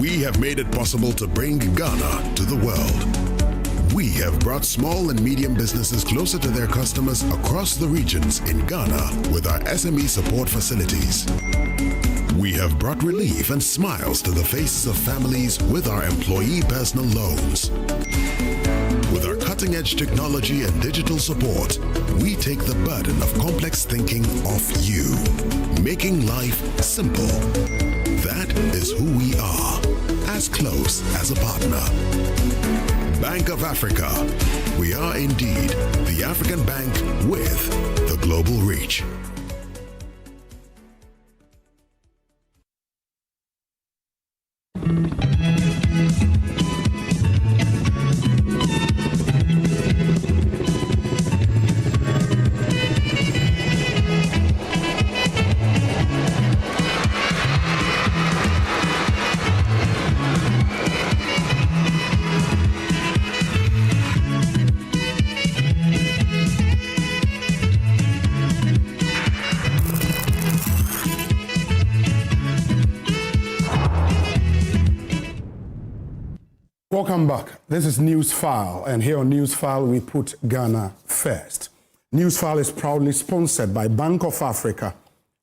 We have made it possible to bring Ghana to the world. We have brought small and medium businesses closer to their customers across the regions in Ghana with our SME support facilities. We have brought relief and smiles to the faces of families with our employee personal loans. With our cutting-edge technology and digital support, we take the burden of complex thinking off you, making life simple. That is who we are, as close as a partner. Bank of Africa. We are indeed the African bank with the global reach. Welcome back. This is Newsfile, and here on Newsfile we put Ghana first. Newsfile is proudly sponsored by Bank of Africa,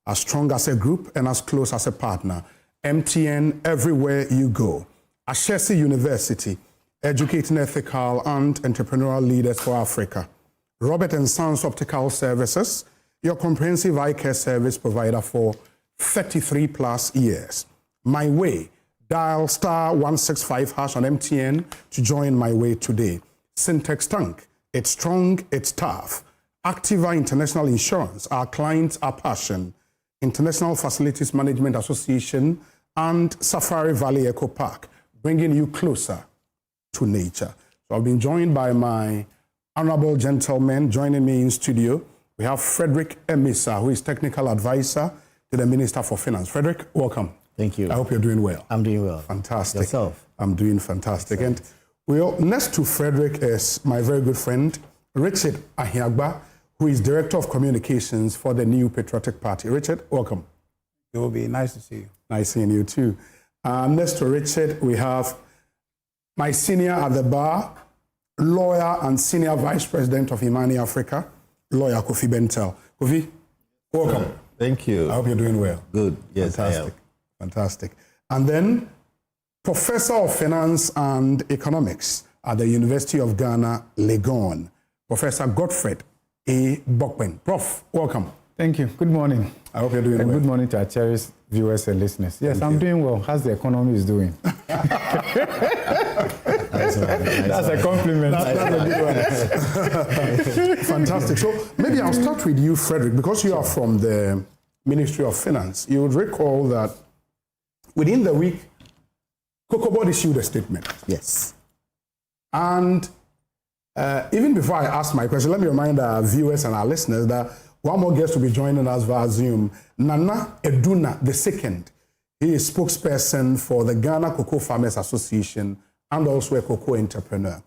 as strong as a group and as close as a partner. MTN, everywhere you go. Ashesi University, educating ethical and entrepreneurial leaders for Africa. Robert & Sons Optical Services, your comprehensive eye care service provider for 33 plus years. My Way. Dial *165# on MTN to join My Way today. Syntex Tank, it's strong, it's tough. Activa International Insurance, our clients, our passion. International Facilities Management Association and Safari Valley Eco Park, bringing you closer to nature. So I've been joined by my honorable gentlemen joining me in studio. We have Frederick Emisa, who is technical advisor to the Minister for Finance. Frederick, welcome. Thank you. I hope you're doing well. I'm doing well. Fantastic. Yourself? I'm doing fantastic. Excellent. And next to Frederick is my very good friend, Richard Ahiagba, who is Director of Communications for the New Patriotic Party. Richard, welcome. It will be nice to see you. Nice seeing you too. Next to Richard, we have my senior at the bar, lawyer and senior vice president of Imani Africa, lawyer Kofi Bentel. Kofi, welcome. Thank you. I hope you're doing well. Good. Yes, Fantastic. I am. Fantastic. And then Professor of Finance and Economics at the University of Ghana, Legon, Professor Godfred A. Bokwen. Prof, welcome. Thank you. Good morning. I hope you're doing well. Good morning to our cherished viewers and listeners. Yes, I'm doing well. How's the economy is doing? That's a compliment. That's a good one. Fantastic. So maybe I'll start with you, Frederick, because you are from the Ministry of Finance. You would recall that within the week, COCOBOD issued a statement. Yes. And even before I ask my question, let me remind our viewers and our listeners that one more guest will be joining us via Zoom, Nana Eduna II. He is spokesperson for the Ghana Cocoa Farmers Association and also a cocoa entrepreneur.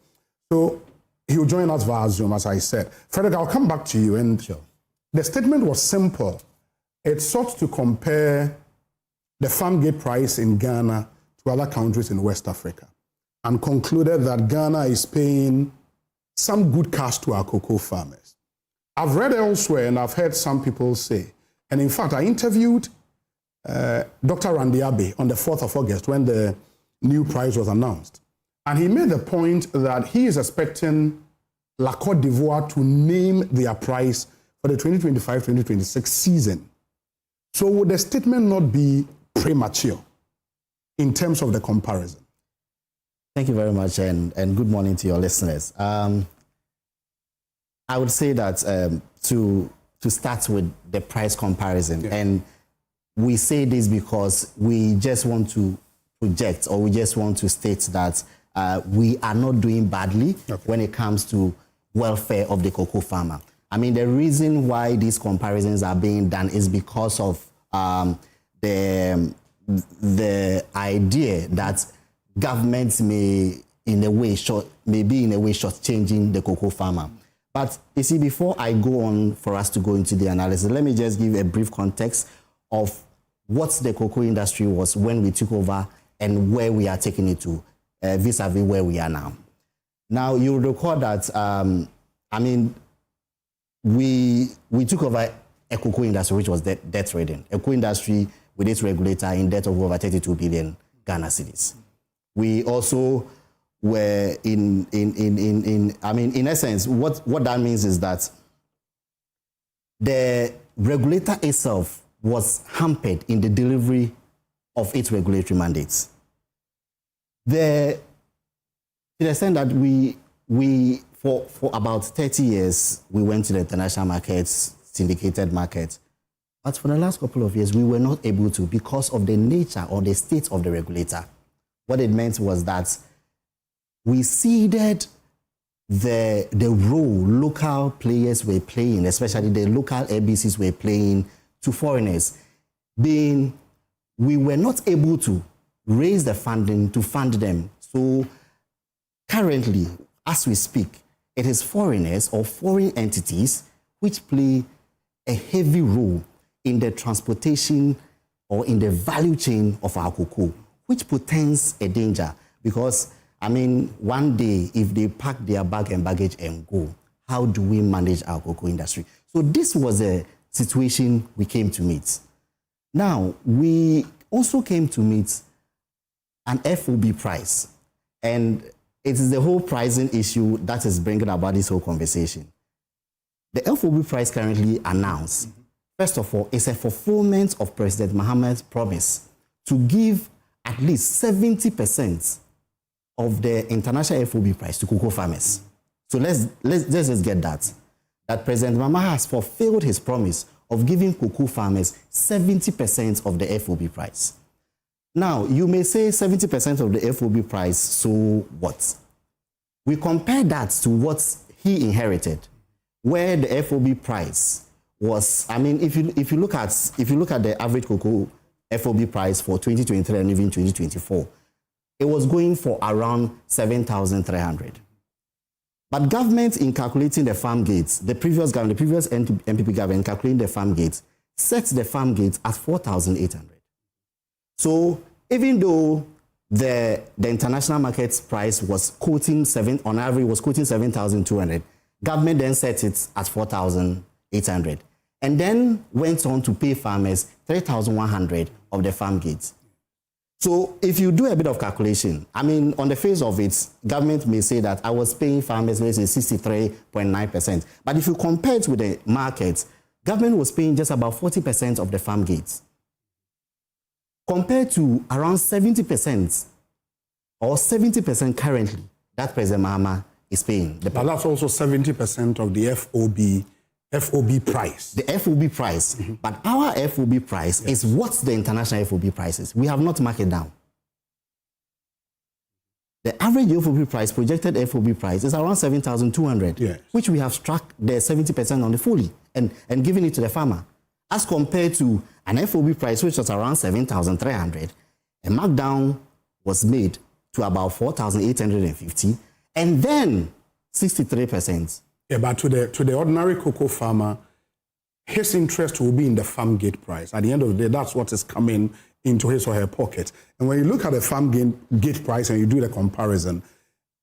So he will join us via Zoom, as I said. Frederick, I'll come back to you. And sure. The statement was simple. It sought to compare the farm gate price in Ghana to other countries in West Africa and concluded that Ghana is paying some good cash to our cocoa farmers. I've read elsewhere and I've heard some people say, and in fact, I interviewed Dr. Randy Abe on the 4th of August when the new price was announced. And he made the point that he is expecting La Côte d'Ivoire to name their price for the 2025-2026 season. So would the statement not be premature in terms of the comparison? Thank you very much, and good morning to your listeners. I would say that to start with the price comparison, and we say this because we just want to project, or we just want to state that we are not doing badly when it comes to welfare of the cocoa farmer. I mean, the reason why these comparisons are being done is because of the idea that governments may be in a way shortchanging the cocoa farmer. But you see, before I go on for us to go into the analysis, let me just give a brief context of what the cocoa industry was when we took over and where we are taking it to vis-a-vis where we are now. Now, you will recall that, we took over a cocoa industry which was debt-ridden, a cocoa industry with its regulator in debt of over 32 billion Ghana cedis. We also were in essence, what that means is that the regulator itself was hampered in the delivery of its regulatory mandates. To the extent that we for about 30 years, we went to the international markets, syndicated markets. But for the last couple of years, we were not able to because of the nature or the state of the regulator. What it meant was that we ceded the role local players were playing, especially the local ABCs were playing, to foreigners. We were not able to raise the funding to fund them. So currently, as we speak, it is foreigners or foreign entities which play a heavy role in the transportation or in the value chain of our cocoa, which portends a danger because, one day, if they pack their bag and baggage and go, how do we manage our cocoa industry? So this was a situation we came to meet. Now, we also came to meet an FOB price, and it is the whole pricing issue that is bringing about this whole conversation. The FOB price currently announced, first of all, is a fulfillment of President Mahama's promise to give at least 70% of the international FOB price to cocoa farmers. So let's just get that President Mahama has fulfilled his promise of giving cocoa farmers 70% of the FOB price. Now, you may say 70% of the FOB price, so what? We compare that to what he inherited, where the FOB price was, if you look at the average cocoa FOB price for 2023 and even 2024, it was going for around 7,300. But government, in calculating the farm gates, the previous NPP government, calculating the farm gates, set the farm gates at 4,800. So even though the international market price was quoting on average was quoting 7,200, government then set it at 4,800, and then went on to pay farmers 3,100 of the farm gates. So if you do a bit of calculation, on the face of it, government may say that I was paying farmers, let's say 63.9%. But if you compare it with the market, government was paying just about 40% of the farm gates, compared to around 70% or 70% currently that President Mahama is paying. But that's also 70% of the FOB price. The FOB price. Mm-hmm. But our FOB price is what the international FOB price is. We have not marked it down. The average FOB price, projected FOB price, is around 7,200, which we have struck the 70% on the fully and given it to the farmer. As compared to an FOB price, which was around 7,300, a markdown was made to about 4,850, and then 63%. Yeah, but to the ordinary cocoa farmer, his interest will be in the farm gate price. At the end of the day, that's what is coming into his or her pocket. And when you look at the farm gate price and you do the comparison,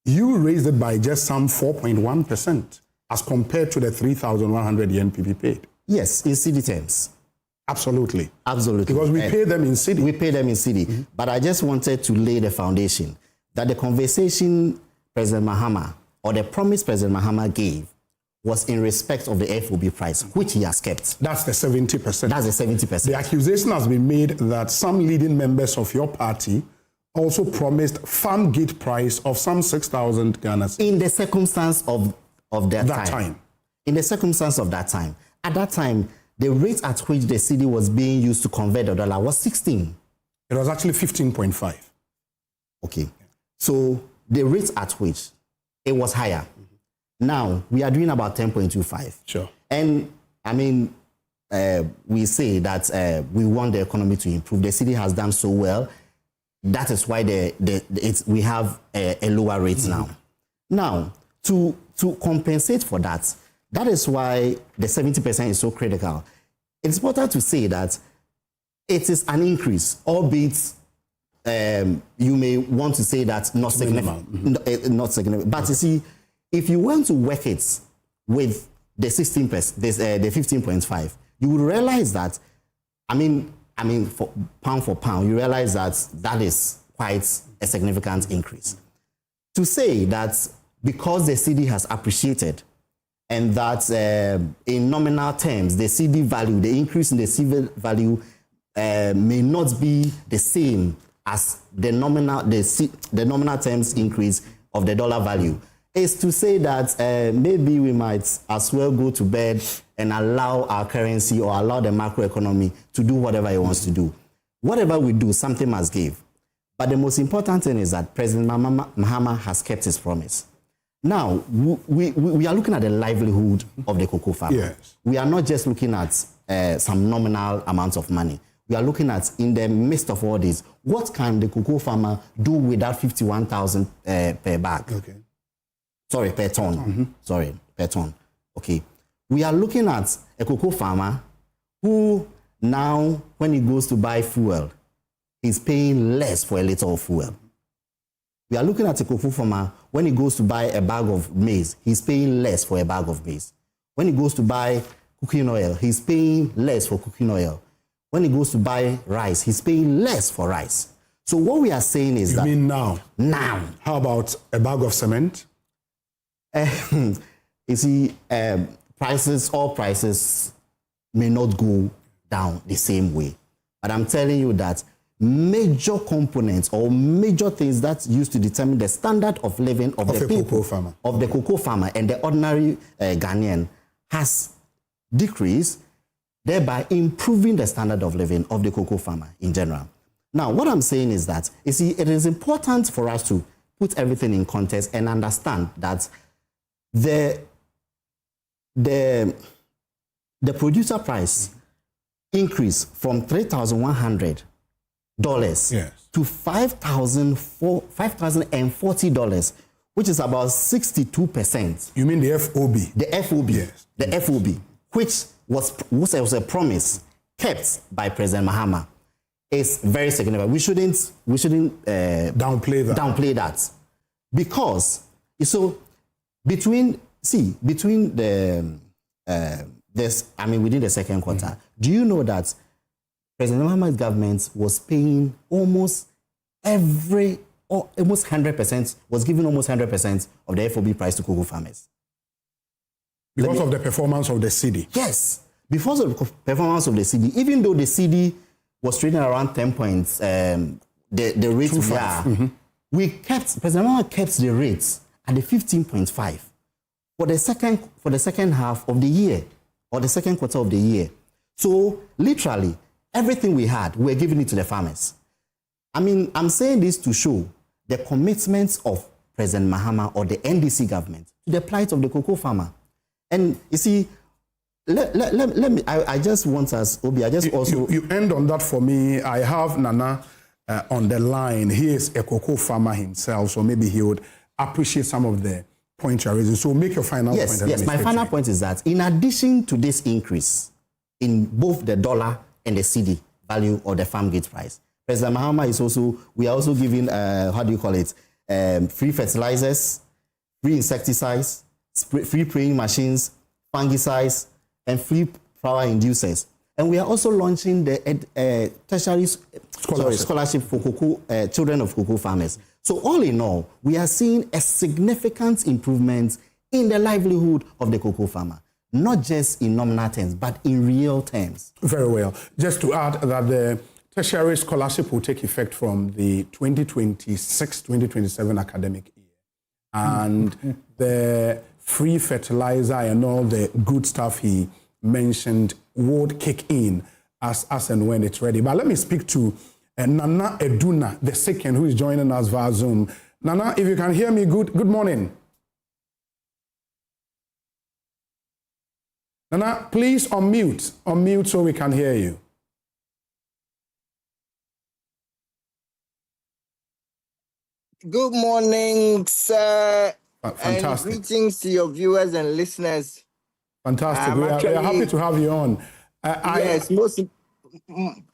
you raised it by just some 4.1% as compared to the 3,100 the NPP paid. Yes, in Cedi terms. Absolutely. Absolutely. Because we pay them in Cedi. We pay them in Cedi. Mm-hmm. But I just wanted to lay the foundation that the conversation President Mahama, or the promise President Mahama gave, was in respect of the FOB price, which he has kept. That's the 70%. That's the 70%. The accusation has been made that some leading members of your party also promised farm gate price of some 6,000 Ghana. In the circumstance of that time. In the circumstance of that time. At that time, the rate at which the Cedi was being used to convert the dollar was 16. It was actually 15.5. Okay. So the rate at which it was higher. Now, we are doing about 10.25. Sure. And, we say that we want the economy to improve. The Cedi has done so well. That is why we have a lower rate now. Now, to compensate for that, that is why the 70% is so critical. It's important to say that it is an increase, albeit you may want to say that not significant, not significant. But you see, if you want to work it with the 16%, the 15.5, you will realize that, I mean, for pound, you realize that is quite a significant increase. To say that because the Cedi has appreciated and that in nominal terms, the Cedi value, the increase in the Cedi value may not be the same as the nominal terms increase of the dollar value, is to say that maybe we might as well go to bed and allow our currency or allow the macroeconomy to do whatever it wants to do. Whatever we do, something must give. But the most important thing is that President Mahama has kept his promise. Now, we are looking at the livelihood of the cocoa farmer. Yes. We are not just looking at some nominal amounts of money. We are looking at, in the midst of all this, what can the cocoa farmer do with that 51,000 per bag? Okay. Sorry, per ton. Sorry, per ton. Okay. We are looking at a cocoa farmer who now, when he goes to buy fuel, he's paying less for a liter of fuel. We are looking at a cocoa farmer, when he goes to buy a bag of maize, he's paying less for a bag of maize. When he goes to buy cooking oil, he's paying less for cooking oil. When he goes to buy rice, he's paying less for rice. So what we are saying is that... You mean now? Now. How about a bag of cement? You see, all prices may not go down the same way. But I'm telling you that major components or major things that used to determine the standard of living of the people, of the cocoa farmer and the ordinary Ghanaian has decreased, thereby improving the standard of living of the cocoa farmer in general. Now, what I'm saying is that, you see, it is important for us to put everything in context and understand that the producer price increase from $3,100 to $5,040, which is about 62%. You mean the FOB? The FOB. Yes. The FOB, which was a promise kept by President Mahama, is very significant. We shouldn't downplay that, because so within the second quarter, do you know that President Mahama's government was paying almost 100%, was giving almost 100% of the FOB price to cocoa farmers? Because of the performance of the Cedi? Yes, because of the performance of the Cedi. Even though the Cedi was trading around 10 points, the rate we are, President Mahama kept the rates at the 15.5 for the second half of the year, or the second quarter of the year. So literally, everything we had, we're giving it to the farmers. I mean, I'm saying this to show the commitments of President Mahama or the NDC government to the plight of the cocoa farmer. And you see, let me, I just want us, Obi, I just also... You end on that for me. I have Nana on the line. He is a cocoa farmer himself, so maybe he would appreciate some of the points you're raising. So make your final point. Yes, my final point is that in addition to this increase in both the dollar and the Cedi value or the farm gate price, President Mahama is also, we are also giving, free fertilizers, free insecticides, free spraying machines, fungicides, and free flower inducers. And we are also launching the tertiary scholarship for children of cocoa farmers. So all in all, we are seeing a significant improvement in the livelihood of the cocoa farmer, not just in nominal terms, but in real terms. Very well. Just to add that the tertiary scholarship will take effect from the 2026-2027 academic year. And the free fertilizer and all the good stuff he mentioned would kick in as and when it's ready. But let me speak to Nana Eduna, the second, who is joining us via Zoom. Nana, if you can hear me, good morning. Nana, please unmute so we can hear you. Good morning, sir. Fantastic. And greetings to your viewers and listeners. Fantastic. We are happy to have you on.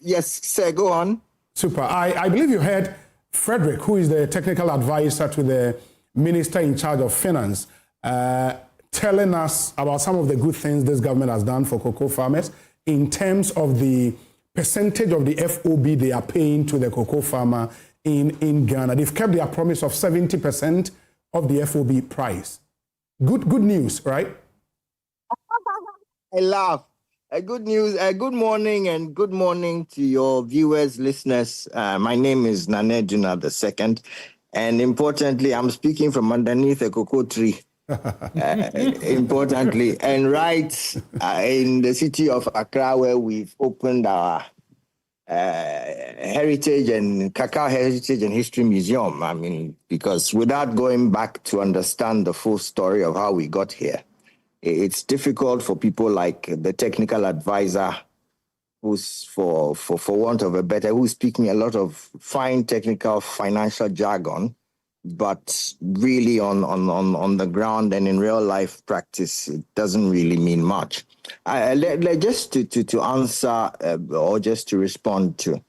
Yes, sir, go on. Super. I believe you heard Frederick, who is the technical advisor to the minister in charge of finance, telling us about some of the good things this government has done for cocoa farmers in terms of the percentage of the FOB they are paying to the cocoa farmer in Ghana. They've kept their promise of 70% of the FOB price. Good news, right? I laugh. Good news. Good morning and good morning to your viewers, listeners. My name is Nane Juna II, and importantly, I'm speaking from underneath a cocoa tree. Importantly, and right in the city of Accra, where we've opened our Heritage and Cacao Heritage and History Museum. I mean, because without going back to understand the full story of how we got here, it's difficult for people like the technical advisor, who's for want of a better, who's speaking a lot of fine technical financial jargon, but really on the ground and in real life practice, it doesn't really mean much. Just to answer or just to respond to,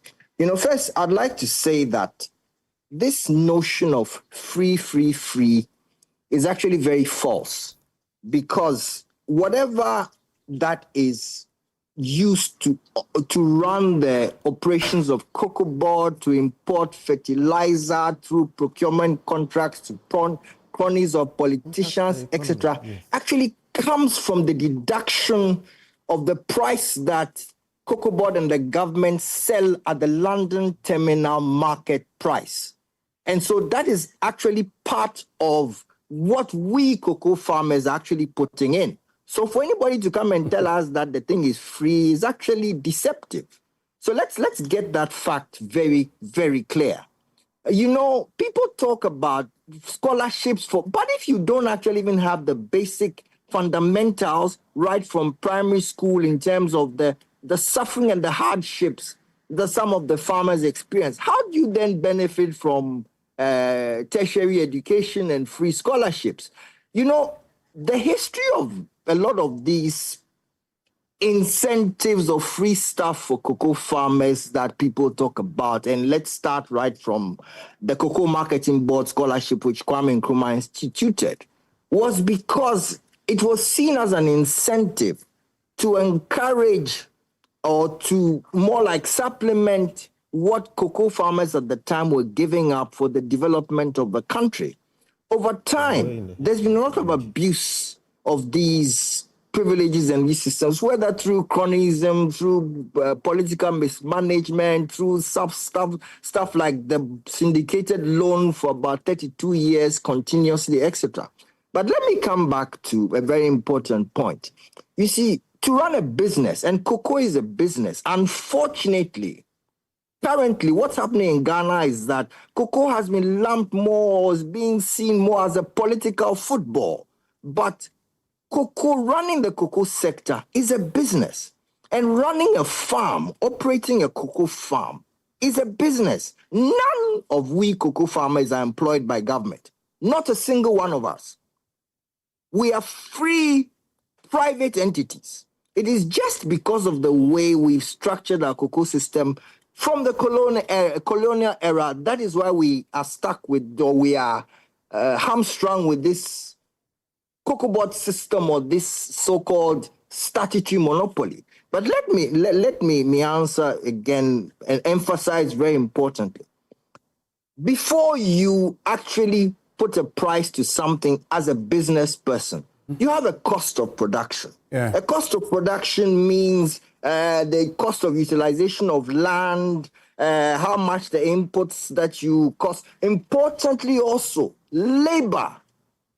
first, I'd like to say that this notion of free is actually very false, because whatever that is used to run the operations of COCOBOD, to import fertilizer through procurement contracts to cronies of politicians, etc., actually comes from the deduction of the price that COCOBOD and the government sell at the London terminal market price. And so that is actually part of what we cocoa farmers are actually putting in. So for anybody to come and tell us that the thing is free is actually deceptive. So let's get that fact very, very clear. People talk about scholarships but if you don't actually even have the basic fundamentals right from primary school in terms of the suffering and the hardships that some of the farmers experience, how do you then benefit from tertiary education and free scholarships? The history of a lot of these incentives of free stuff for cocoa farmers that people talk about, and let's start right from the Cocoa Marketing Board scholarship, which Kwame Nkrumah instituted, was because it was seen as an incentive to encourage or to more like supplement what cocoa farmers at the time were giving up for the development of the country. Over time, there's been a lot of abuse of these privileges and these systems, whether through cronyism, through political mismanagement, through stuff like the syndicated loan for about 32 years continuously, etc. But let me come back to a very important point. You see, to run a business, and cocoa is a business, unfortunately, currently, what's happening in Ghana is that cocoa has been lumped more, is being seen more as a political football. But running the cocoa sector is a business. And running a farm, operating a cocoa farm, is a business. None of we cocoa farmers are employed by government. Not a single one of us. We are free private entities. It is just because of the way we've structured our cocoa system from the colonial era. That is why we are stuck with, or we are hamstrung with this COCOBOD system, or this so-called statutory monopoly. But let me answer again and emphasize very importantly. Before you actually put a price to something as a business person, you have a cost of production. Yeah. A cost of production means the cost of utilization of land, how much the inputs that you cost. Importantly also, labor.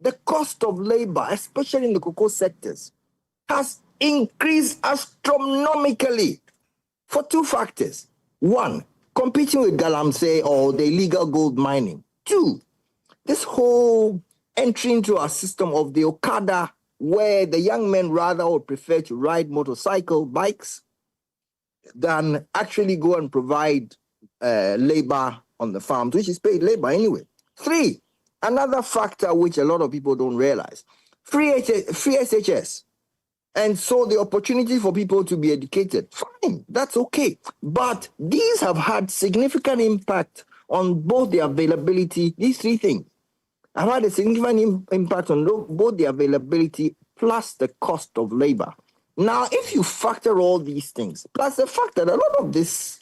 The cost of labor, especially in the cocoa sectors, has increased astronomically for two factors. One, competing with galamsey or the illegal gold mining. Two, this whole entry into our system of the Okada, where the young men rather would prefer to ride bikes, than actually go and provide labor on the farms, which is paid labor anyway. Three, another factor which a lot of people don't realize, free SHS. And so the opportunity for people to be educated, fine, that's okay. But these have had significant impact on both the availability, these three things have had a significant impact on both the availability plus the cost of labor. Now, if you factor all these things, plus the fact that a lot of this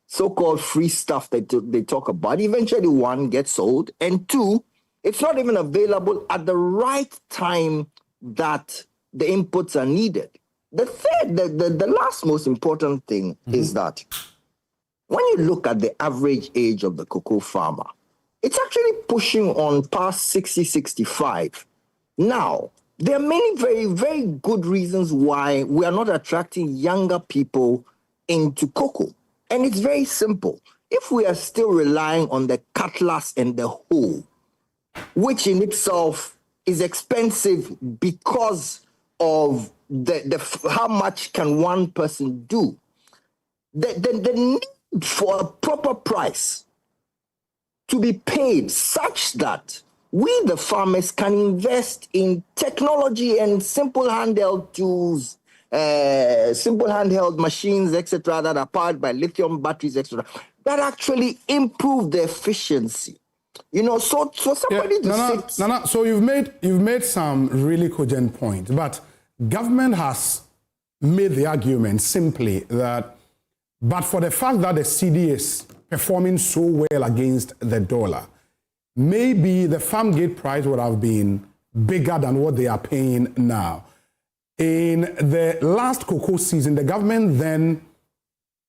so-called free stuff that they talk about, eventually one gets sold, and two, it's not even available at the right time that the inputs are needed. The third, the last most important thing is that when you look at the average age of the cocoa farmer, it's actually pushing on past 60, 65. Now, there are many very, very good reasons why we are not attracting younger people into cocoa. And it's very simple. If we are still relying on the cutlass and the hoe, which in itself is expensive because of how much can one person do, the need for a proper price to be paid such that we, the farmers, can invest in technology and simple handheld tools, simple handheld machines, etc., that are powered by lithium batteries, etc., that actually improve the efficiency. You know, so somebody So you've made some really cogent points, but government has made the argument simply that, but for the fact that the Cedi is performing so well against the dollar, maybe the farm gate price would have been bigger than what they are paying now. In the last cocoa season, the government then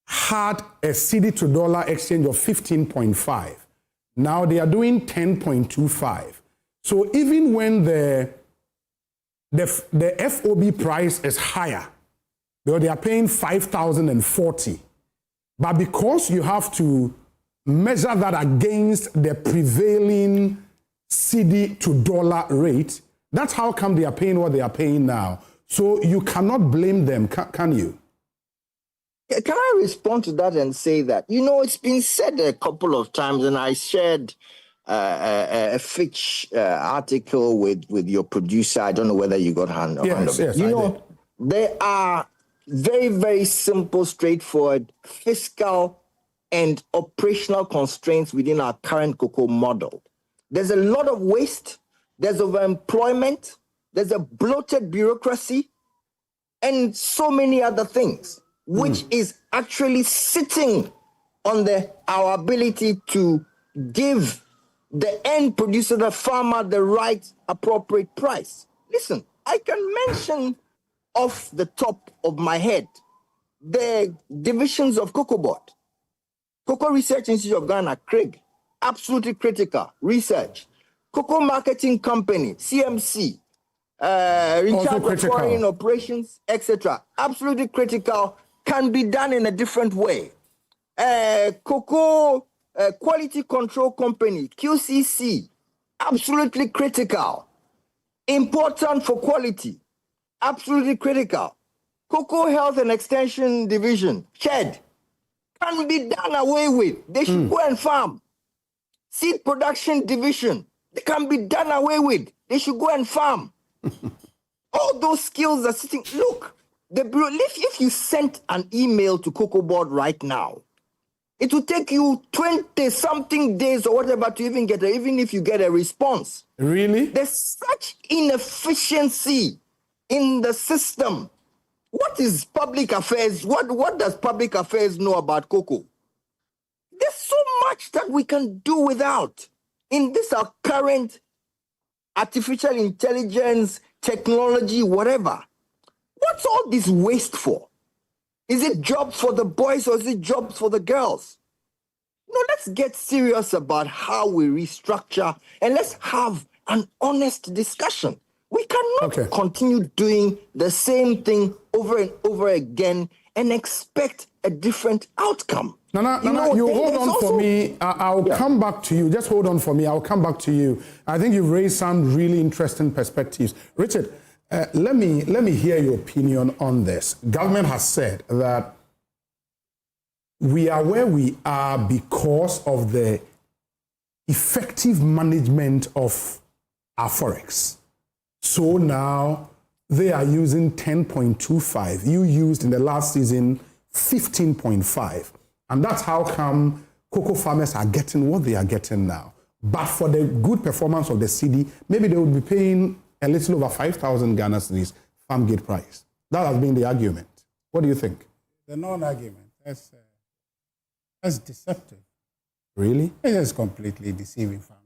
had a Cedi to dollar exchange of 15.5. Now they are doing 10.25. So even when the FOB price is higher, they are paying 5,040. But because you have to measure that against the prevailing Cedi to dollar rate, that's how come they are paying what they are paying now. So you cannot blame them, can you? Can I respond to that and say that, you know, it's been said a couple of times, and I shared a Fitch article with your producer. I don't know whether you got hand of it. Yes, you I know, did. There are very, very simple, straightforward fiscal and operational constraints within our current cocoa model. There's a lot of waste, there's overemployment, there's a bloated bureaucracy, and so many other things, which is actually sitting on our ability to give the end producer, the farmer, the right appropriate price. Listen, I can mention off the top of my head the divisions of COCOBOD. Cocoa Research Institute of Ghana, Craig, absolutely critical research. Cocoa Marketing Company, CMC, in charge of foreign operations, etc. Absolutely critical, can be done in a different way. Cocoa Quality Control Company, QCC, absolutely critical. Important for quality, absolutely critical. Cocoa Health and Extension Division, CHED, can be done away with. They should go and farm. Seed Production Division, they can be done away with. They should go and farm. All those skills are sitting. Look, if you sent an email to COCOBOD right now, it will take you 20-something days or whatever to even even if you get a response. Really? There's such inefficiency in the system. What is public affairs? What does public affairs know about cocoa? There's so much that we can do without in this our current artificial intelligence, technology, whatever. What's all this waste for? Is it jobs for the boys or is it jobs for the girls? No, let's get serious about how we restructure and let's have an honest discussion. We cannot continue doing the same thing over and over again and expect a different outcome. You hold on for me. I'll come back to you. Just hold on for me. I'll come back to you. I think you've raised some really interesting perspectives. Richard, let me hear your opinion on this. Government has said that we are where we are because of the effective management of our forex. So now they are using 10.25. You used in the last season 15.5. And that's how come cocoa farmers are getting what they are getting now. But for the good performance of the Cedi, maybe they would be paying a little over 5,000 Ghana cedis farm gate price. That has been the argument. What do you think? The non-argument. That's deceptive. Really? It is completely deceiving farmers.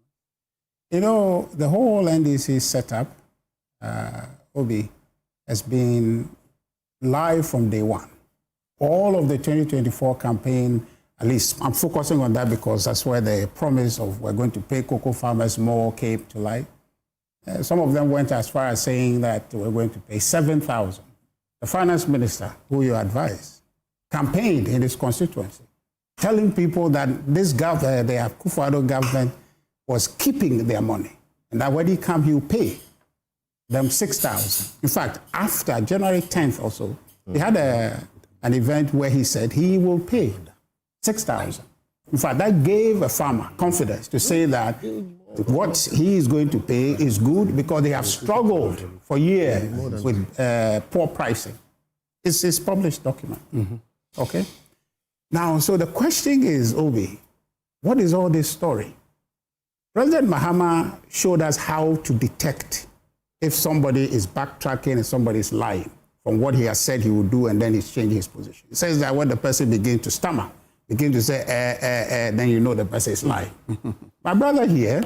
You know, the whole NDC setup, Obi, has been live from day one. All of the 2024 campaign, at least I'm focusing on that because that's where the promise of we're going to pay cocoa farmers more came to light. Some of them went as far as saying that we're going to pay 7,000. The finance minister, who you advise, campaigned in his constituency, telling people that this government, the Akufo-Addo government, was keeping their money, and that when he come, he will pay them 6,000. In fact, after January 10th or so, he had an event where he said he will pay 6,000. In fact, that gave a farmer confidence to say that what he is going to pay is good because they have struggled for years with poor pricing. It's a published document. Okay? Now, so the question is, Obi, what is all this story? President Mahama showed us how to detect if somebody is backtracking and somebody is lying from what he has said he will do, and then he's changing his position. He says that when the person begins to stammer, begin to say, then you know the person is lying. My brother here,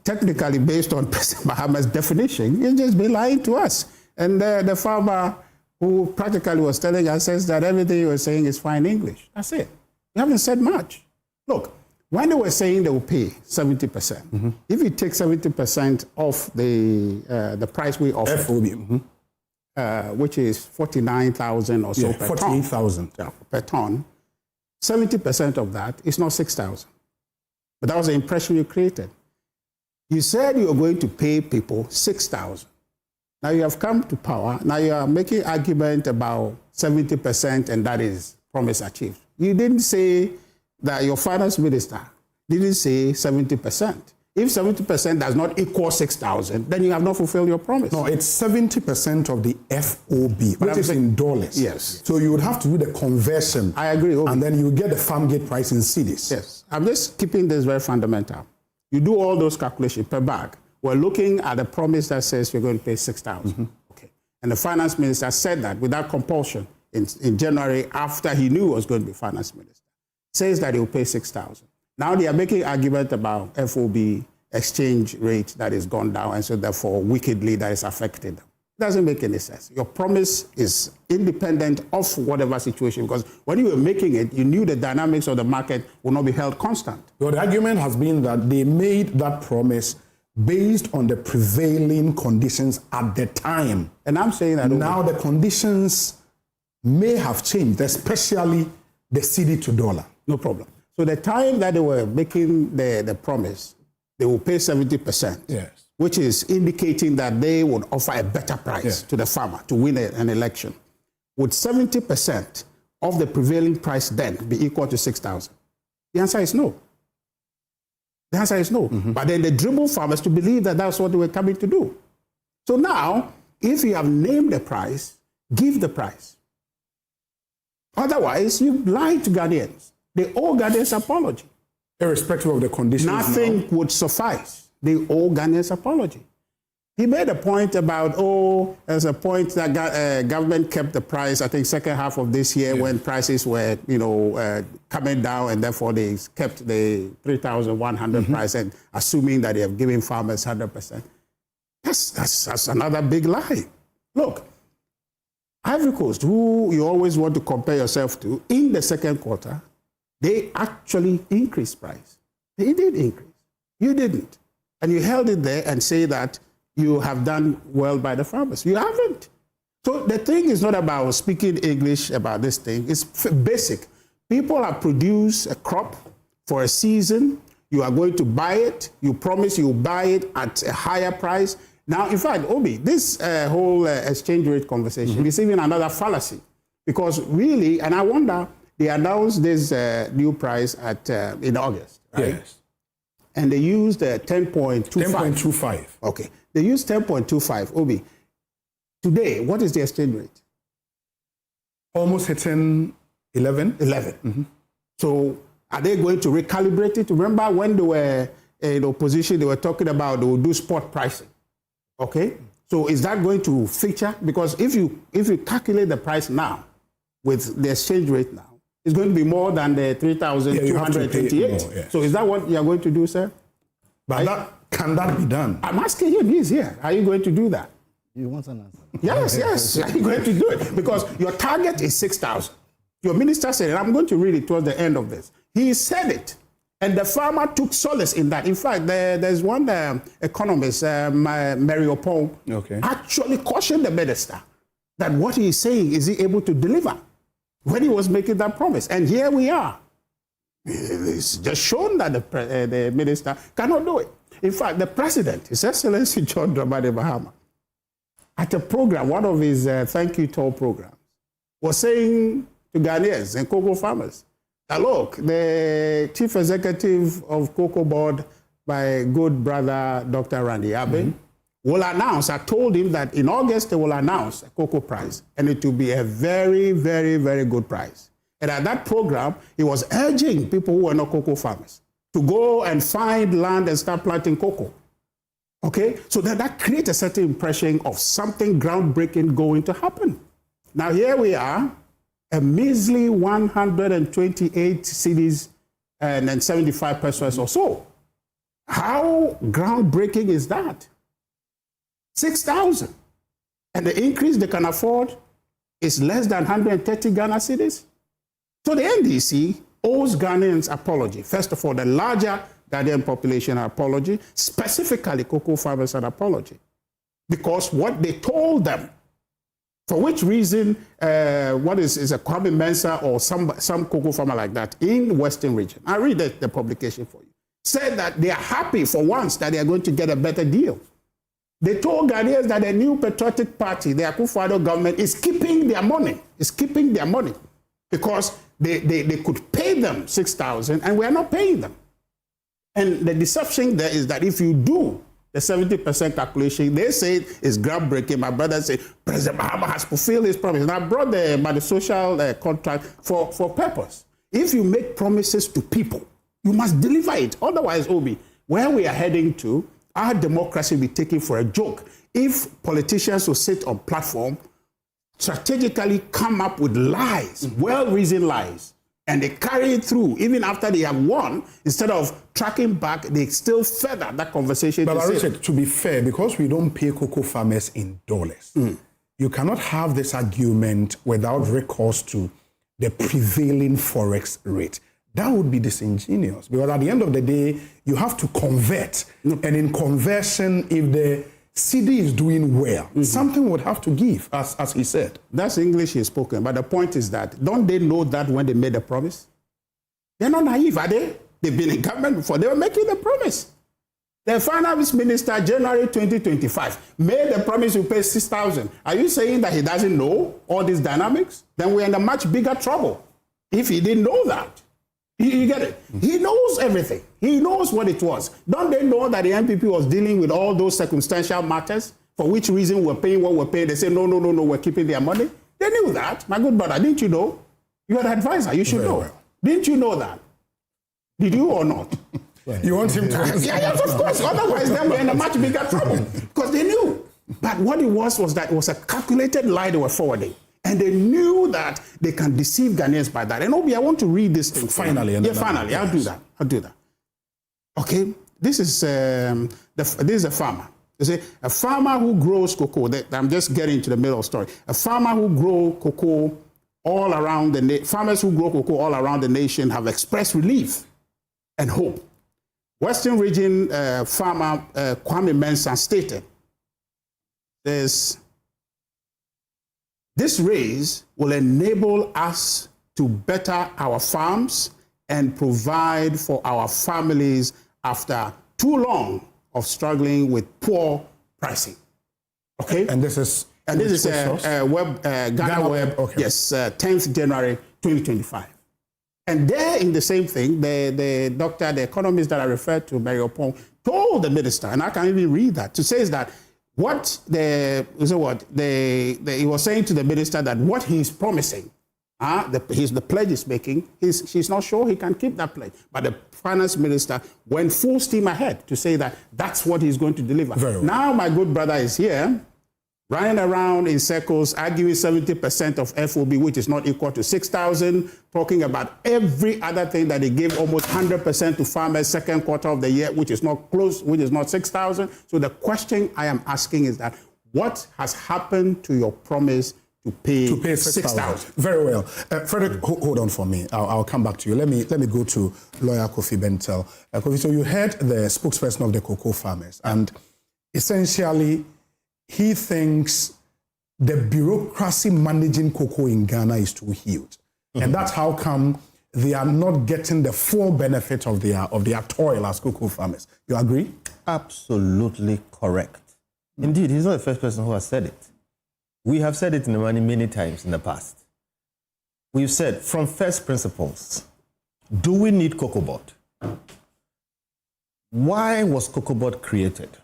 technically based on President Mahama's definition, he's just been lying to us. And the farmer who practically was telling us says that everything he was saying is fine English. That's it. We haven't said much. Look, when they were saying they will pay 70%, if you take 70% off the price we offer, FOB, which is 49,000 or so per 48,000 per ton, 70% of that is not 6,000. But that was the impression you created. You said you were going to pay people 6,000. Now you have come to power. Now you are making argument about 70% and that is promise achieved. You didn't say that your finance minister didn't say 70%. If 70% does not equal 6,000, then you have not fulfilled your promise. No, it's 70% of the FOB, which is in dollars. Yes. So you would have to do the conversion. I agree. And then you get the farm gate price in cedis. Yes. I'm just keeping this very fundamental. You do all those calculations per bag. We're looking at a promise that says you're going to pay 6,000. Okay. And the finance minister said that without compulsion in January after he knew he was going to be finance minister. Says that he will pay 6,000. Now they are making argument about FOB exchange rate that is gone down, and so therefore wickedly that is affected them. It doesn't make any sense. Your promise is independent of whatever situation, because when you were making it, you knew the dynamics of the market will not be held constant. Well, the argument has been that they made that promise based on the prevailing conditions at the time. And I'm saying that now the conditions may have changed, especially the cedi to dollar. No problem. So the time that they were making the promise, they will pay 70%, yes, which is indicating that they would offer a better price to the farmer to win an election. Would 70% of the prevailing price then be equal to 6,000? The answer is no. The answer is no. But then they dribble farmers to believe that that's what they were coming to do. So now, if you have named the price, give the price. Otherwise, you lie to Ghanaians. They owe Ghanaians apology. Irrespective of the conditions. Nothing would suffice. They owe Ghanaians apology. He made a point about, there's a point that government kept the price, I think, second half of this year when prices were, coming down, and therefore they kept the 3,100 price, and assuming that they have given farmers 100%. That's another big lie. Look, Ivory Coast, who you always want to compare yourself to, in the second quarter, they actually increased price. They did increase. You didn't. And you held it there and say that you have done well by the farmers. You haven't. So the thing is not about speaking English about this thing. It's basic. People have produced a crop for a season. You are going to buy it. You promise you will buy it at a higher price. Now, in fact, Obi, this whole exchange rate conversation is even another fallacy. Because really, and I wonder, they announced this new price in August, right? Yes. And they used 10.25. 10.25. Okay. They used 10.25. Obi, today, what is the exchange rate? Almost hitting 11. 11. So Are they going to recalibrate it? Remember when they were in opposition, they were talking about they will do spot pricing. Okay? So is that going to feature? Because if you calculate the price now with the exchange rate now, it's going to be more than the 3,228. Yes. So is that what you're going to do, sir? But can that be done? I'm asking you this here. Are you going to do that? You want an answer? Yes. Are you going to do it? Because your target is 6,000. Your minister said it. I'm going to read it towards the end of this. He said it. And the farmer took solace in that. In fact, there's one economist, Mary Opong, actually cautioned the minister that what he is saying, is he able to deliver when he was making that promise? And here we are. It's just shown that the minister cannot do it. In fact, the president, His Excellency John Dramani Mahama, at a program, one of his Thank You Tour programs, was saying to Ghanaians and cocoa farmers, that look, the chief executive of COCOBOD, my good brother, Dr. Randy Abe, will announce, I told him that in August they will announce a cocoa price, and it will be a very, very, very good price. And at that program, he was urging people who are not cocoa farmers to go and find land and start planting cocoa. Okay? So that creates a certain impression of something groundbreaking going to happen. Now here we are, a measly 128 cities and then 75 pesos or so. How groundbreaking is that? 6,000. And the increase they can afford is less than 130 Ghana cedis. So the NDC owes Ghanaians apology. First of all, the larger Ghanaian population an apology, specifically cocoa farmers an apology. Because what they told them, for which reason, what is a Kwame Mensah or some cocoa farmer like that in Western region, I read the publication for you, said that they are happy for once that they are going to get a better deal. They told Ghanaians that the new patriotic party, the Akufo-Addo government, is keeping their money. Because they could pay them 6,000 and we are not paying them. And the deception there is that if you do the 70% calculation, they say it's groundbreaking. My brother said President Mahama has fulfilled his promise. And I brought the social contract for purpose. If you make promises to people, you must deliver it. Otherwise, Obi, where we are heading to, our democracy will be taken for a joke. If politicians will sit on platform, strategically come up with lies, well-reasoned lies, and they carry it through, even after they have won, instead of tracking back, they still further that conversation. But Richard, to be fair, because we don't pay cocoa farmers in dollars, you cannot have this argument without recourse to the prevailing forex rate. That would be disingenuous, because at the end of the day, you have to convert. And in conversion, if the Cedi is doing well, something would have to give, as he said. That's English he's spoken, but the point is that, don't they know that when they made the promise? They're not naive, are they? They've been in government before. They were making the promise. The finance minister, January 2025, made the promise to pay 6,000. Are you saying that he doesn't know all these dynamics? Then we're in a much bigger trouble if he didn't know that. You get it? He knows everything. He knows what it was. Don't they know that the NPP was dealing with all those circumstantial matters? For which reason we're paying what we're paying? They say, no, we're keeping their money. They knew that. My good brother, didn't you know? You're the advisor. You should know. Well. Didn't you know that? Did you or not? You want him to answer? Yes, of course. Otherwise, then we're in a much bigger trouble. Because they knew. But what it was that it was a calculated lie they were forwarding. And they knew that they can deceive Ghanaians by that. And Obi, I want to read this thing. Finally. Finally. I'll do that. Okay. This is a farmer. They say a farmer who grows cocoa. I'm just getting to the middle of the story. A farmer who grows cocoa all around farmers who grow cocoa all around the nation have expressed relief and hope. Western region farmer Kwame Mensah stated, this raise will enable us to better our farms and provide for our families after too long of struggling with poor pricing. Okay? And this is Ghana Web, okay. Yes, 10th January 2025. And there in the same thing, the economist that I referred to, Mary Opong, told the minister, and I can even read that, to say that he was saying to the minister that what he's promising The pledge is making, she's not sure he can keep that pledge. But the finance minister went full steam ahead to say that that's what he's going to deliver. Very well. Now my good brother is here, running around in circles, arguing 70% of FOB, which is not equal to 6,000, talking about every other thing that he gave almost 100% to farmers second quarter of the year, which is not close, which is not 6,000. So the question I am asking is that what has happened to your promise to pay 6,000? Very well. Frederick, hold on for me. I'll come back to you. Let me go to lawyer Kofi Bentel. Kofi, so you heard the spokesperson of the cocoa farmers, and essentially he thinks the bureaucracy managing cocoa in Ghana is too huge. Mm-hmm. And that's how come they are not getting the full benefit of their toil as cocoa farmers. You agree? Absolutely correct. Indeed, he's not the first person who has said it. We have said it in the money many times in the past. We've said, from first principles, do we need COCOBOD? Why was COCOBOD created?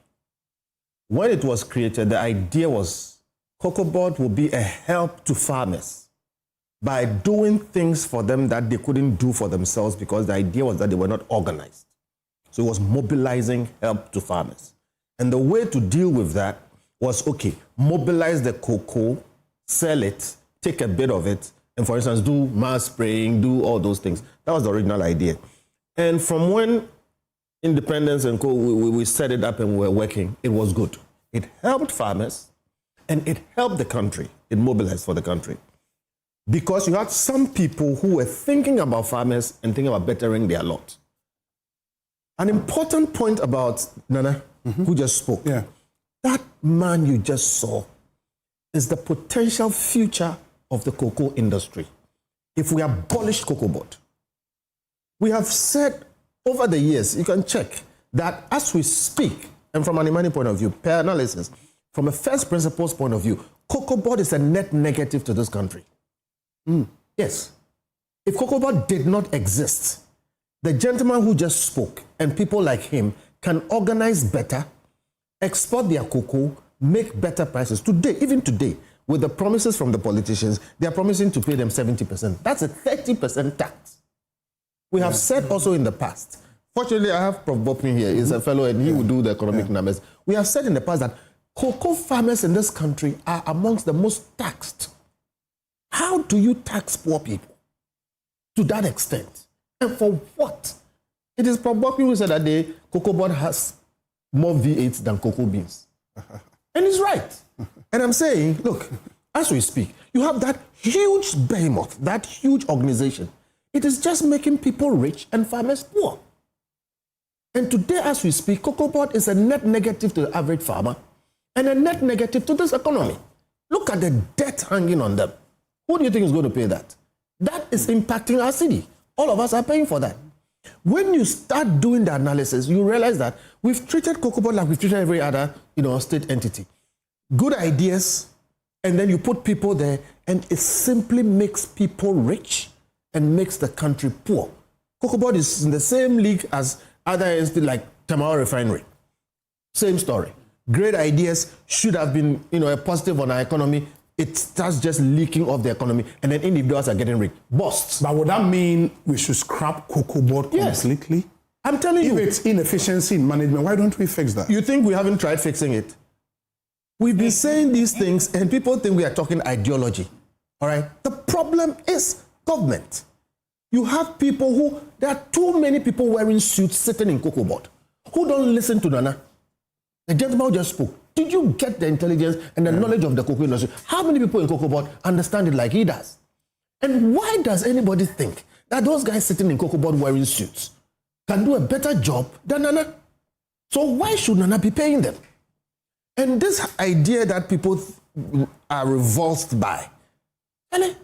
When it was created, the idea was COCOBOD will be a help to farmers by doing things for them that they couldn't do for themselves, because the idea was that they were not organized. So it was mobilizing help to farmers. And the way to deal with that was, okay, mobilize the cocoa, sell it, take a bit of it, and for instance, do mass spraying, do all those things. That was the original idea. And from when Independence and we set it up and we were working, it was good. It helped farmers and it helped the country. It mobilized for the country. Because you had some people who were thinking about farmers and thinking about bettering their lot. An important point about Nana, who just spoke. Yeah. That man you just saw is the potential future of the cocoa industry. If we abolish COCOBOD, we have said over the years, you can check, that as we speak, and from an Imani point of view, per analysis, from a first principles point of view, COCOBOD is a net negative to this country. Yes. If COCOBOD did not exist, the gentleman who just spoke and people like him can organize better, export their cocoa, make better prices. Today, even today, with the promises from the politicians, they are promising to pay them 70%. That's a 30% tax. We have said also in the past, fortunately I have Prof. Bopin here, he's a fellow and he will do the economic numbers. We have said in the past that cocoa farmers in this country are amongst the most taxed. How do you tax poor people to that extent? And for what? It is Prof. Bopin who said that the COCOBOD has more V8 than cocoa beans. And he's right. And I'm saying, look, as we speak, you have that huge behemoth, that huge organization. It is just making people rich and farmers poor. And today, as we speak, COCOBOD is a net negative to the average farmer and a net negative to this economy. Look at the debt hanging on them. Who do you think is going to pay that? That is impacting our city. All of us are paying for that. When you start doing the analysis, you realize that we've treated COCOBOD like we've treated every other, state entity. Good ideas, and then you put people there, and it simply makes people rich and makes the country poor. COCOBOD is in the same league as other entities like Tamale Refinery. Same story. Great ideas should have been, a positive on our economy. It starts just leaking off the economy, and then individuals are getting rich. Busts. But would that mean we should scrap COCOBOD completely? Yes. I'm telling you. If it's inefficiency in management, why don't we fix that? You think we haven't tried fixing it? We've been saying these things, and people think we are talking ideology. All right? The problem is government. You have people there are too many people wearing suits sitting in COCOBOD who don't listen to Nana. The gentleman who just spoke. Did you get the intelligence and the knowledge of the cocoa industry? How many people in COCOBOD understand it like he does? And why does anybody think that those guys sitting in COCOBOD wearing suits can do a better job than Nana? So why should Nana be paying them? And this idea that people are revulsed by,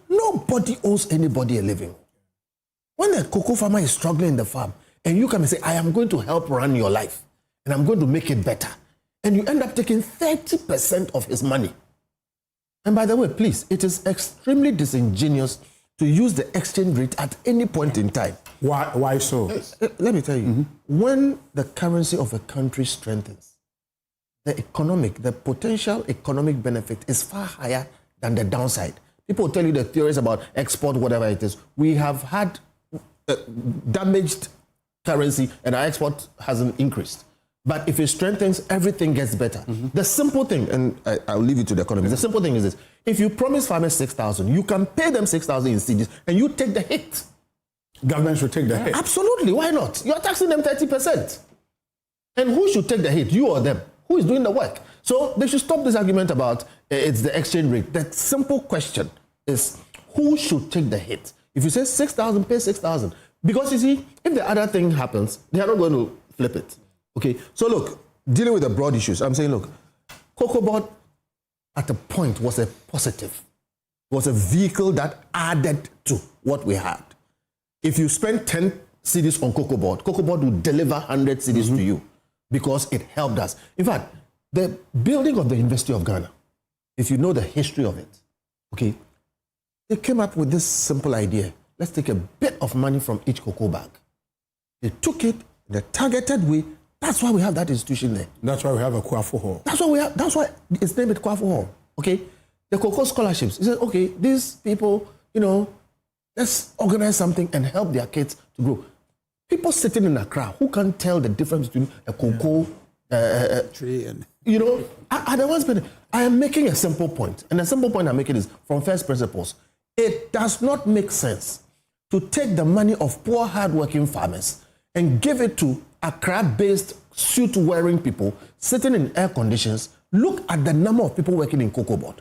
nobody owes anybody a living. When a cocoa farmer is struggling in the farm, and you come and say, I am going to help run your life, and I'm going to make it better, and you end up taking 30% of his money. And by the way, please, it is extremely disingenuous to use the exchange rate at any point in time. Why so? Let me tell you, when the currency of a country strengthens, the potential economic benefit is far higher than the downside. People tell you the theories about export, whatever it is. We have had damaged currency and our export hasn't increased. But if it strengthens, everything gets better. The simple thing, and I'll leave it to the economists, the simple thing is this. If you promise farmers 6,000, you can pay them 6,000 in Cedis and you take the hit. Government should take the hit. Absolutely, why not? You're taxing them 30%. And who should take the hit, you or them? Who is doing the work? So they should stop this argument about it's the exchange rate. The simple question is, who should take the hit? If you say 6,000, pay 6,000. Because you see, if the other thing happens, they are not going to flip it. Okay, so look, dealing with the broad issues, I'm saying, look, COCOBOD at a point was a positive, was a vehicle that added to what we had. If you spend 10 Cedis on COCOBOD, COCOBOD will deliver 100 Cedis to you because it helped us. In fact, the building of the University of Ghana, if you know the history of it, okay, they came up with this simple idea. Let's take a bit of money from each cocoa bag. They took it in a targeted way. That's why we have that institution there. That's why we have a Kwafu Hall. That's why it's named Kwafu Hall. Okay? The cocoa scholarships. He said, okay, these people, let's organize something and help their kids to grow. People sitting in Accra who can't tell the difference between a cocoa tree and are the ones. I am making a simple point, and the simple point I'm making is from first principles. It does not make sense to take the money of poor, hard-working farmers and give it to Accra-based suit-wearing people sitting in air conditions. Look at the number of people working in COCOBOD.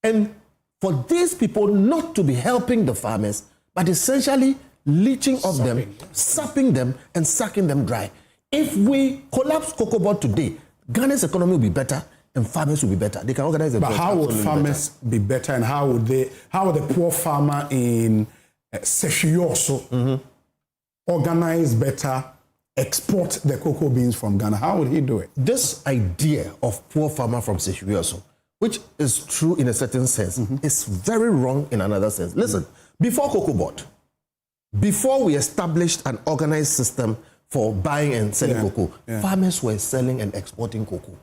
And for these people not to be helping the farmers, but essentially leeching off them, sapping them, and sucking them dry. If we collapse COCOBOD today, Ghana's economy will be better and farmers will be better. They can organize themselves. But how would farmers be better, and how would the poor farmer in Seshioso organize better, export the cocoa beans from Ghana? How would he do it? This idea of poor farmer from Seshioso, which is true in a certain sense, is very wrong in another sense. Listen, before COCOBOD, before we established an organized system for buying and selling cocoa, farmers were selling and exporting cocoa.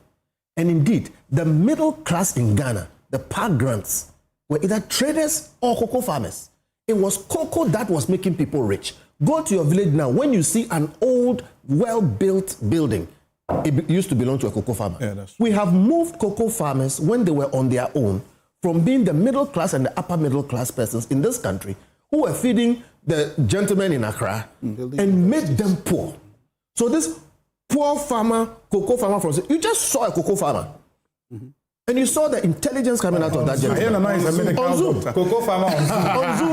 And indeed, the middle class in Ghana, the park grants, were either traders or cocoa farmers. It was cocoa that was making people rich. Go to your village now. When you see an old, well-built building, it used to belong to a cocoa farmer. Yeah, that's true. We have moved cocoa farmers when they were on their own from being the middle class and the upper middle class persons in this country who were feeding the gentlemen in Accra and made them poor. So this poor farmer, cocoa farmer from, you just saw a cocoa farmer. And you saw the intelligence coming out of that gentleman. On Zoom. Cocoa farmer on Zoom.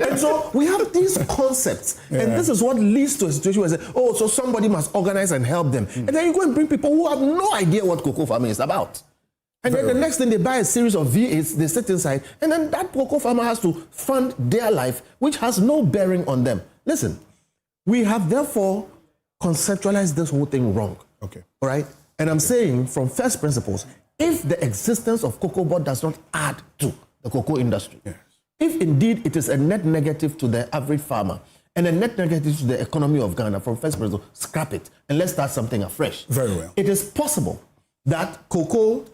And so we have these concepts. And this is what leads to a situation where they say, so somebody must organize and help them. And then you go and bring people who have no idea what cocoa farming is about. And then the next thing, they buy a series of V8s, they sit inside, and then that cocoa farmer has to fund their life, which has no bearing on them. Listen, we have therefore conceptualized this whole thing wrong. Okay. All right? And I'm saying from first principles, if the existence of COCOBOD does not add to the cocoa industry, if indeed it is a net negative to the average farmer and a net negative to the economy of Ghana, from first principles, scrap it and let's start something afresh. Very well. It is possible that cocoa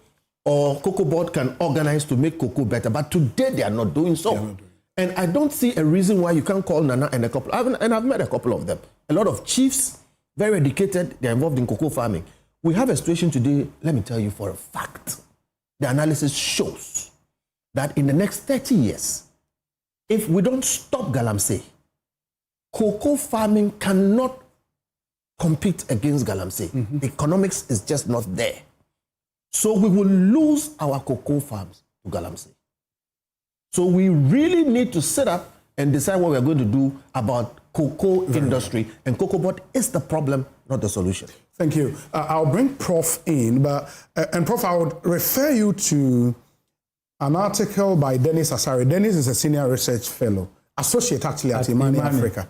or COCOBOD can organize to make cocoa better, but today they are not doing so. And I don't see a reason why you can't call Nana and a couple, and I've met a couple of them. A lot of chiefs, very educated, they're involved in cocoa farming. We have a situation today, let me tell you for a fact, the analysis shows that in the next 30 years, if we don't stop Galamsey, cocoa farming cannot compete against Galamsey. The economics is just not there. So we will lose our cocoa farms to Galamsey. So we really need to sit up and decide what we're going to do about cocoa industry. And COCOBOD is the problem, not the solution. Thank you. I'll bring Prof in, but and Prof, I would refer you to an article by Dennis Asari. Dennis is a senior research fellow, associate actually at Imani Africa.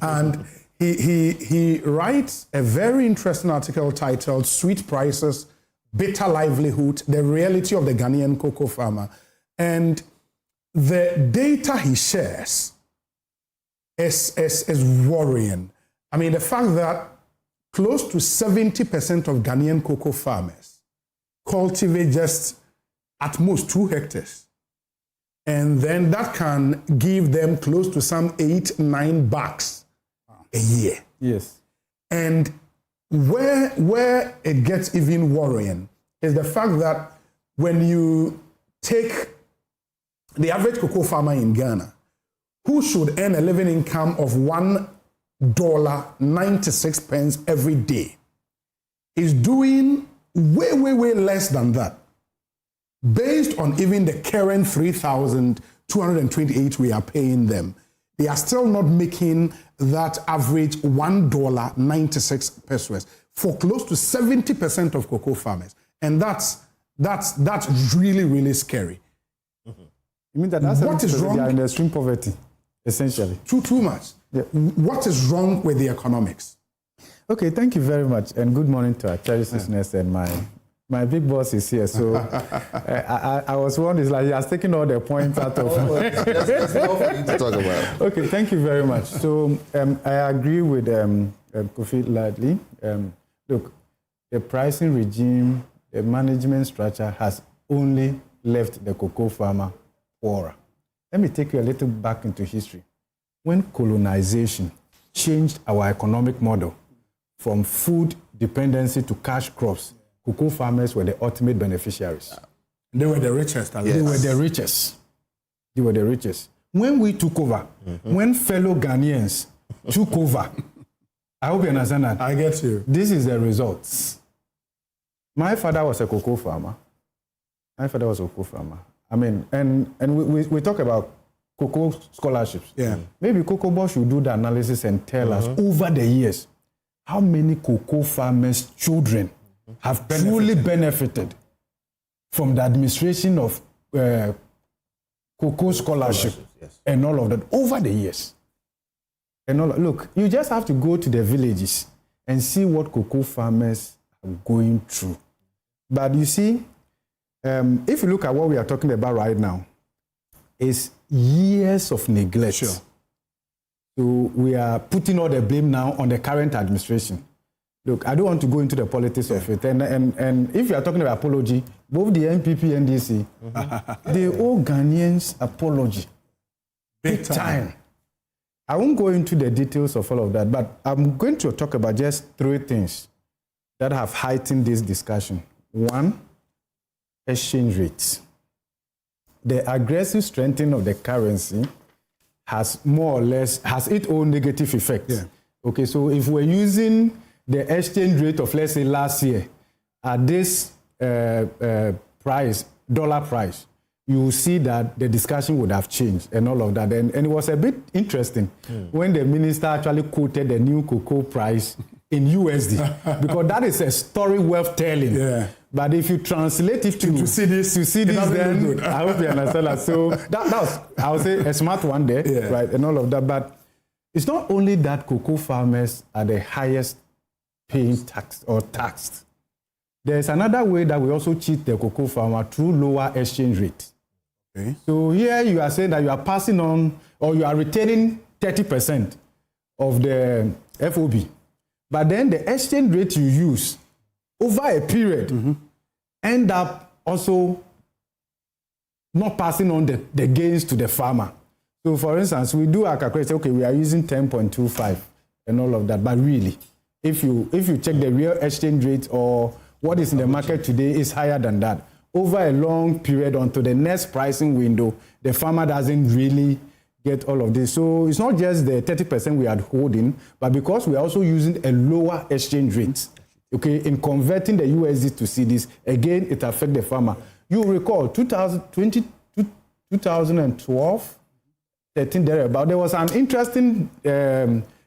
And he writes a very interesting article titled "Sweet Prices, Bitter Livelihood: The Reality of the Ghanaian Cocoa Farmer." And the data he shares is worrying. I mean, the fact that close to 70% of Ghanaian cocoa farmers cultivate just at most 2 hectares. And then that can give them close to some $8-9 a year. Yes. And where it gets even worrying is the fact that when you take the average cocoa farmer in Ghana, who should earn a living income of $1.96 every day, is doing way less than that. Based on even the current 3,228 we are paying them, they are still not making that average $1.96 pesos for close to 70% of cocoa farmers. And that's really scary. You mean that that's what is wrong? They are in extreme poverty, essentially. Too much. Yeah. What is wrong with the economics? Okay, thank you very much, and good morning to our cherished listeners. And my big boss is here, so I was wondering, like, he has taken all the points out of. There's enough for you to talk about. Okay, thank you very much. So I agree with Kofi largely. Look, the pricing regime, the management structure has only left the cocoa farmer poorer. Let me take you a little back into history. When colonization changed our economic model from food dependency to cash crops, cocoa farmers were the ultimate beneficiaries. They were the richest. Yes. They were the richest. They were the richest. When we took over, when fellow Ghanaians took over, I hope you understand that. I get you. This is the results. My father was a cocoa farmer. I mean, and we talk about cocoa scholarships. Yeah. Maybe COCOBOD should do the analysis and tell us over the years how many cocoa farmers' children have truly benefited from the administration of cocoa scholarship and all of that over the years. Look, you just have to go to the villages and see what cocoa farmers are going through. But you see, if you look at what we are talking about right now, it's years of neglect. Sure. So we are putting all the blame now on the current administration. Look, I don't want to go into the politics of it. And if you are talking about apology, both the NPP and DC, they owe Ghanaians apology. Big time. I won't go into the details of all of that, but I'm going to talk about just 3 things that have heightened this discussion. 1, exchange rates. The aggressive strengthening of the currency has more or less has its own negative effects. Yeah. Okay, so if we're using the exchange rate of, let's say, last year at this price, dollar price, you will see that the discussion would have changed and all of that. And it was a bit interesting when the minister actually quoted the new cocoa price in USD, because that is a story worth telling. Yeah. But if you translate it to Cedis, then I hope you understand that. So that was, I would say, a smart one there, right, and all of that. But it's not only that cocoa farmers are the highest paying taxed. There's another way that we also cheat the cocoa farmer through lower exchange rate. Okay. So here you are saying that you are passing on, or you are retaining 30% of the FOB. But then the exchange rate you use over a period end up also not passing on the gains to the farmer. So for instance, we do our calculation, okay, we are using 10.25 and all of that, but really, if you check the real exchange rate or what is in the market today is higher than that. Over a long period until the next pricing window, the farmer doesn't really get all of this. So it's not just the 30% we are holding, but because we are also using a lower exchange rate, okay, in converting the USD to cedis, again, it affects the farmer. You recall 2012, 13 thereabout, there was an interesting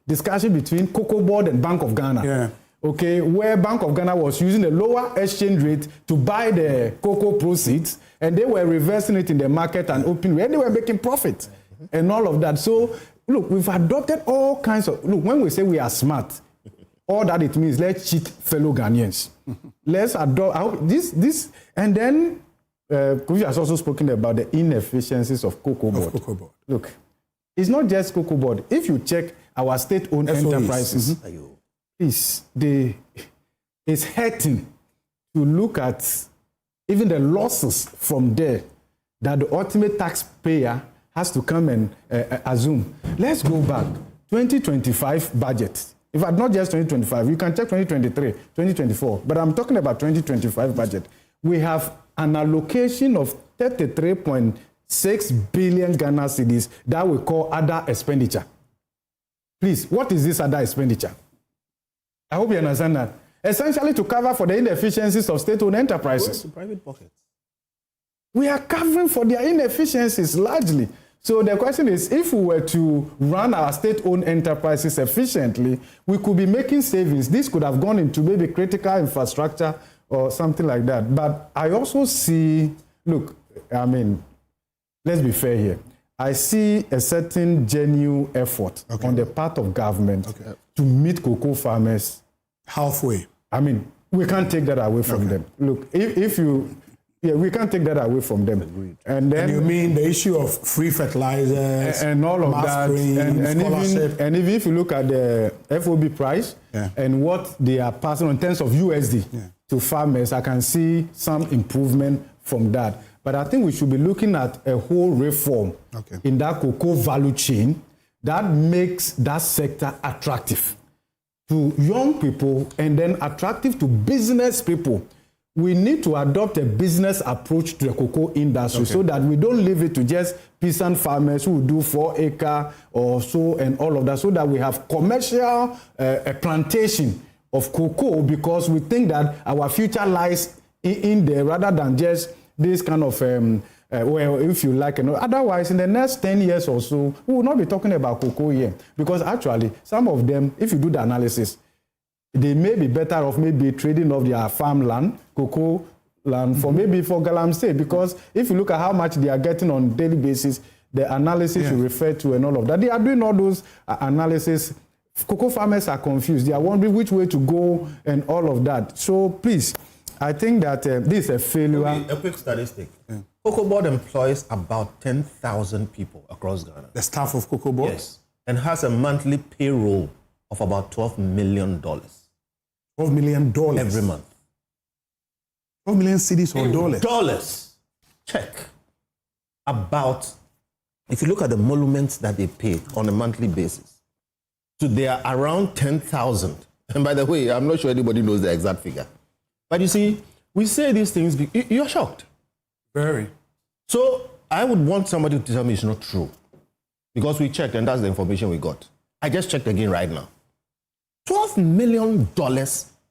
discussion between COCOBOD and Bank of Ghana. Yeah. Okay, where Bank of Ghana was using a lower exchange rate to buy the cocoa proceeds, and they were reversing it in the market and opening, and they were making profit and all of that. So, look, we've adopted all kinds of, look, when we say we are smart, all that it means, let's cheat fellow Ghanaians. Let's adopt this, and then Kofi has also spoken about the inefficiencies of COCOBOD. Look, it's not just COCOBOD. If you check our state-owned enterprises, please, it's hurting to look at even the losses from there that the ultimate taxpayer has to come and assume. Let's go back. 2025 budget. In fact, not just 2025. You can check 2023, 2024. But I'm talking about 2025 budget. We have an allocation of 33.6 billion Ghana cedis that we call other expenditure. Please, what is this other expenditure? I hope you understand that. Essentially to cover for the inefficiencies of state-owned enterprises. To private pockets. We are covering for their inefficiencies largely. So the question is, if we were to run our state-owned enterprises efficiently, we could be making savings. This could have gone into maybe critical infrastructure or something like that. But I also see, look, I mean, let's be fair here. I see a certain genuine effort on the part of government to meet cocoa farmers halfway. I mean, we can't take that away from them. Look, if you... Yeah, we can't take that away from them. Agreed. And then you mean the issue of free fertilizers and all of that, and even if you look at the FOB price and what they are passing on in terms of USD to farmers, I can see some improvement from that. But I think we should be looking at a whole reform in that cocoa value chain that makes that sector attractive to young people and then attractive to business people. We need to adopt a business approach to the cocoa industry so that we don't leave it to just peasant farmers who do 4 acre or so and all of that, so that we have commercial a plantation of cocoa, because we think that our future lies in there rather than just this kind of, well, if you like, otherwise in the next 10 years or so, we will not be talking about cocoa here, because actually some of them, if you do the analysis, they may be better off maybe trading off their farmland, cocoa land, for maybe for galamsey, because if you look at how much they are getting on a daily basis, the analysis you refer to and all of that, they are doing all those analysis. Cocoa farmers are confused. They are wondering which way to go and all of that. So please, I think that this is a failure. A quick statistic. COCOBOD employs about 10,000 people across Ghana. The staff of COCOBOD? Yes. And has a monthly payroll of about $12 million. $12 million? Every month. 12 million cedis or dollars? Dollars. Check. About, if you look at the emoluments that they pay on a monthly basis, so they are around 10,000. And by the way, I'm not sure anybody knows the exact figure. But you see, we say these things, you're shocked. Very. So I would want somebody to tell me it's not true. Because we checked, and that's the information we got. I just checked again right now. $12 million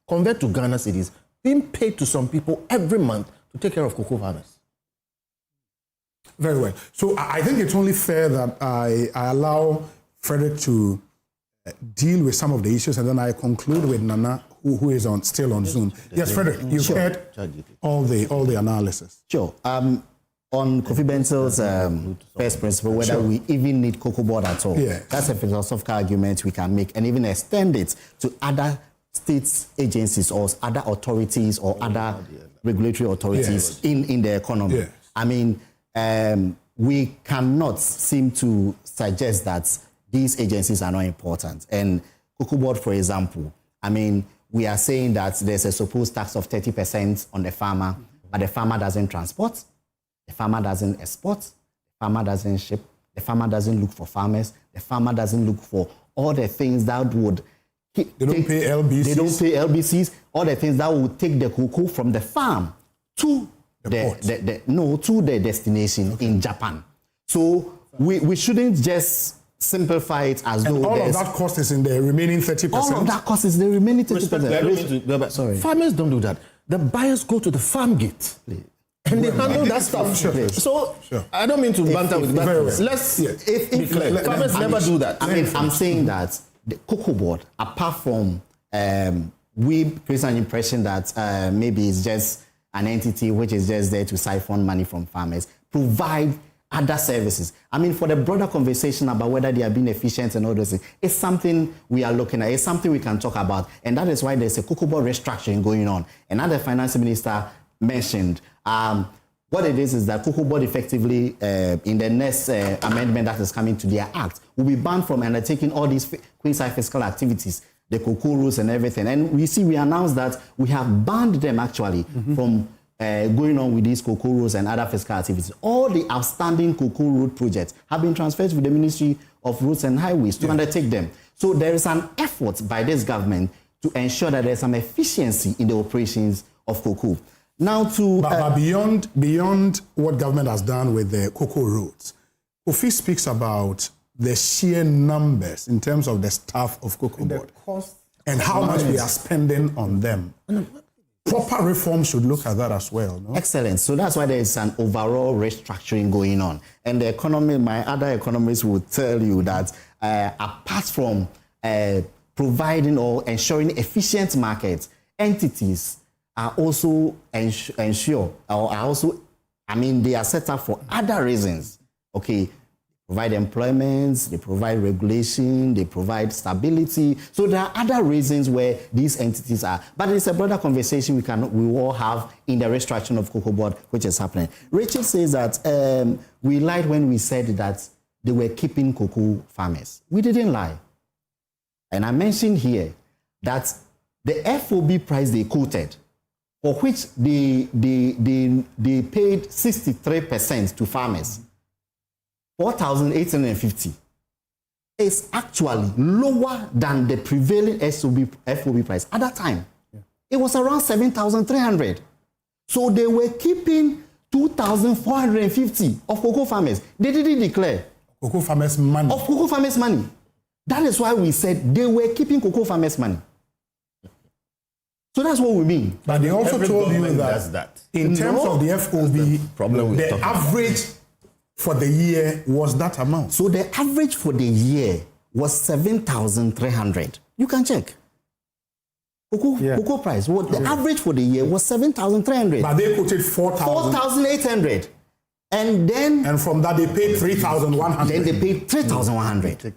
converted to Ghana cedis being paid to some people every month to take care of cocoa farmers. Very well. So I think it's only fair that I allow Frederick to deal with some of the issues, and then I conclude with Nana, who is still on Zoom. Yes, Frederick, you've heard all the analysis. Sure. On Kofi Bensel's first principle, whether we even need COCOBOD at all. Yeah. That's a philosophical argument we can make, and even extend it to other state agencies or other authorities or other regulatory authorities in the economy. Yes. I mean, we cannot seem to suggest that these agencies are not important. And COCOBOD, for example, I mean, we are saying that there's a supposed tax of 30% on the farmer, but the farmer doesn't transport, the farmer doesn't export, the farmer doesn't ship, the farmer doesn't look for farmers, the farmer doesn't look for all the things that would... They don't pay LBCs. They don't pay LBCs, all the things that would take the cocoa from the farm to to the destination in Japan. So we shouldn't just simplify it as though all of that cost is in the remaining 30%. All of that cost is the remaining 30%. Sorry. Farmers don't do that. The buyers go to the farm gate. And they handle that stuff. So I don't mean to banter with that. Let's be clear. Farmers never do that. I mean, I'm saying that the COCOBOD, apart from we create an impression that maybe it's just an entity which is just there to siphon money from farmers, provide other services. I mean, for the broader conversation about whether they are being efficient and all those things, it's something we are looking at. It's something we can talk about. And that is why there's a COCOBOD restructuring going on. Another finance minister mentioned what it is that COCOBOD effectively, in the next amendment that is coming to their act, will be banned from undertaking all these quasi fiscal activities, the cocoa rules and everything. And we announced that we have banned them actually from going on with these cocoa roads and other fiscal activities. All the outstanding cocoa road projects have been transferred to the Ministry of Roads and Highways to undertake them. So there is an effort by this government to ensure that there's some efficiency in the operations of cocoa. Now but beyond what government has done with the cocoa roads, Kofi speaks about the sheer numbers in terms of the staff of COCOBOD and how much we are spending on them. Proper reform should look at that as well. No? Excellent. So that's why there is an overall restructuring going on. And the economy, my other economists will tell you that apart from providing or ensuring efficient markets, entities are also they are set up for other reasons. Okay, provide employment, they provide regulation, they provide stability. So there are other reasons where these entities are. But it's a broader conversation we all have in the restructuring of COCOBOD, which is happening. Rachel says that we lied when we said that they were keeping cocoa farmers. We didn't lie. And I mentioned here that the FOB price they quoted, for which they paid 63% to farmers, 4,850, is actually lower than the prevailing FOB price at that time. Yeah. It was around 7,300. So they were keeping 2,450 of cocoa farmers. They didn't declare. Cocoa farmers' money. Of cocoa farmers' money. That is why we said they were keeping cocoa farmers' money. So that's what we mean. But they also told you that in terms of the FOB, the average for the year was that amount. So the average for the year was 7,300. You can check. Cocoa price. The average for the year was 7,300. But they quoted 4,800. And from that they paid 3,100. Then they paid 3,100.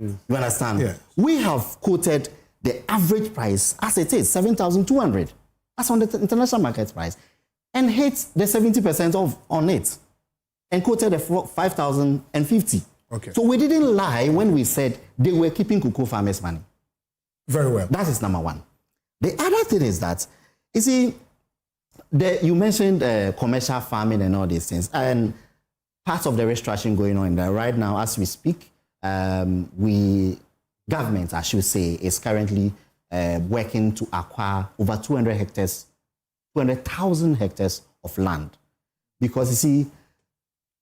You understand? Yeah. We have quoted the average price as it is, 7,200. That's on the international market price. And hit the 70% off on it. And quoted the 5,050. Okay. So we didn't lie when we said they were keeping cocoa farmers' money. Very well. That is number one. The other thing is that, you see, you mentioned commercial farming and all these things. And part of the restructuring going on in there right now, as we speak, government, I should say, is currently working to acquire over 200,000 hectares of land. Because you see,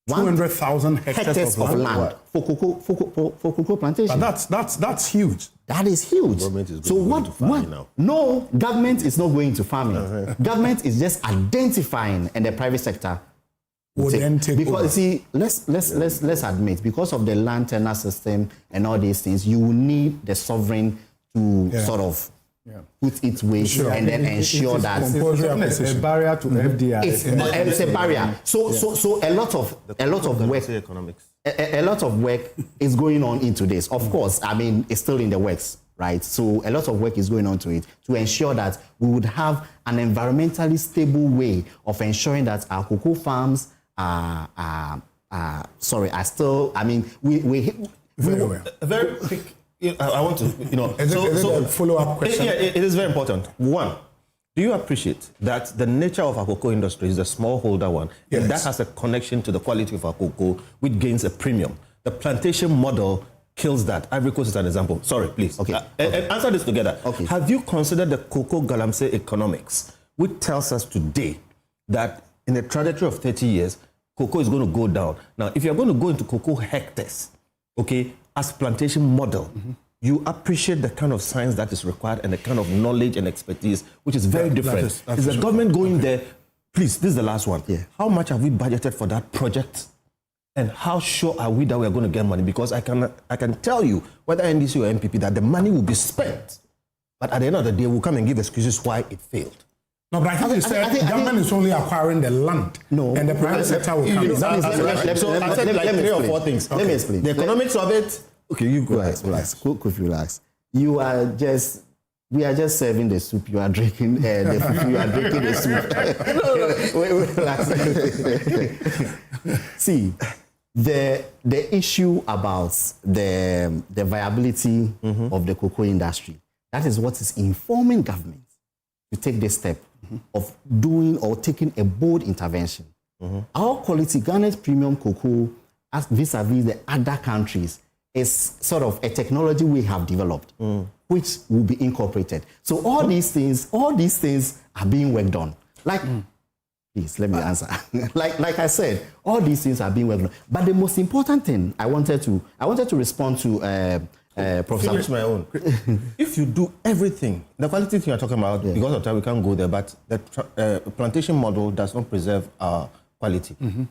200,000 hectares of land for cocoa plantation. But that's huge. That is huge. Government is going to farming now. No, government is not going to farming. Government is just identifying, and the private sector would then take because over. You see, let's admit, because of the land tenure system and all these things, you will need the sovereign to sort of put its weight and then ensure that it's a barrier to FDI. It's a barrier. So a lot of work. Economics. A lot of work is going on into this. Of course, I mean, it's still in the works, right? So a lot of work is going on to it to ensure that we would have an environmentally stable way of ensuring that our cocoa farms are still, I mean, very quick. I want to, Is it a follow-up question? Yeah, it is very important. One, do you appreciate that the nature of our cocoa industry is a smallholder one, and that has a connection to the quality of our cocoa, which gains a premium? The plantation model kills that. Ivory Coast is an example. Sorry, please. Okay. Answer this together. Okay. Have you considered the cocoa galamsey economics, which tells us today that in a trajectory of 30 years, cocoa is going to go down? Now, if you're going to go into cocoa hectares, okay, as plantation model, you appreciate the kind of science that is required and the kind of knowledge and expertise, which is very different. Is the government going there? Please, this is the last one. Yeah. How much have we budgeted for that project? And how sure are we that we are going to get money? Because I can tell you, whether NDC or MPP, that the money will be spent. But at the end of the day, we'll come and give excuses why it failed. No, but I think you said government is only acquiring the land. No. And the private sector will come in. I said like 3 or 4 things. Let me explain. The economics of it. Okay, you go. Relax. Relax. We are just serving the soup. You are drinking the food. You are drinking the soup. Relax. See, the issue about the viability of the cocoa industry, that is what is informing government to take this step of doing or taking a bold intervention. Our quality, Ghana's premium cocoa, as vis-a-vis the other countries, is sort of a technology we have developed, which will be incorporated. So all these things are being worked on. Like, please let me answer. like I said, all these things are being worked on. But the most important thing I wanted to respond to Professor. Finish my own. If you do everything, the quality thing you're talking about, because of time we can't go there, but the plantation model does not preserve our quality. You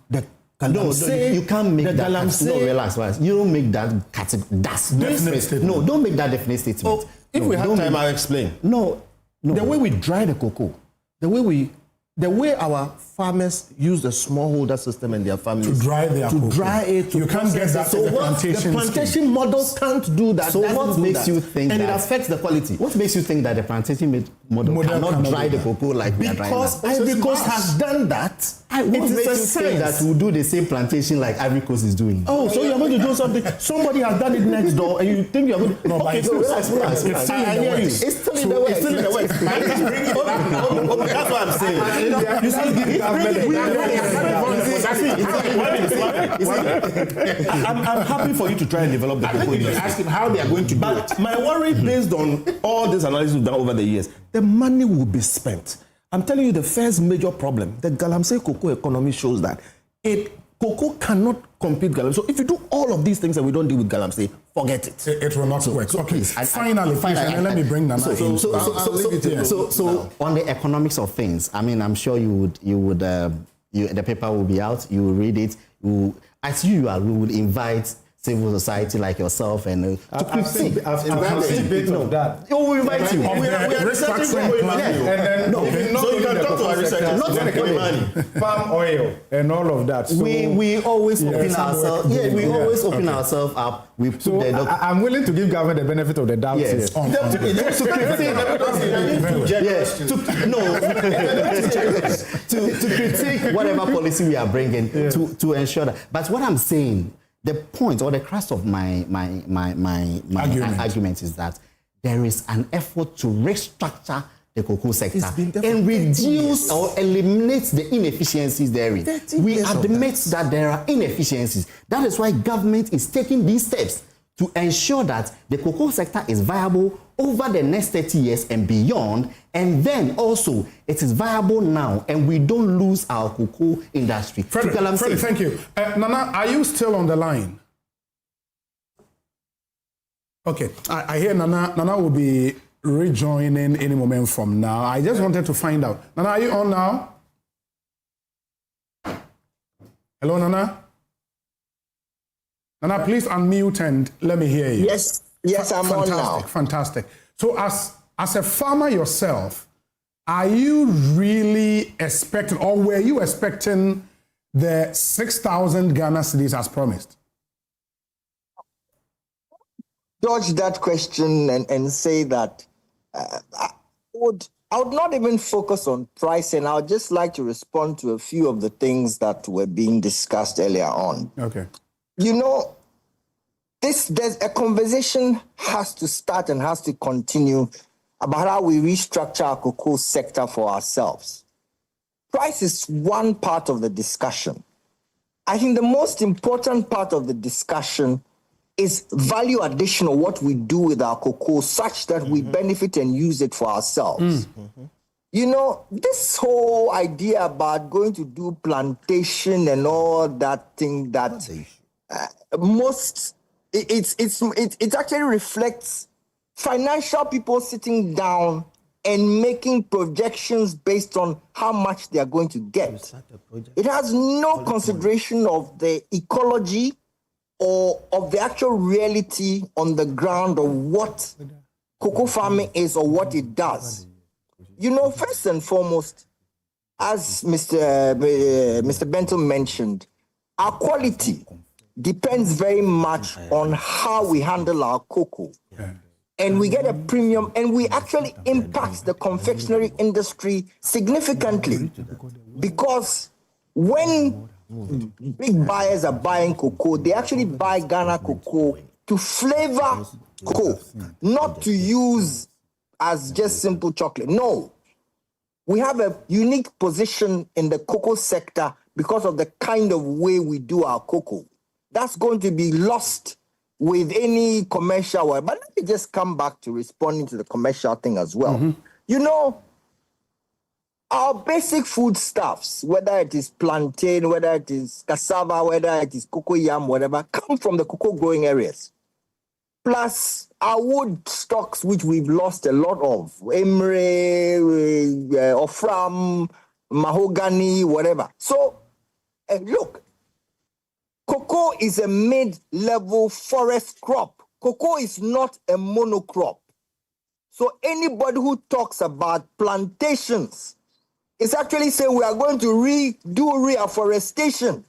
can't make that. No, relax. You don't make that category. That's definite statement. No, don't make that definite statement. Oh, if we have time, I'll explain. No. The way we dry the cocoa, the way our farmers use the smallholder system and their families to dry their cocoa. Dry it. You can't get that. So the plantation model can't do that. So what makes you think and that? it affects the quality. What makes you think that the plantation model cannot dry the cocoa like we are drying Because that? Ivory Coast has done that. What makes you think that we'll do the same plantation like Ivory Coast is doing? Oh, so you're going to do something? Somebody has done it next door, and you think you're going to? No, okay, so relax. It's still in the works. It's still in the works. That's what I'm saying. You see, I'm happy for you to try and develop the cocoa industry. Ask him how they are going to do it. But my worry, based on all this analysis we've done over the years, the money will be spent. I'm telling you, the first major problem, the Galamsey cocoa economy shows that cocoa cannot compete with Galamsey. So if you do all of these things and we don't deal with Galamsey, forget it. It will not work. Okay, finally, let me bring Nana in. So on the economics of things, I mean, I'm sure the paper will be out. You will read it. As usual, we would invite civil society like yourself and to critique. I've seen bits of that. Oh, we invite you. We are researching so you can talk to our researchers. Not for the money. Palm oil and all of that. So, we always open ourselves. Yeah, we always open ourselves up. We put so I'm willing to give government the benefit of the doubt here. To critique whatever policy we are bringing to ensure that. But what I'm saying, the point or the crux of my argument is that there is an effort to restructure the cocoa sector and reduce or eliminate the inefficiencies therein. We admit that there are inefficiencies. That is why government is taking these steps to ensure that the cocoa sector is viable over the next 30 years and beyond, and then also it is viable now and we don't lose our cocoa industry. Freddie, thank you. Nana, are you still on the line? Okay, I hear Nana will be rejoining any moment from now. I just wanted to find out. Nana, are you on now? Hello, Nana? Nana, please unmute and let me hear you. Yes, I'm on now. Fantastic. So as a farmer yourself, are you really expecting, or were you expecting the 6,000 Ghana cedis as promised? Dodge that question and say that I would not even focus on price, and I would just like to respond to a few of the things that were being discussed earlier on. Okay. You know, there's a conversation has to start and has to continue about how we restructure our cocoa sector for ourselves. Price is one part of the discussion. I think the most important part of the discussion is value addition of what we do with our cocoa such that we benefit and use it for ourselves. You know, this whole idea about going to do plantation and all that thing that it actually reflects financial people sitting down and making projections based on how much they are going to get. It has no consideration of the ecology or of the actual reality on the ground of what cocoa farming is or what it does. You know, first and foremost, as Mr. Benton mentioned, our quality depends very much on how we handle our cocoa. And we get a premium, and we actually impact the confectionery industry significantly, because when big buyers are buying cocoa, they actually buy Ghana cocoa to flavor cocoa, not to use as just simple chocolate. No. we have a unique position in the cocoa sector because of the kind of way we do our cocoa. That's going to be lost with any commercial way. But let me just come back to responding to the commercial thing as well. Mm-hmm. You know, our basic foodstuffs, whether it is plantain, whether it is cassava, whether it is cocoa yam, whatever, come from the cocoa growing areas. Plus our wood stocks, which we've lost a lot of, emery, ofram, mahogany, whatever. So, look, cocoa is a mid-level forest crop. Cocoa is not a monocrop. So anybody who talks about plantations is actually saying we are going to do reforestation.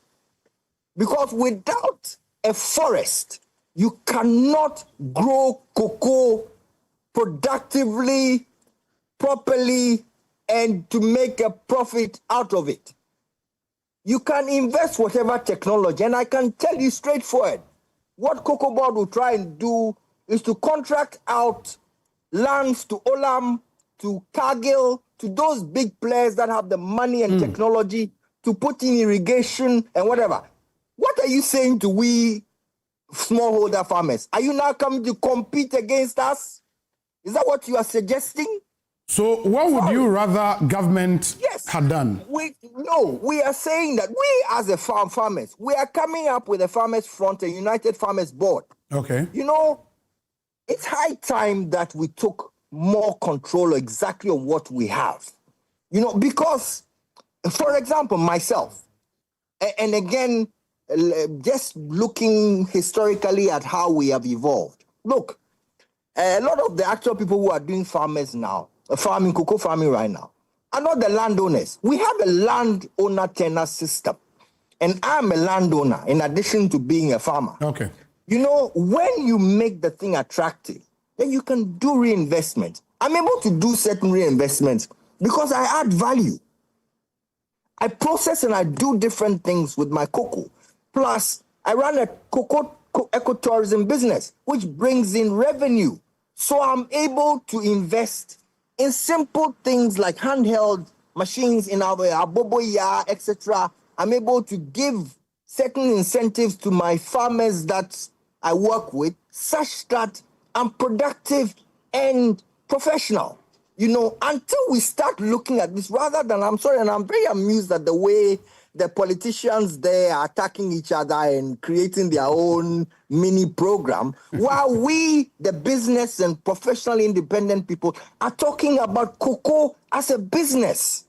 Because without a forest, you cannot grow cocoa productively, properly, and to make a profit out of it. You can invest whatever technology, and I can tell you straightforward, what COCOBOD will try and do is to contract out lands to Olam, to Cargill, to those big players that have the money and technology to put in irrigation and whatever. What are you saying to we smallholder farmers? Are you now coming to compete against us? Is that what you are suggesting? So what would you rather government had done? We are saying that we as a farmers, we are coming up with a Farmers Front, a United Farmers Board. Okay. You know, it's high time that we took more control exactly of what we have. You know, because, for example, myself, and again, just looking historically at how we have evolved. Look, a lot of the actual people who are doing cocoa farming right now, are not the landowners. We have a landowner-tenant system. And I'm a landowner in addition to being a farmer. Okay. You know, when you make the thing attractive, then you can do reinvestment. I'm able to do certain reinvestments because I add value. I process and I do different things with my cocoa. Plus, I run a cocoa ecotourism business, which brings in revenue. So I'm able to invest in simple things like handheld machines in our aboboya, etc. I'm able to give certain incentives to my farmers that I work with, such that I'm productive and professional. You know, until we start looking at this, rather than, I'm sorry, and I'm very amused at the way the politicians there are attacking each other and creating their own mini program, while we, the business and professional independent people, are talking about cocoa as a business.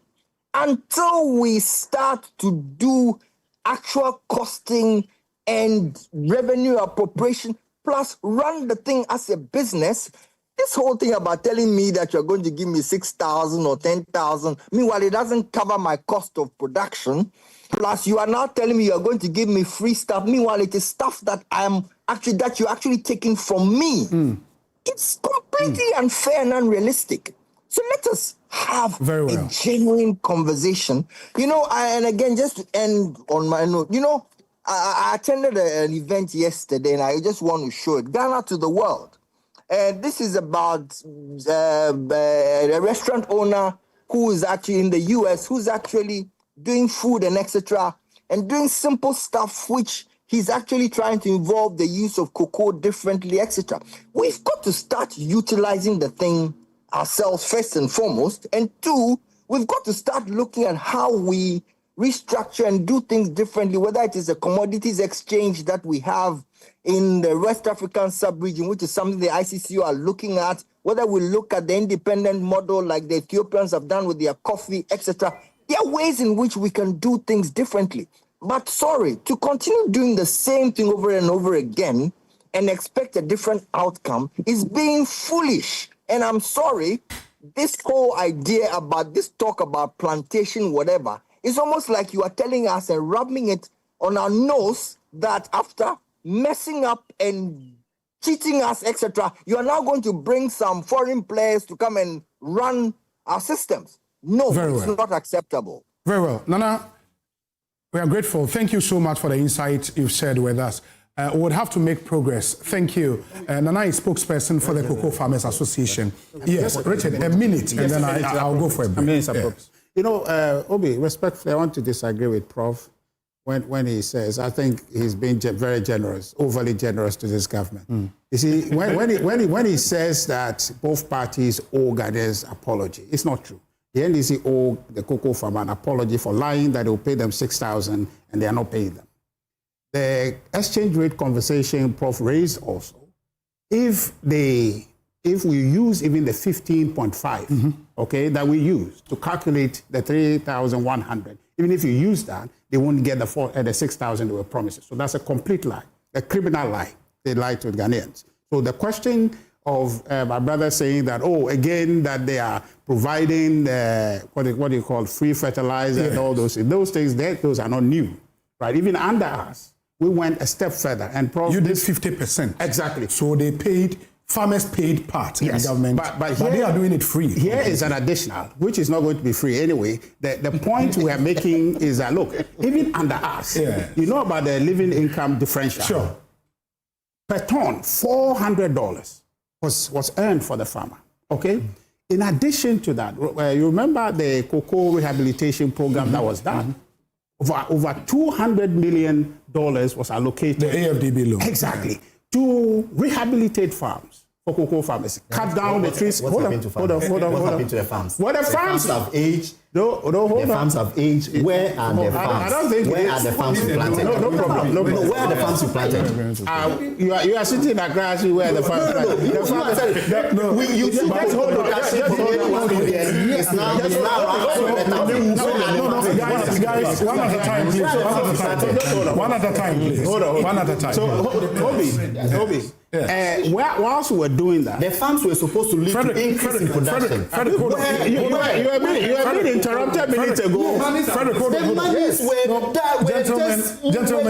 Until we start to do actual costing and revenue appropriation, plus run the thing as a business, this whole thing about telling me that you're going to give me 6,000 or 10,000, meanwhile it doesn't cover my cost of production, plus you are now telling me you're going to give me free stuff, meanwhile it is stuff that you're actually taking from me. It's completely unfair and unrealistic. So let us have a genuine conversation. You know, and again, just to end on my note, you know, I attended an event yesterday and I just want to show it. Ghana to the world. This is about a restaurant owner who is actually in the US, who's actually doing food and etc. and doing simple stuff which he's actually trying to involve the use of cocoa differently, etc. We've got to start utilizing the thing ourselves first and foremost. And two, we've got to start looking at how we restructure and do things differently, whether it is a commodities exchange that we have in the West African sub-region, which is something the ICCU are looking at, whether we look at the independent model like the Ethiopians have done with their coffee, etc. There are ways in which we can do things differently. But sorry, to continue doing the same thing over and over again and expect a different outcome is being foolish. And I'm sorry, this whole idea about this talk about plantation, whatever, is almost like you are telling us and rubbing it on our nose that after messing up and cheating us, etc., you are now going to bring some foreign players to come and run our systems. No, it's not acceptable. Very well. Nana, we are grateful. Thank you so much for the insight you've shared with us. would have to make progress. Thank you. Nana is spokesperson for the Cocoa Farmers Association. Yes, Richard, a minute, and then I'll go for a break. You know, Obi, respectfully, I want to disagree with Prof. When he says, I think he's been very generous, overly generous to this government. You see, when he says that both parties owe Ghanaians apology, it's not true. The NDC owe the cocoa farmer an apology for lying that they will pay them 6,000 and they are not paying them. The exchange rate conversation Prof raised also, if we use even the 15.5, okay, that we use to calculate the 3,100, even if you use that, they won't get the 6,000 they were promised. So that's a complete lie, a criminal lie. They lied to the Ghanaians. So the question of my brother saying that, again, that they are providing what do you call free fertilizer and all those things, those are not new, right? Even under us, we went a step further. And you did 50%. Exactly. So farmers paid part in the government, but they are doing it free. Here is an additional, which is not going to be free anyway. The point we are making is that, look, even under us, you know about the living income differential. Sure. Per ton, $400 was earned for the farmer, okay? In addition to that, you remember the cocoa rehabilitation program that was done? Over $200 million was allocated. The AFDB loan. Exactly. To rehabilitate farms, for cocoa farmers. Cut down the trees. What happened to the farms? What the farms have aged. Hold the farms have aged. Where are the farms? I don't think where are the farms you planted? No problem. Where are the farms you planted? You are sitting in Accra, where the farms planted. You just hold on. It's now. Guys, one at a time, please. One at a time, please. One at a time. So, Obi, whilst we were doing that, the farms were supposed to lead to increase in production. You have been interrupted minutes ago. The monies were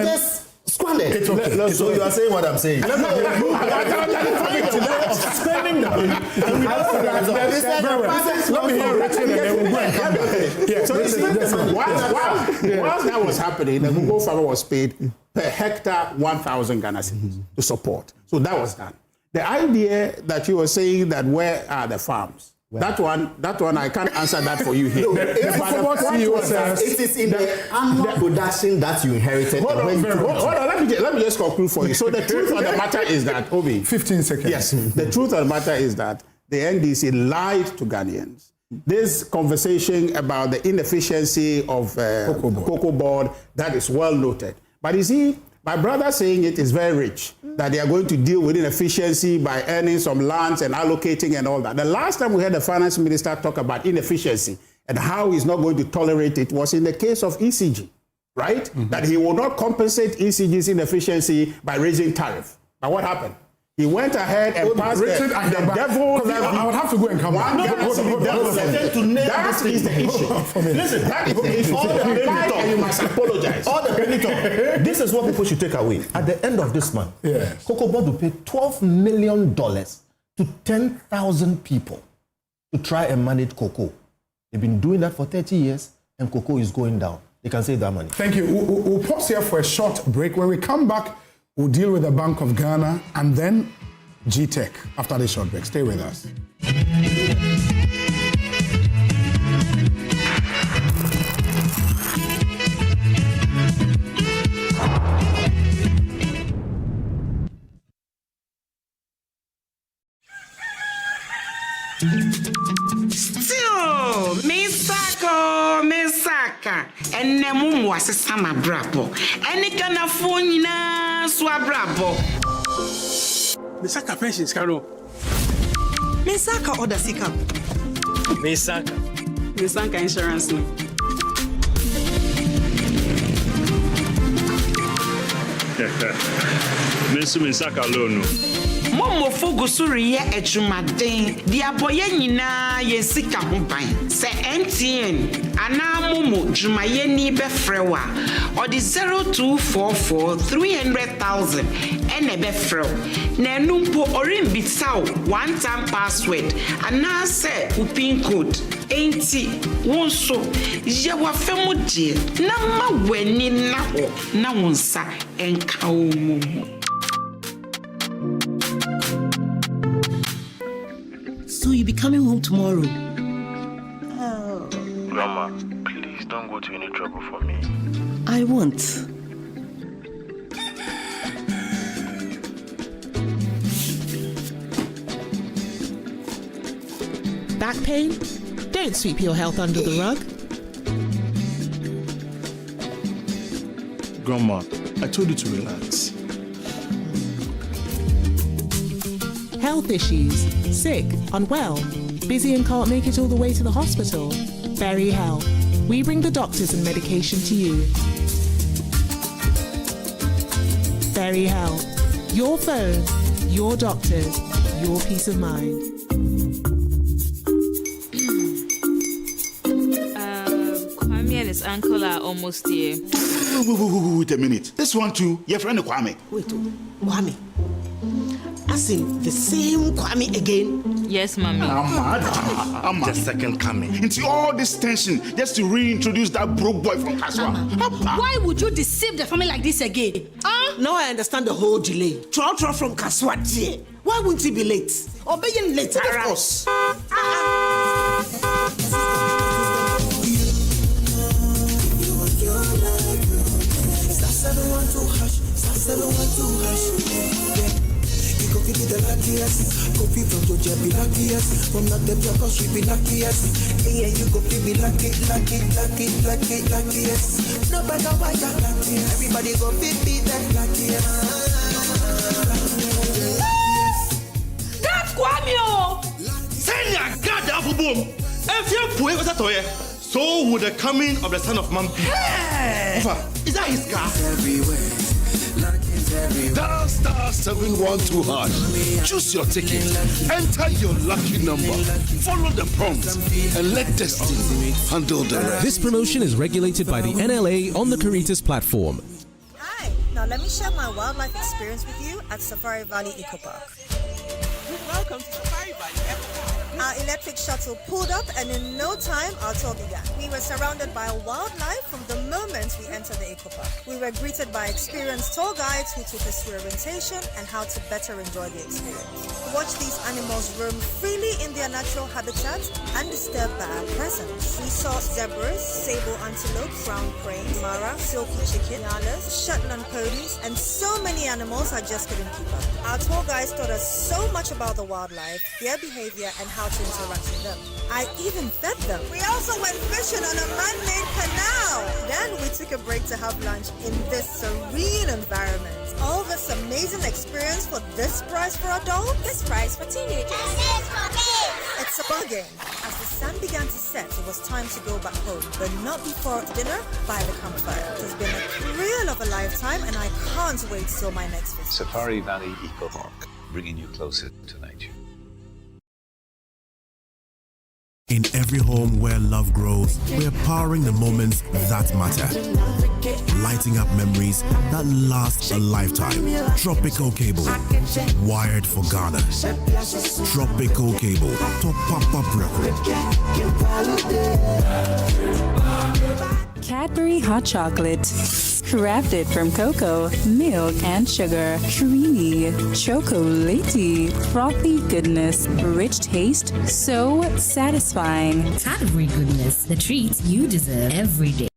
just squandered. It's okay. So you are saying what I'm saying. Spending Let me hear Richard and then we'll go and come back. So whilst that was happening, the cocoa farmer was paid per hectare 1,000 Ghana cedis to support. So that was done. The idea that you were saying that where are the farms? That one, I can't answer that for you here. It is in the annual production that you inherited. Hold on, let me just conclude for you. So the truth of the matter is that, Obi. 15 seconds. Yes, the truth of the matter is that the NDC lied to Ghanaians. This conversation about the inefficiency of COCOBOD, that is well noted. But you see, my brother saying it is very rich, that they are going to deal with inefficiency by earning some lands and allocating and all that. The last time we heard the finance minister talk about inefficiency and how he's not going to tolerate it was in the case of ECG, right? That he will not compensate ECG's inefficiency by raising tariff. But what happened? He went ahead and passed Richard, the devil. I would have to go and come back. That is the issue. Listen, that is the issue. All the credit, you must apologize. All the credit. This is what people should take away. At the end of this month, COCOBOD will pay $12 million to 10,000 people to try and manage cocoa. They've been doing that for 30 years, and cocoa is going down. They can save that money. Thank you. We'll pause here for a short break. When we come back, we'll deal with the Bank of Ghana and then GTech after the short break. Stay with us. Still, Misaka, and Nemum was a summer brabo, and it can afford Swabrabo. Misaka pensions, Carol. Misaka order Sika. Misaka insurance. Misaka loan. Momo Fogusuri ejumaden, the aboye nyina ye sika ho ban. Se MTN ana momo jumayeni befrewa or the 0244 300,000 ene befrew. Na numpo orimbitsaw one time password ana se upin code enti wonso ye wa femu die na ma weni na ho na wonsa enka omo. tomorrow. Grandma, please don't go to any trouble for me. I won't. Back pain? Don't sweep your health under the rug. Grandma, I told you to relax. Health issues, sick, unwell, busy and can't make it all the way to the hospital. Berry Health. We bring the doctors and medication to you. Berry Health. Your phone, your doctors, your peace of mind. Kwame and his uncle are almost here. Wait a minute. This one too, your friend Kwame. Wait, Kwame. As in the same Kwame again? Yes, Mommy. I'm the second coming. Into all this tension just to reintroduce that broke boy from Kaswa. Why would you deceive the family like this again? Now I understand the whole delay. Troll from Kaswa. Why wouldn't he be late? Or being late? Of course. You go give me the luckiest. Coffee from Georgia be luckiest. From not them your country be luckiest. Yeah, you go give me luckiest. No matter why you're luckiest. Everybody go be that luckiest. That's Kwame! Send your God up boom. If you put it toye, so would the coming of the Son of Man be. Hey! Is that his car? Everywhere. Dial star 712#. Choose your ticket. Enter your lucky number. Follow the prompts and let destiny handle the rest. This promotion is regulated by the NLA on the Caritas platform. Hi, now let me share my wildlife experience with you at Safari Valley Eco Park. Welcome to Safari Valley Eco Park. Our electric shuttle pulled up and in no time our tour began. We were surrounded by wildlife from the moment we entered the eco park. We were greeted by experienced tour guides who took us through orientation and how to better enjoy the experience. Watch these animals roam freely in their natural habitat undisturbed by our presence. We saw zebras, sable antelope, brown cranes, mara, silky chicken, nyalas, Shetland ponies, and so many animals I just couldn't keep up. Our tour guides taught us so much about the wildlife, their behavior, and how to interact with them. I even fed them. We also went fishing on a man-made canal. Then we took a break to have lunch in this serene environment. All this amazing experience for this price for adults? This price for teenagers. It's a bargain. As the sun began to set, it was time to go back home, but not before dinner by the campfire. It's been a thrill of a lifetime, and I can't wait till my next visit. Safari Valley Eco Park, bringing you closer to nature. In every home where love grows, we're powering the moments that matter. Lighting up memories that last a lifetime. Tropical Cable, wired for Ghana. Tropical Cable, top pop-up record. Cadbury Hot Chocolate. Crafted from cocoa, milk, and sugar. Creamy, chocolatey, frothy goodness, rich taste, so satisfying. Cadbury goodness, the treats you deserve every day.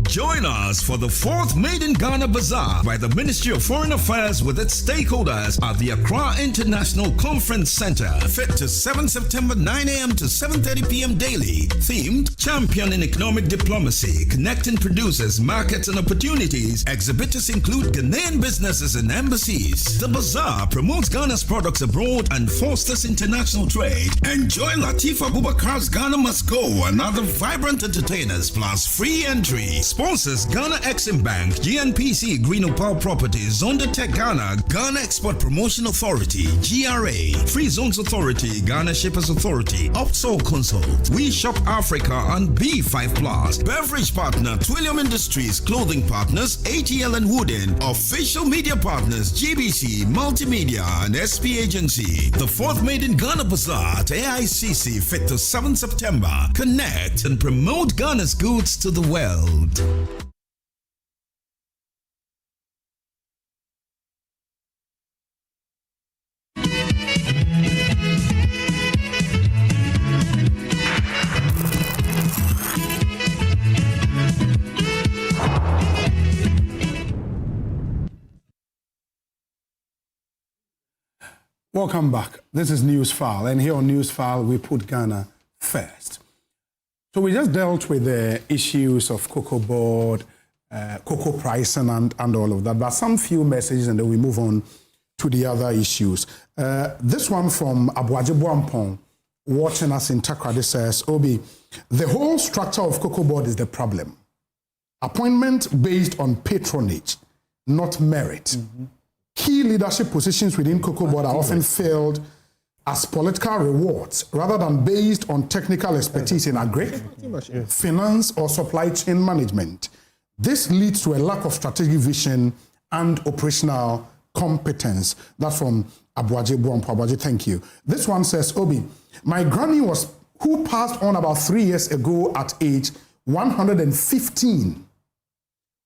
Join us for the 4th Made in Ghana Bazaar by the Ministry of Foreign Affairs with its stakeholders at the Accra International Conference Center. 5th to 7 September, 9 a.m. to 7:30 p.m. daily. Themed, Championing Economic Diplomacy, Connecting Producers, Markets and Opportunities. Exhibitors include Ghanaian businesses and embassies. The bazaar promotes Ghana's products abroad and fosters international trade. Enjoy Latif Abubakar's Ghana Must Go and other vibrant entertainers plus free entry. Sponsors Ghana Exim Bank, GNPC Green Opal Properties, Zonda Tech Ghana, Ghana Export Promotion Authority, GRA, Free Zones Authority, Ghana Shippers Authority, Opsol Consult, We Shop Africa and B5 Plus. Beverage partner Twillium Industries, clothing partners ATL and Wooden, official media partners GBC, Multimedia and SP Agency. The 4th Made in Ghana Bazaar at AICC, 5th to 7 September. Connect and promote Ghana's goods to the world. Welcome back. This is Newsfile, and here on Newsfile, we put Ghana first. So we just dealt with the issues of COCOBOD, cocoa pricing, and all of that, but some few messages, and then we move on to the other issues. This one from Abuaje Buampong, watching us in Takrady, says, Obi, the whole structure of COCOBOD is the problem. Appointment based on patronage, not merit. Key leadership positions within COCOBOD are often filled as political rewards rather than based on technical expertise in agri, finance, or supply chain management. This leads to a lack of strategic vision and operational competence. That's from Abuaje Buampo. Abuaje, thank you. This one says, Obi, my granny who passed on about 3 years ago at age 115,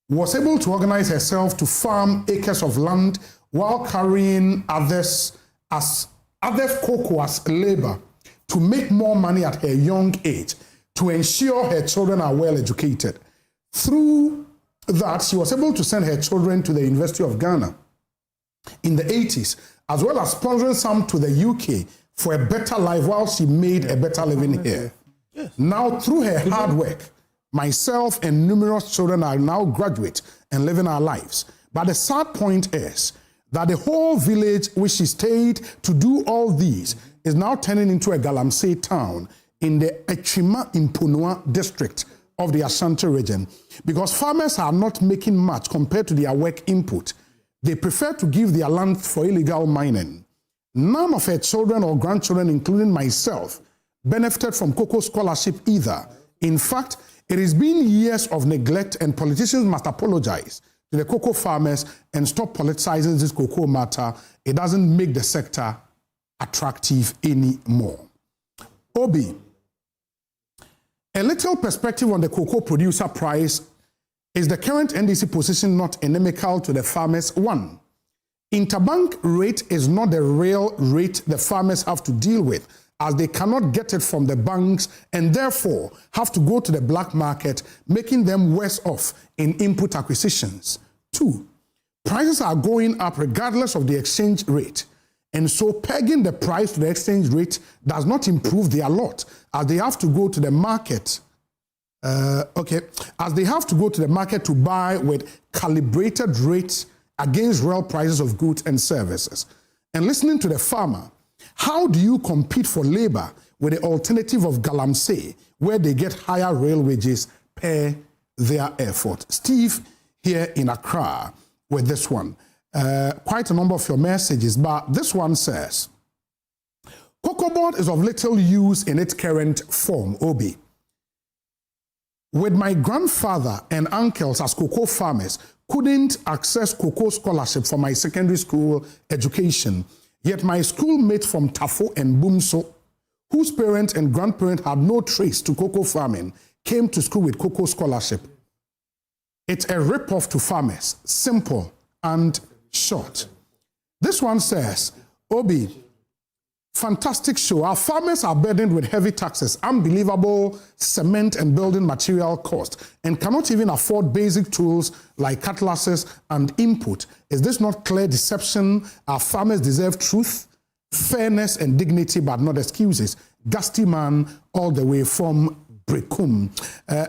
was able to organize herself to farm acres of land while carrying others cocoa as labor to make more money at her young age to ensure her children are well educated. Through that, she was able to send her children to the University of Ghana in the 80s, as well as sponsoring some to the UK for a better life while she made a better living here. Now, through her hard work, myself and numerous children are now graduate and living our lives. But the sad point is that the whole village which she stayed to do all these is now turning into a Galamsey town in the Echima Impunua district of the Ashanti region, because farmers are not making much compared to their work input. They prefer to give their land for illegal mining. None of her children or grandchildren, including myself, benefited from cocoa scholarship either. In fact, it has been years of neglect, and politicians must apologize to the cocoa farmers and stop politicizing this cocoa matter. It doesn't make the sector attractive anymore. Obi, a little perspective on the cocoa producer price. Is the current NDC position not inimical to the farmers? One, interbank rate is not the real rate the farmers have to deal with, as they cannot get it from the banks and therefore have to go to the black market, making them worse off in input acquisitions. Two, prices are going up regardless of the exchange rate. And so pegging the price to the exchange rate does not improve their lot, as they have to go to the market. As they have to go to the market to buy with calibrated rates against real prices of goods and services. And listening to the farmer, how do you compete for labor with the alternative of Galamsey, where they get higher real wages per their effort? Steve here in Accra with this one. Quite a number of your messages, but this one says, COCOBOD is of little use in its current form, Obi. With my grandfather and uncles as cocoa farmers, couldn't access cocoa scholarship for my secondary school education. Yet my schoolmates from Tafo and Bumso, whose parents and grandparents had no trace to cocoa farming, came to school with cocoa scholarship. It's a rip-off to farmers, simple and short. This one says, Obi, fantastic show. Our farmers are burdened with heavy taxes, unbelievable cement and building material costs, and cannot even afford basic tools like cutlasses and input. Is this not clear deception? Our farmers deserve truth, fairness, and dignity, but not excuses. Gusty man all the way from Brekum.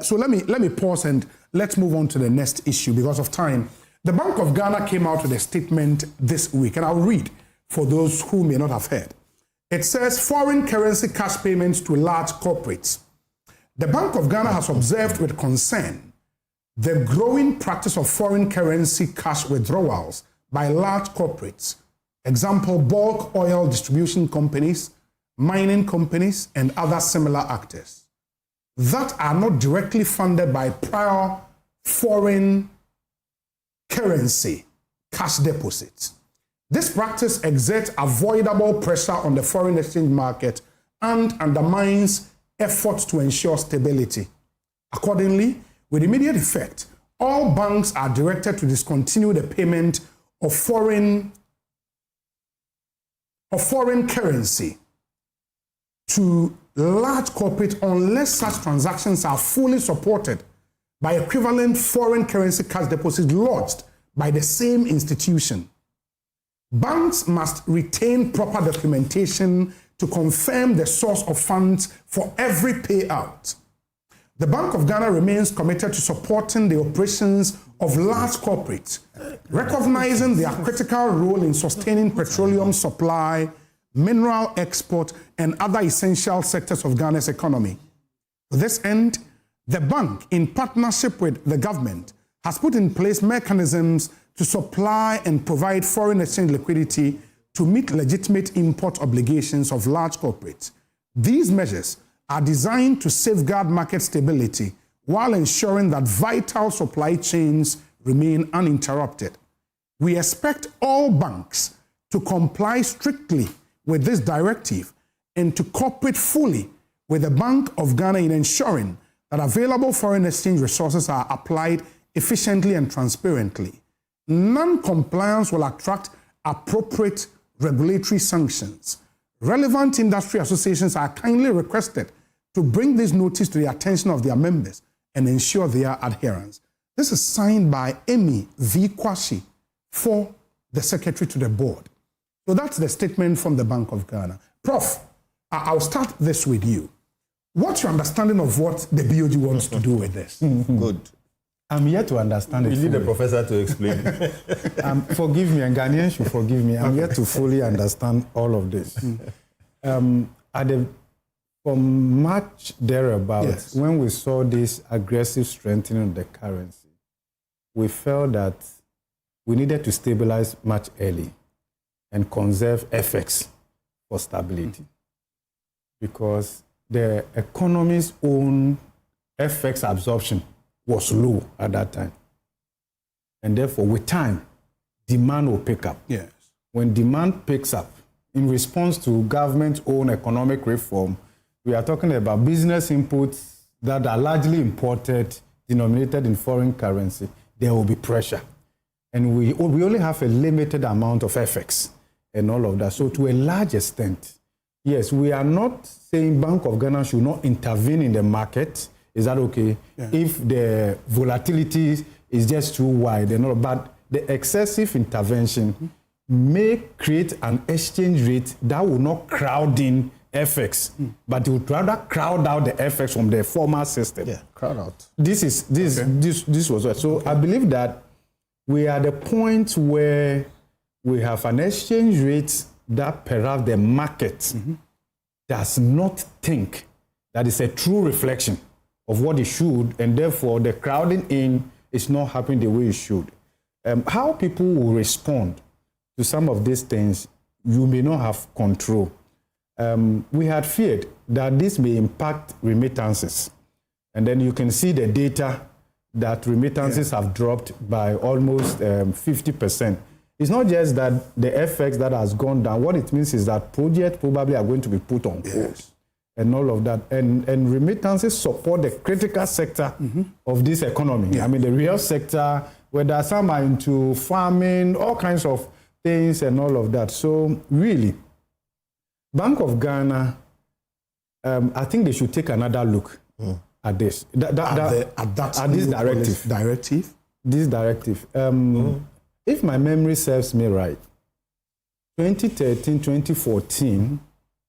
So let me pause and let's move on to the next issue because of time. The Bank of Ghana came out with a statement this week, and I'll read for those who may not have heard. It says foreign currency cash payments to large corporates. The Bank of Ghana has observed with concern the growing practice of foreign currency cash withdrawals by large corporates. Example, bulk oil distribution companies, mining companies, and other similar actors that are not directly funded by prior foreign currency cash deposits. This practice exerts avoidable pressure on the foreign exchange market and undermines efforts to ensure stability. Accordingly, with immediate effect, all banks are directed to discontinue the payment of foreign currency to large corporates unless such transactions are fully supported by equivalent foreign currency cash deposits lodged by the same institution. Banks must retain proper documentation to confirm the source of funds for every payout. The Bank of Ghana remains committed to supporting the operations of large corporates, recognizing their critical role in sustaining petroleum supply, mineral export, and other essential sectors of Ghana's economy. To this end, the bank, in partnership with the government, has put in place mechanisms to supply and provide foreign exchange liquidity to meet legitimate import obligations of large corporates. These measures are designed to safeguard market stability while ensuring that vital supply chains remain uninterrupted. We expect all banks to comply strictly with this directive and to cooperate fully with the Bank of Ghana in ensuring that available foreign exchange resources are applied efficiently and transparently. Non-compliance will attract appropriate regulatory sanctions. Relevant industry associations are kindly requested to bring this notice to the attention of their members and ensure their adherence. This is signed by Amy V. Kwashi for the Secretary to the Board. So that's the statement from the Bank of Ghana. Prof, I'll start this with you. What's your understanding of what the BOG wants to do with this? Good. I'm yet to understand it. We need the professor to explain. Forgive me, and Ghanaians should forgive me. I'm yet to fully understand all of this. From March thereabouts, when we saw this aggressive strengthening of the currency, we felt that we needed to stabilize much early and conserve FX for stability. Because the economy's own FX absorption was low at that time. And therefore, with time, demand will pick up. Yes. When demand picks up, in response to government's own economic reform, we are talking about business inputs that are largely imported, denominated in foreign currency. There will be pressure. And we only have a limited amount of FX and all of that. So to a large extent, yes, we are not saying Bank of Ghana should not intervene in the market. Is that okay? Yeah. If the volatility is just too wide and all, but the excessive intervention may create an exchange rate that will not crowd in FX, but it would rather crowd out the FX from the former system. Yeah, crowd out. This was what. So I believe that we are at the point where we have an exchange rate that perhaps the market does not think that is a true reflection of what it should, and therefore the crowding in is not happening the way it should. How people will respond to some of these things, you may not have control. We had feared that this may impact remittances. And then you can see the data that remittances have dropped by almost 50%. It's not just that the FX that has gone down. What it means is that projects probably are going to be put on pause and all of that. And remittances support the critical sector of this economy. Yeah. I mean, the real sector, whether some are into farming, all kinds of things and all of that. So really, Bank of Ghana, I think they should take another look at this. At this directive. This directive. If my memory serves me right, 2013, 2014,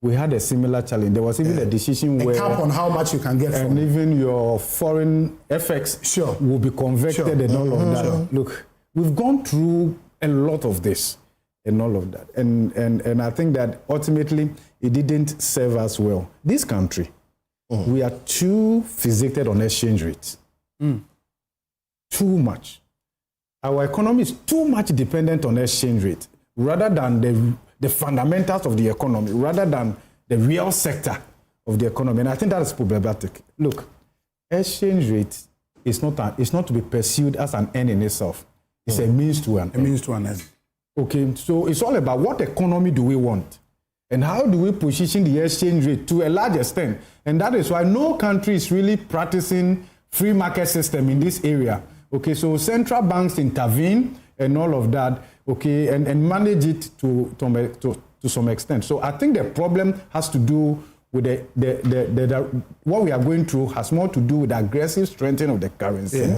we had a similar challenge. There was even a decision where... A cap on how much you can get from. And even your foreign FX will be converted and all of that. Look, we've gone through a lot of this and all of that. And I think that ultimately it didn't serve us well. This country, we are too fixated on exchange rates. Too much. Our economy is too much dependent on exchange rate rather than the fundamentals of the economy, rather than the real sector of the economy. And I think that is problematic. Look, exchange rate is not to be pursued as an end in itself. It's a means to an end. A means to an end. Okay, so it's all about what economy do we want? And how do we position the exchange rate to a large extent? And that is why no country is really practicing free market system in this area. Okay, so central banks intervene and all of that, okay, and manage it to some extent. So I think the problem has to do with what we are going through has more to do with the aggressive strengthening of the currency.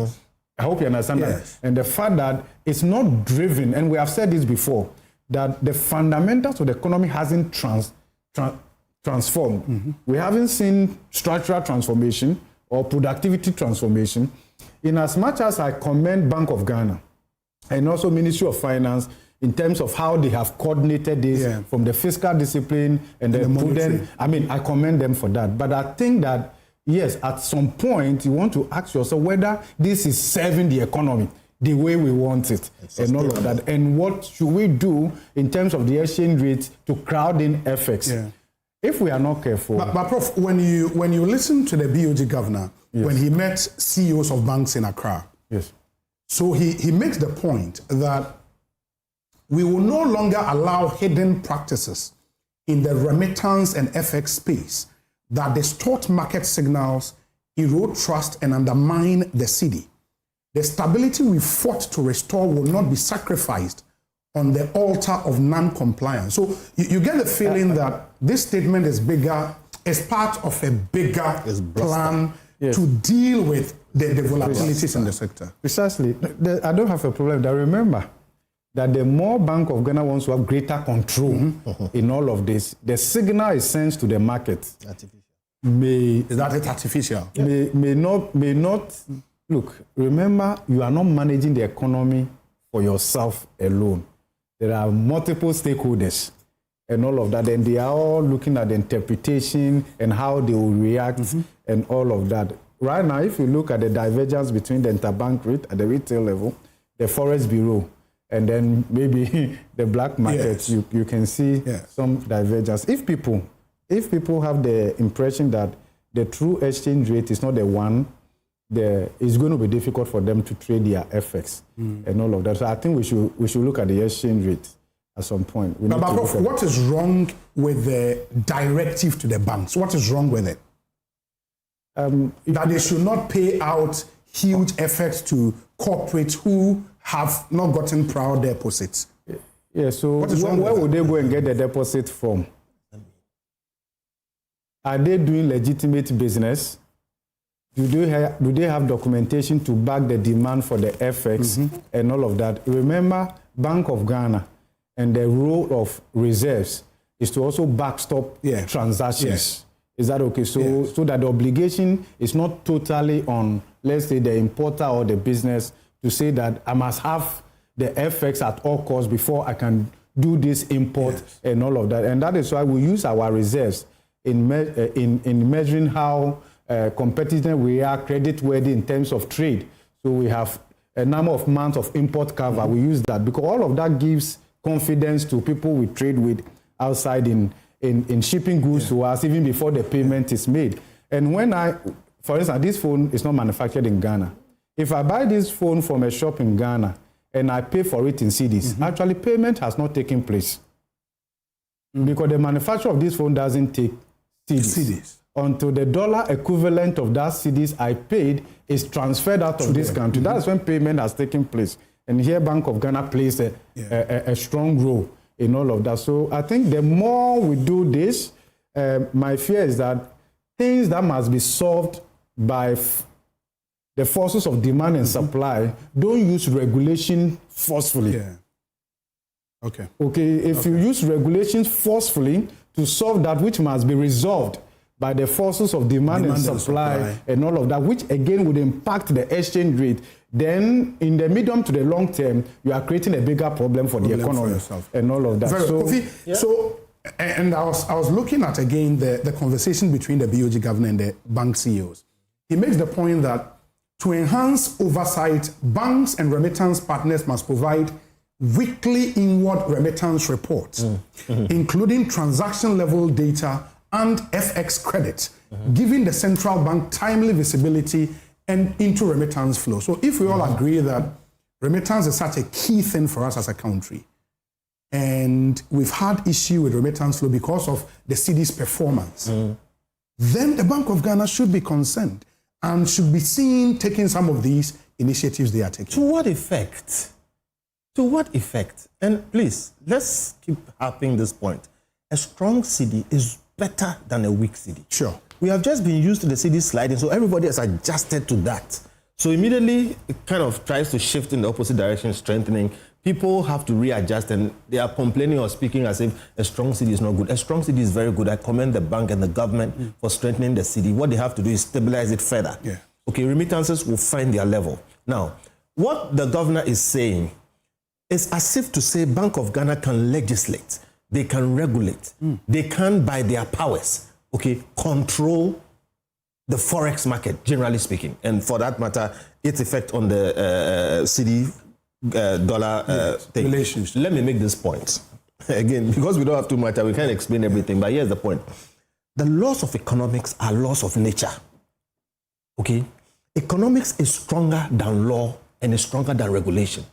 I hope you understand that. And the fact that it's not driven, and we have said this before, that the fundamentals of the economy hasn't transformed. We haven't seen structural transformation or productivity transformation. In as much as I commend Bank of Ghana and also Ministry of Finance in terms of how they have coordinated this from the fiscal discipline and the prudent, I mean, I commend them for that. But I think that, yes, at some point, you want to ask yourself whether this is serving the economy the way we want it and all of that. And what should we do in terms of the exchange rate to crowd in FX? If we are not careful. But Prof, when you listen to the BOG governor, when he met CEOs of banks in Accra, so he makes the point that we will no longer allow hidden practices in the remittance and FX space that distort market signals, erode trust, and undermine the cedi. The stability we fought to restore will not be sacrificed on the altar of non-compliance. So you get the feeling that this statement is bigger, is part of a bigger plan to deal with the volatilities in the sector. Precisely. I don't have a problem. I remember that the more Bank of Ghana wants to have greater control in all of this, the signal it sends to the market is that it artificial? May not. Look, remember, you are not managing the economy for yourself alone. There are multiple stakeholders and all of that, and they are all looking at the interpretation and how they will react and all of that. Right now, if you look at the divergence between the interbank rate at the retail level, the Forex Bureau, and then maybe the black market, you can see some divergence. If people have the impression that the true exchange rate is not the one, it's going to be difficult for them to trade their FX and all of that. So I think we should look at the exchange rate at some point. But what is wrong with the directive to the banks? What is wrong with it? That they should not pay out huge FX to corporates who have not gotten prior deposits. Yeah, so where would they go and get the deposit from? Are they doing legitimate business? Do they have documentation to back the demand for the FX and all of that? Remember, Bank of Ghana and the role of reserves is to also backstop transactions. Is that okay? So that the obligation is not totally on, let's say, the importer or the business to say that I must have the FX at all costs before I can do this import and all of that. And that is why we use our reserves in measuring how competitive we are, credit-worthy in terms of trade. So we have a number of months of import cover. We use that because all of that gives confidence to people we trade with outside in shipping goods to us even before the payment is made. And when for instance, this phone is not manufactured in Ghana. If I buy this phone from a shop in Ghana and I pay for it in cedis, actually payment has not taken place because the manufacturer of this phone doesn't take cedis. Until the dollar equivalent of that cedis I paid is transferred out of this country. That's when payment has taken place. And here Bank of Ghana plays a strong role in all of that. So I think the more we do this, my fear is that things that must be solved by the forces of demand and supply, don't use regulation forcefully. Okay, if you use regulations forcefully to solve that which must be resolved by the forces of demand and supply and all of that, which again would impact the exchange rate, then in the medium to the long term, you are creating a bigger problem for the economy and all of that. And I was looking at again the conversation between the BOG governor and the bank CEOs. He makes the point that to enhance oversight, banks and remittance partners must provide weekly inward remittance reports, including transaction level data and FX credit, giving the central bank timely visibility and into remittance flow. So if we all agree that remittance is such a key thing for us as a country, and we've had issue with remittance flow because of the cedi's performance, then the Bank of Ghana should be concerned and should be seen taking some of these initiatives they are taking. To what effect? To what effect? And please, let's keep harping this point. A strong cedi is better than a weak cedi. Sure. We have just been used to the cedi sliding, so everybody has adjusted to that. So immediately, it kind of tries to shift in the opposite direction, strengthening. people have to readjust, and they are complaining or speaking as if a strong cedi is not good. A strong cedi is very good. I commend the bank and the government for strengthening the cedi. What they have to do is stabilize it further. Yeah. Okay, remittances will find their level. Now, what the governor is saying is as if to say Bank of Ghana can legislate, they can regulate, they can, by their powers, okay, control the forex market, generally speaking, and for that matter, its effect on the cedi dollar thing. Relationship. Let me make this point. Again, because we don't have too much, we can't explain everything, but here's the point. The laws of economics are laws of nature. Okay? Economics is stronger than law and is stronger than regulation.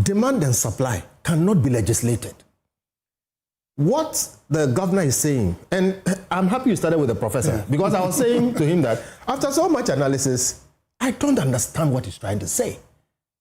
Demand and supply cannot be legislated. What the governor is saying, and I'm happy you started with the professor, because I was saying to him that after so much analysis, I don't understand what he's trying to say.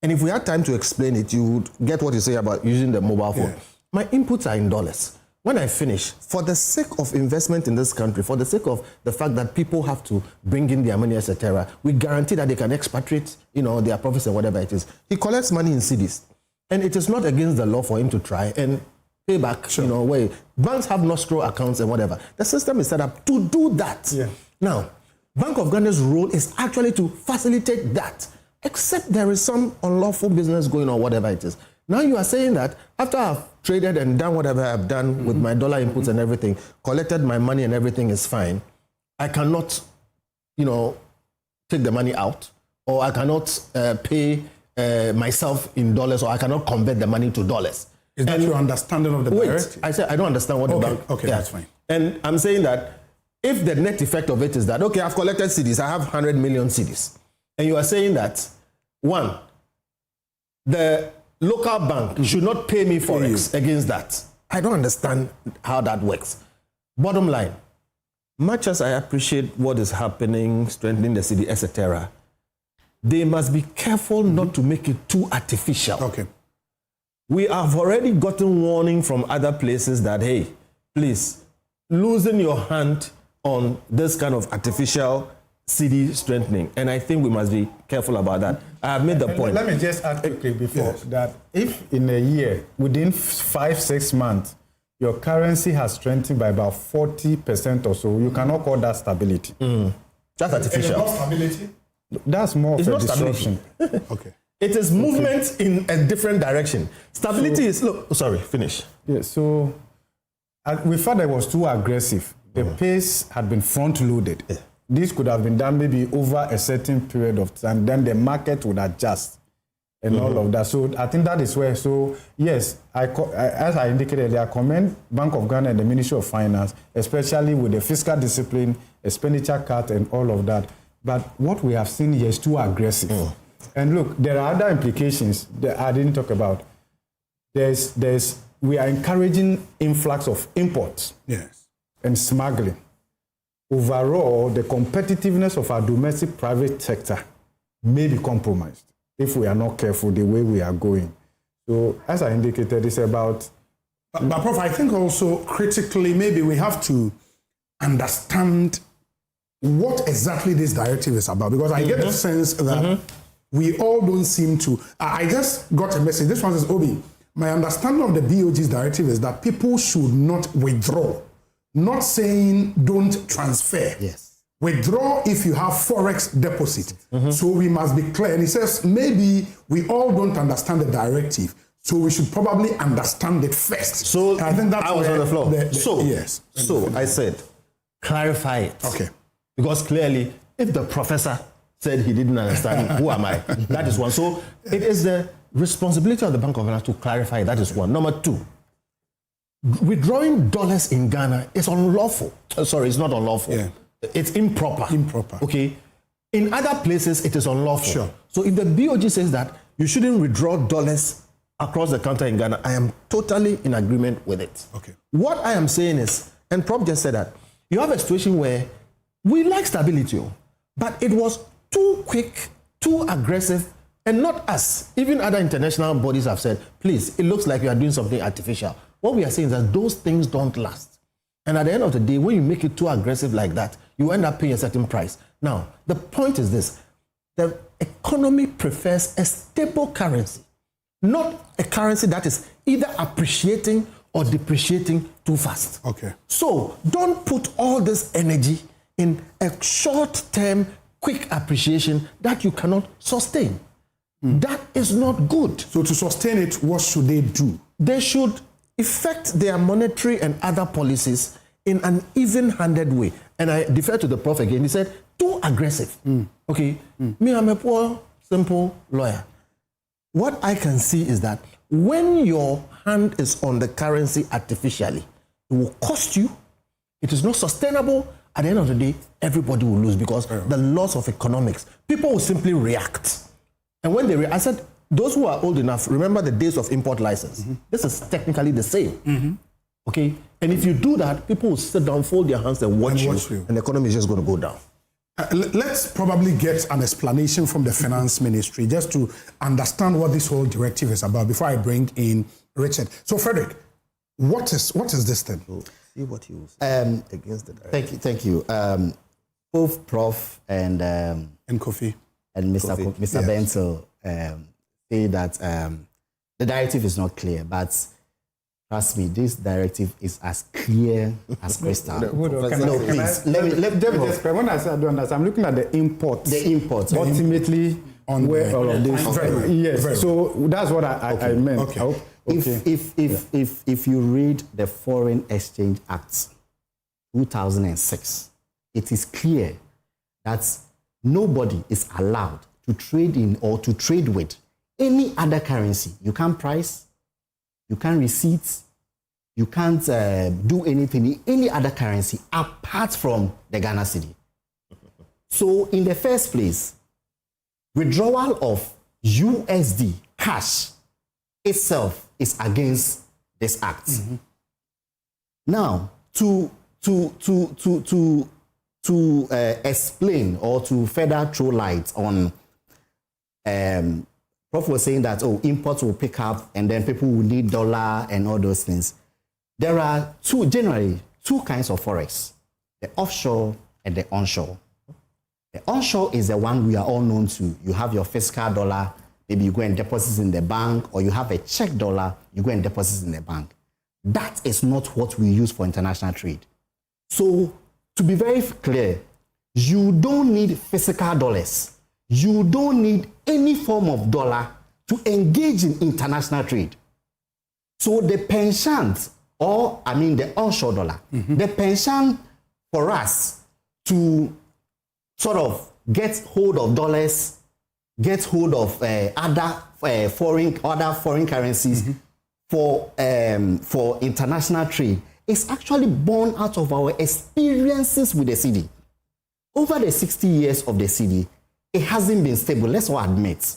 And if we had time to explain it, you would get what you say about using the mobile phone. Yeah. My inputs are in dollars. When I finish, for the sake of investment in this country, for the sake of the fact that people have to bring in their money, etc., we guarantee that they can expatriate, their profits and whatever it is. He collects money in cedis. And it is not against the law for him to try and pay back, where banks have nostro accounts and whatever. The system is set up to do that. Yeah. Now, Bank of Ghana's role is actually to facilitate that, except there is some unlawful business going on, whatever it is. Now you are saying that after I've traded and done whatever I've done with my dollar inputs and everything, collected my money and everything is fine, I cannot, take the money out, or I cannot pay myself in dollars, or I cannot convert the money to dollars. Is that your understanding of the directive? I said I don't understand what the bank... Okay, that's fine. And I'm saying that if the net effect of it is that, okay, I've collected cedis, I have 100 million cedis, and you are saying that, one, the local bank should not pay me forex against that. I don't understand how that works. Bottom line, much as I appreciate what is happening, strengthening the cedi, etc., they must be careful not to make it too artificial. Okay. We have already gotten warning from other places that, hey, please, loosen your hand on this kind of artificial cedi strengthening. And I think we must be careful about that. I have made the point. Let me just add quickly before that if in a year, within 5-6 months, your currency has strengthened by about 40% or so, you cannot call that stability. That's artificial. It's not stability? That's more of a disruption. Okay. It is movement in a different direction. Stability is, finish. Yeah, so we thought it was too aggressive. The pace had been front-loaded. Yeah. This could have been done maybe over a certain period of time, then the market would adjust and all of that. So I think that is where, yes, as I indicated, I commend Bank of Ghana and the Ministry of Finance, especially with the fiscal discipline, expenditure cut and all of that. But what we have seen here is too aggressive. And look, there are other implications that I didn't talk about. We are encouraging influx of imports and smuggling. Overall, the competitiveness of our domestic private sector may be compromised if we are not careful the way we are going. So, as I indicated, it's about... But Prof, I think also critically, maybe we have to understand what exactly this directive is about, because I get the sense that we all don't seem to... I just got a message. This one says, Obi, my understanding of the BOG's directive is that people should not withdraw. Not saying don't transfer. Yes. Withdraw if you have forex deposit. So we must be clear. And he says maybe we all don't understand the directive, so we should probably understand it first. So I think that's I was on the floor. Yes. So I said, clarify it. Okay. Because clearly, if the professor said he didn't understand, who am I? That is one. So it is the responsibility of the Bank of Ghana to clarify. That is one. Number two. Withdrawing dollars in Ghana is unlawful. It's not unlawful. Yeah. It's improper. Okay. In other places, it is unlawful. Sure. So if the BOG says that you shouldn't withdraw dollars across the counter in Ghana, I am totally in agreement with it. Okay. What I am saying is, and Prof just said that, you have a situation where we like stability, but it was too quick, too aggressive, and not us. Even other international bodies have said, please, it looks like you are doing something artificial. What we are saying is that those things don't last. And at the end of the day, when you make it too aggressive like that, you end up paying a certain price. Now, the point is this. The economy prefers a stable currency. not a currency that is either appreciating or depreciating too fast. Okay. So don't put all this energy in a short-term, quick appreciation that you cannot sustain. That is not good. So to sustain it, what should they do? They should effect their monetary and other policies in an even-handed way. And I defer to the prof again. He said, too aggressive. Okay. Me, I'm a poor, simple lawyer. What I can see is that when your hand is on the currency artificially, it will cost you. It is not sustainable. At the end of the day, everybody will lose because the laws of economics, people will simply react. And when they react, I said, those who are old enough, remember the days of import license. This is technically the same. Okay? And if you do that, people will sit down, fold their hands and watch you, and the economy is just going to go down. Let's probably get an explanation from the finance ministry just to understand what this whole directive is about before I bring in Richard. So, Frederick, what is this thing? See what you say against the directive. Thank you. Both Prof and Kofi and Mr. Bensel say that the directive is not clear, but trust me, this directive is as clear as crystal. No, please. Let me just when I say I don't understand, I'm looking at the imports. The imports. Ultimately, on where all of this. Yes. So that's what I meant. Okay. If you read the Foreign Exchange Act 2006, it is clear that nobody is allowed to trade in or to trade with any other currency. You can't price, you can't receipt, you can't do anything in any other currency apart from the Ghana cedi. So in the first place, withdrawal of USD cash itself is against this act. Now, to explain or to further throw light on, Prof was saying that imports will pick up and then people will need dollar and all those things. There are generally two kinds of forex: the offshore and the onshore. The onshore is the one we are all known to. You have your fiscal dollar, maybe you go and deposit in the bank, or you have a check dollar, you go and deposit in the bank. That is not what we use for international trade. So, to be very clear, you don't need physical dollars. You don't need any form of dollar to engage in international trade. So the penchant, the onshore dollar, the penchant for us to sort of get hold of dollars, get hold of other foreign currencies for international trade is actually born out of our experiences with the cedi. Over the 60 years of the cedi, it hasn't been stable, let's all admit.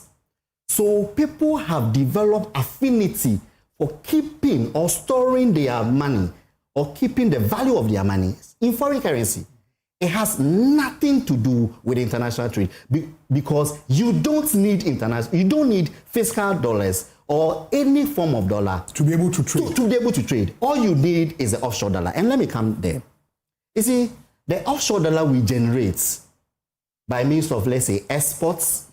So people have developed affinity for keeping or storing their money or keeping the value of their money in foreign currency. It has nothing to do with international trade because you don't need fiscal dollars or any form of dollar to be able to trade. To be able to trade. All you need is the offshore dollar. And let me come there. You see, the offshore dollar we generate by means of, let's say, exports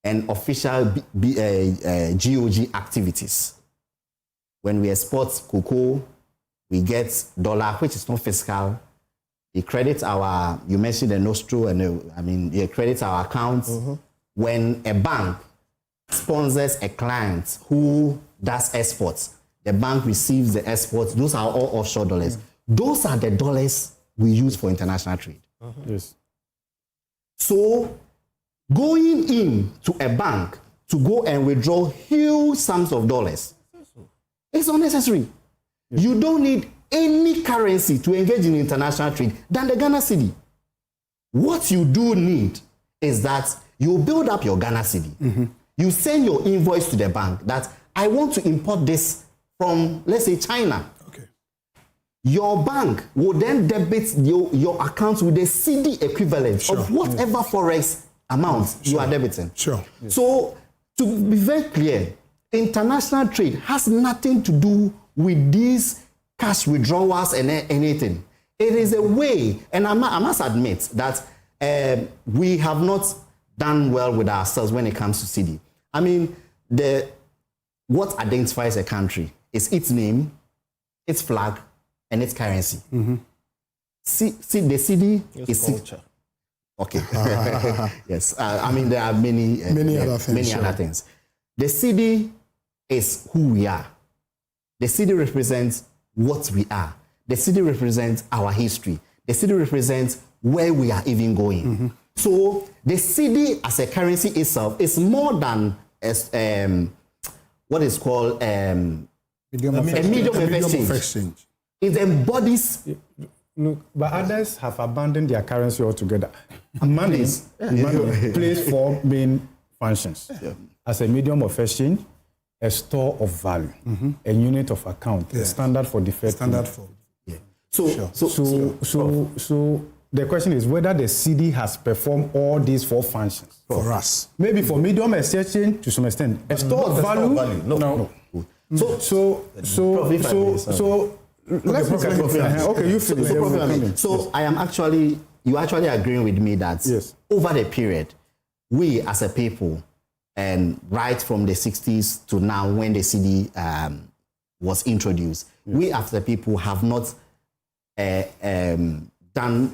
and official GOG activities. When we export cocoa, we get dollar, which is not fiscal. It credits you mentioned the nostro, and it credits our accounts. When a bank sponsors a client who does exports, the bank receives the exports. Those are all offshore dollars. Those are the dollars we use for international trade. Yes. So going in to a bank to go and withdraw huge sums of dollars is unnecessary. Yes. You don't need any currency to engage in international trade than the Ghana cedi. What you do need is that you build up your Ghana cedi. You send your invoice to the bank that I want to import this from, let's say, China. Okay. Your bank will then debit your account with the cedi equivalent of whatever forex amount you are debiting. Sure. So, to be very clear, international trade has nothing to do with these cash withdrawals and anything. It is a way, and I must admit that we have not done well with ourselves when it comes to cedi. I mean, the what identifies a country is its name, its flag, and its currency. See, the Cedi is culture. Okay. Yes. I mean, there are many other things. Other things. The Cedi is who we are. The Cedi represents what we are. The Cedi represents our history. The Cedi represents where we are even going. So the Cedi as a currency itself is more than what is called medium of exchange. It embodies. Look, but others have abandoned their currency altogether. Money plays four main functions: as a medium of exchange, a store of value, a unit of account, a standard for deferred. So the question is whether the Cedi has performed all these four functions for us. Maybe for medium exchange to some extent, a store of value. No. So. Let's look at okay, you finish. So you actually agreeing with me that over the period, we as a people, and right from the 60s to now when the Cedi was introduced, we as a people have not done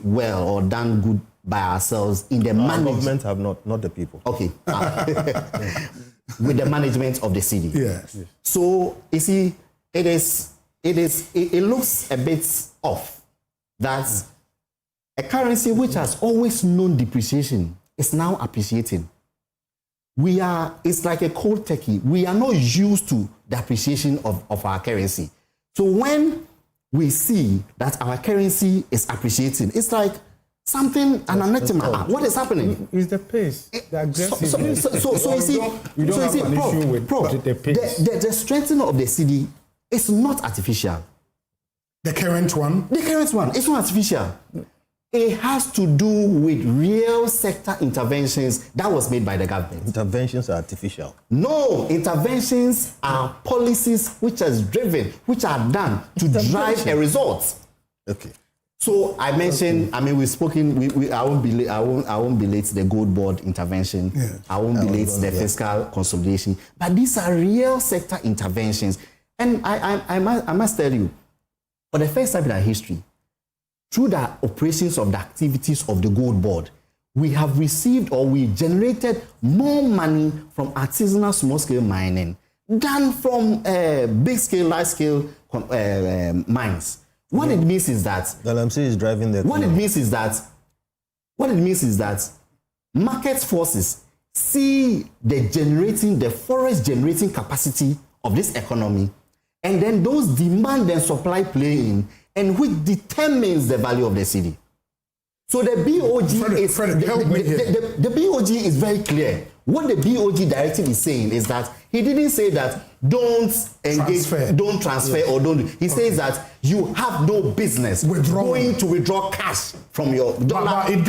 well or done good by ourselves in the management. Government have not the people. Okay. With the management of the Cedi. Yes. So you see, it looks a bit off that a currency which has always known depreciation is now appreciating. It's like a cold turkey. We are not used to the appreciation of our currency. So when we see that our currency is appreciating, it's like something, an anathema. What is happening? It's the pace. The aggressive. So you see, the strengthening of the Cedi it's not artificial. The current one? The current one. It's not artificial. It has to do with real sector interventions that was made by the government. Interventions are artificial. No, interventions are policies which are done to drive a result. Okay. So I mentioned, we've spoken, I won't belate the gold board intervention. Yeah. I won't belate the fiscal consolidation. But these are real sector interventions. And I must tell you, for the first time in our history, through the operations of the activities of the gold board, we have received or we generated more money from artisanal small-scale mining than from big-scale, large-scale mines. What it means is that Galamsey is driving the. What it means is that market forces see the forest generating capacity of this economy, and then those demand and supply play in, and which determines the value of the Cedi. So the BOG the BOG is very clear. What the BOG directive is saying is that he didn't say that don't engage, don't transfer or don't. He says that you have no business going to withdraw cash from your dollar. It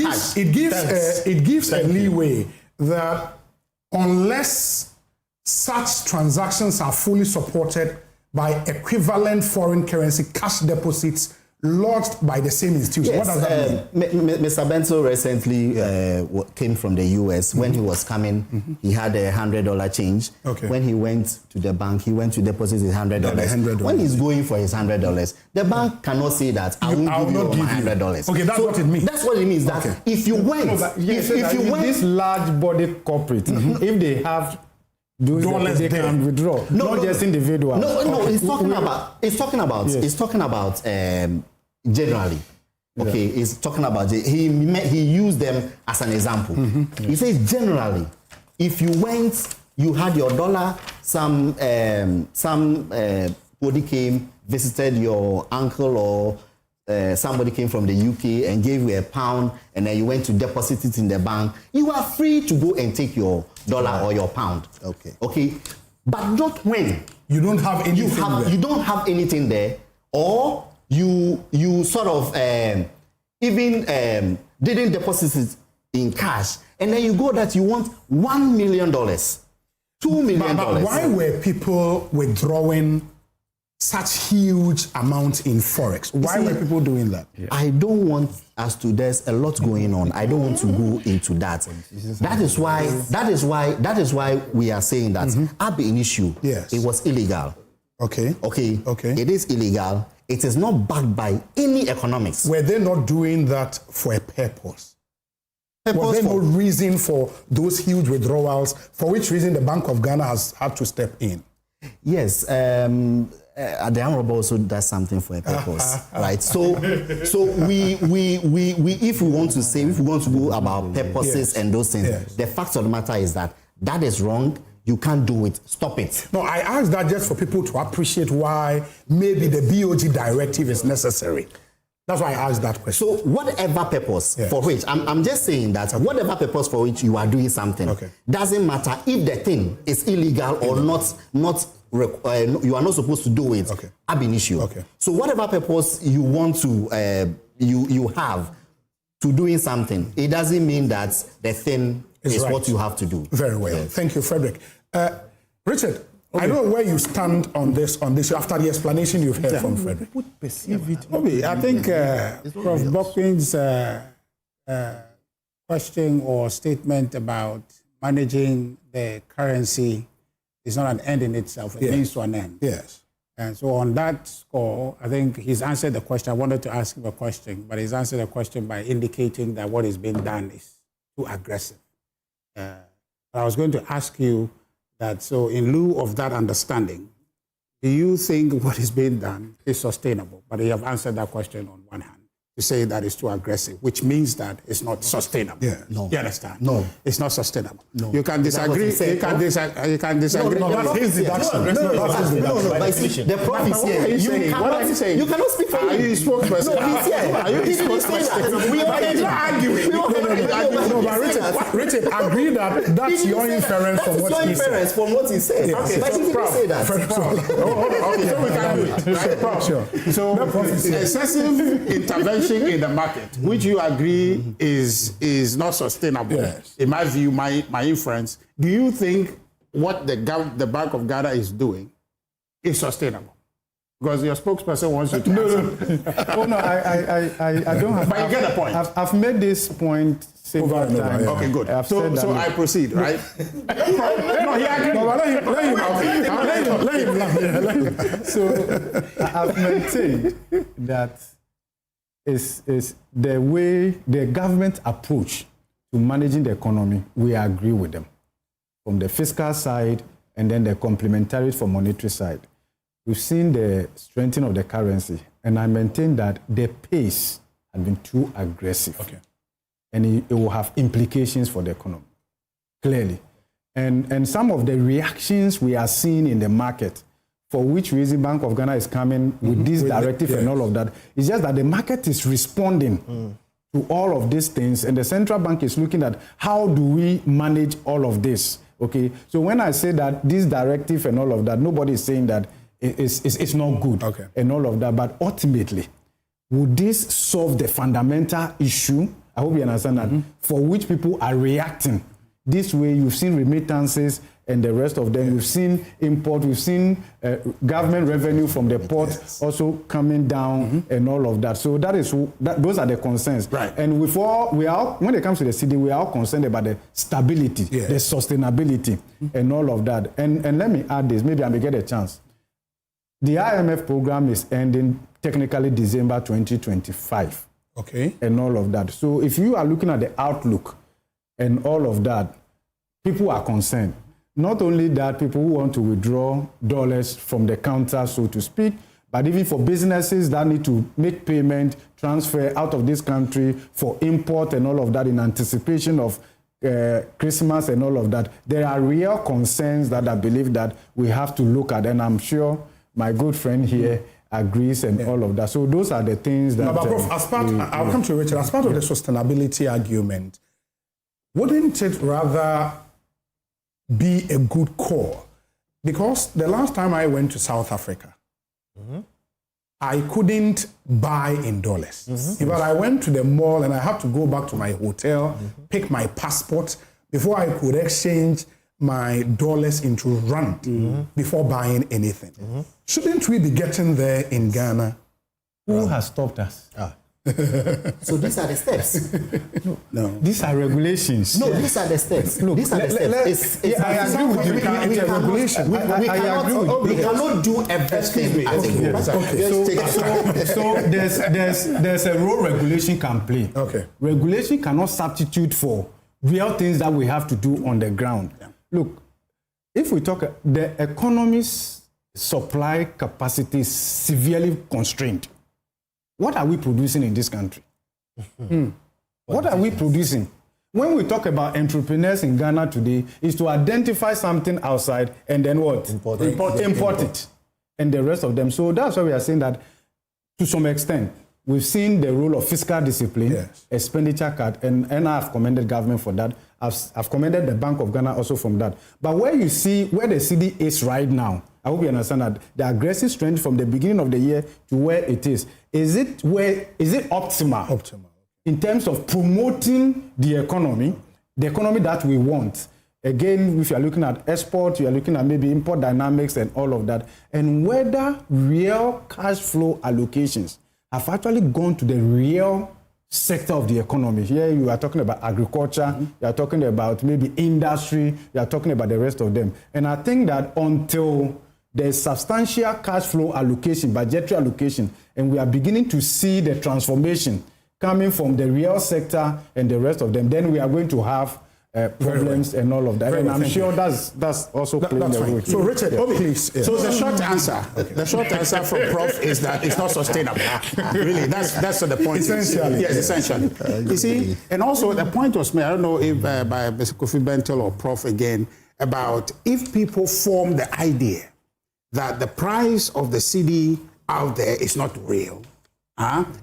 gives a leeway that unless such transactions are fully supported by equivalent foreign currency cash deposits lodged by the same institution. Yes, what does that mean? Mr. Bento recently came from the US. When he was coming, he had $100 change. Okay. When he went to the bank, he went to deposit his $100. When he's going for his $100, the bank cannot say that I won't give you my $100. Okay, that's what it means. That's what it means. That if you went, if you went, this large body corporate, if they have dollars they can withdraw, not just individuals. No. It's talking about generally. Okay, it's talking about he used them as an example. He says generally, if you went, you had your dollar, somebody came, visited your uncle, or somebody came from the UK and gave you £1, and then you went to deposit it in the bank, you are free to go and take your dollar or your pound. Okay, but not when you don't have anything. You don't have anything there, or you sort of even didn't deposit it in cash, and then you go that you want $1 million, $2 million. But why were people withdrawing such huge amounts in forex? Why were people doing that? I don't want us to. There's a lot going on. I don't want to go into that. That is why we are saying that ab initio, it was illegal. Okay. It is illegal. It is not backed by any economics. Were they not doing that for a purpose? Was there no reason for those huge withdrawals, for which reason the Bank of Ghana has had to step in? Yes, the Honorable also does something for a purpose, right? So we if we want to go about purposes and those things, the fact of the matter is that is wrong. You can't do it. Stop it. No, I asked that just for people to appreciate why maybe the BOG directive is necessary. That's why I asked that question. So whatever purpose for which, I'm just saying that whatever purpose for which you are doing something, doesn't matter if the thing is illegal or not you are not supposed to do it ab initio. So whatever purpose you want to, you have to doing something, it doesn't mean that the thing is what you have to do. Very well. Yes. Thank you, Frederick. Richard, I don't know where you stand on this after the explanation you've heard from Frederick. I think Prof. Bockwin's question or statement about managing the currency is not an end in itself. It means to an end. Yes. And so on that score, I think he's answered the question. I wanted to ask him a question, but he's answered the question by indicating that what is being done is too aggressive. I was going to ask you that, so in lieu of that understanding, do you think what is being done is sustainable? But you have answered that question on one hand, to say that it's too aggressive, which means that it's not sustainable. Yeah. No. You understand? No. It's not sustainable. No. You can disagree. You can disagree. No, that's his deduction. The prof is here. What are you saying? You cannot speak for him. Are you his spokesperson? No, he's here. Are you his spokesperson? We are arguing. No, but Richard, agree that that's your inference from what he said. From what he said. Okay, but he didn't say that. Okay, so we can do it. Sure. So excessive intervention in the market, which you agree is not sustainable. Yes. In my view, my inference, do you think what the Bank of Ghana is doing is sustainable? Because your spokesperson wants you to answer. Oh no, I don't have. But you get the point. I've made this point several times. Okay, good. So I proceed, right? No, he agreed. No, let him. So I've maintained that is the way the government approach to managing the economy. We agree with them from the fiscal side and then the complementary for monetary side. We've seen the strengthening of the currency, and I maintain that the pace has been too aggressive. Okay. And it will have implications for the economy, clearly. And some of the reactions we are seeing in the market, for which reason Bank of Ghana is coming with this directive and all of that, it's just that the market is responding to all of these things, and the central bank is looking at how do we manage all of this, okay? So when I say that this directive and all of that, nobody is saying that it's not good and all of that, but ultimately, would this solve the fundamental issue? I hope you understand that, for which people are reacting. This way, you've seen remittances and the rest of them. We've seen import, we've seen government revenue from the port also coming down and all of that. So those are the concerns. Right. And when it comes to the Cedi, we are all concerned about the stability, the sustainability and all of that. And let me add this, maybe I may get a chance. The IMF program is ending technically December 2025. Okay. And all of that. So if you are looking at the outlook and all of that, people are concerned. Not only that, people who want to withdraw dollars from the counter, so to speak, but even for businesses that need to make payment, transfer out of this country for import and all of that in anticipation of Christmas and all of that. There are real concerns that I believe that we have to look at, and I'm sure my good friend here agrees and all of that. So those are the things that... but Prof, I'll come to Richard. As part of the sustainability argument, wouldn't it rather be a good call? Because the last time I went to South Africa, I couldn't buy in dollars. In fact, I went to the mall and I had to go back to my hotel, pick my passport before I could exchange my dollars into rand before buying anything. Shouldn't we be getting there in Ghana? Who has stopped us? So these are the steps. No. These are regulations. No, these are the steps. Look, these are the steps. I agree with you. It's a regulation. We cannot do everything. So there's a role regulation can play. Okay. Regulation cannot substitute for real things that we have to do on the ground. Yeah. Look, if we talk, the economy's supply capacity is severely constrained. What are we producing in this country? What are we producing? When we talk about entrepreneurs in Ghana today, is to identify something outside and then what? Import it. And the rest of them. So that's why we are saying that to some extent, we've seen the role of fiscal discipline, expenditure cut, and I've commended government for that. I've commended the Bank of Ghana also from that. But where you see where the Cedi is right now, I hope you understand that the aggressive strength from the beginning of the year to where it is it optimal? Optimal. In terms of promoting the economy that we want. Again, if you are looking at export, you are looking at maybe import dynamics and all of that, and whether real cash flow allocations have actually gone to the real sector of the economy. Here you are talking about agriculture, you are talking about maybe industry, you are talking about the rest of them. And I think that until there's substantial cash flow allocation, budgetary allocation, and we are beginning to see the transformation coming from the real sector and the rest of them, then we are going to have problems and all of that. And I'm sure that's also playing the role. So Richard, please. Yeah. So the short answer from Prof is that it's not sustainable. Really, that's the point. Essentially. Yes, essentially. You see, and also the point was made, I don't know if by Mr. Kofi Bentel or Prof again, about if people form the idea that the price of the Cedi out there is not real,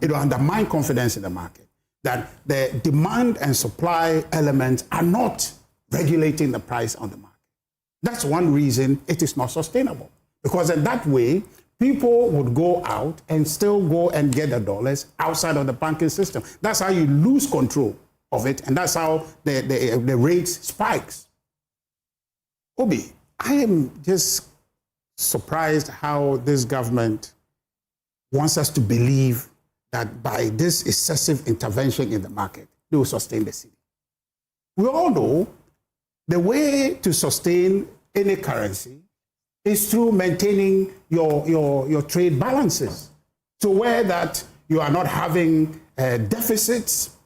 it will undermine confidence in the market. That the demand and supply elements are not regulating the price on the market. That's one reason it is not sustainable. Because in that way, people would go out and still go and get the dollars outside of the banking system. That's how you lose control of it, and that's how the rate spikes. Obi, I am just surprised how this government wants us to believe that by this excessive intervention in the market, they will sustain the Cedi. We all know the way to sustain any currency is through maintaining your trade balances. So where that you are not having deficits,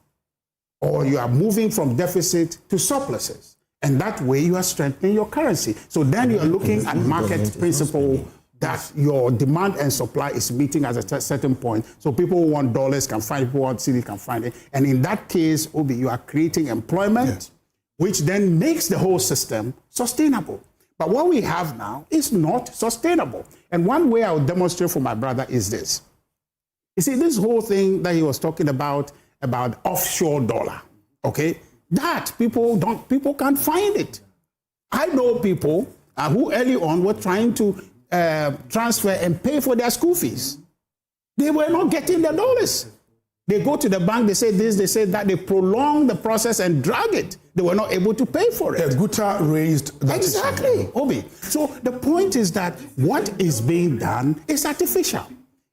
or you are moving from deficit to surpluses. And that way you are strengthening your currency. So then you are looking at market principle that your demand and supply is meeting at a certain point. So people who want dollars can find, people who want Cedi can find it. And in that case, Obi, you are creating employment, which then makes the whole system sustainable. But what we have now is not sustainable. And one way I will demonstrate for my brother is this. You see, this whole thing that he was talking about offshore dollar, okay? That people can't find it. I know people who early on were trying to transfer and pay for their school fees. They were not getting their dollars. They go to the bank, they say this, they say that, they prolong the process and drag it. They were not able to pay for it. The Gtec raised that. Exactly, Obi. So the point is that what is being done is artificial.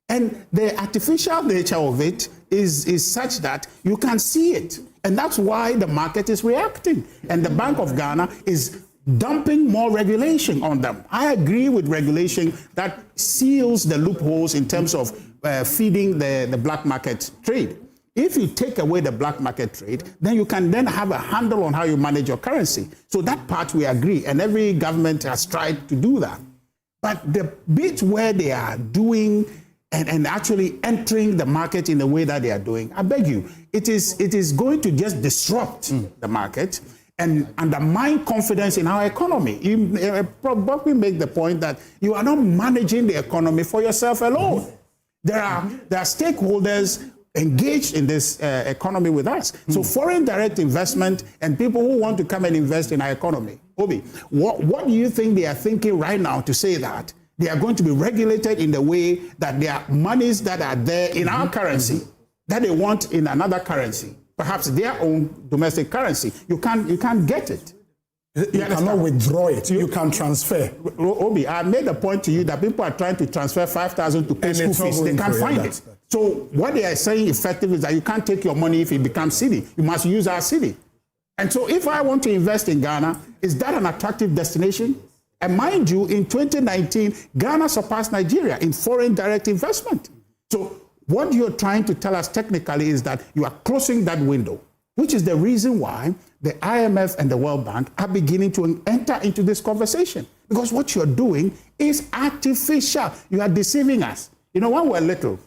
And the artificial nature of it is such that you can see it. And that's why the market is reacting. And the Bank of Ghana is dumping more regulation on them. I agree with regulation that seals the loopholes in terms of feeding the black market trade. If you take away the black market trade, then you can then have a handle on how you manage your currency. So that part we agree, and every government has tried to do that. But the bit where they are doing and actually entering the market in the way that they are doing, I beg you, it is going to just disrupt the market and undermine confidence in our economy. You probably make the point that you are not managing the economy for yourself alone. There are stakeholders engaged in this economy with us. So foreign direct investment and people who want to come and invest in our economy. Obi, what do you think they are thinking right now to say that they are going to be regulated in the way that there are monies that are there in our currency that they want in another currency, perhaps their own domestic currency? You can't get it. You cannot withdraw it. You can transfer. Obi, I made a point to you that people are trying to transfer 5,000 to pay school fees. They can't find it. So what they are saying effectively is that you can't take your money if it becomes Cedi. You must use our Cedi. And so if I want to invest in Ghana, is that an attractive destination? And mind you, in 2019, Ghana surpassed Nigeria in foreign direct investment. So what you're trying to tell us technically is that you are closing that window, which is the reason why the IMF and the World Bank are beginning to enter into this conversation. Because what you're doing is artificial. You are deceiving us. You know, when we were little,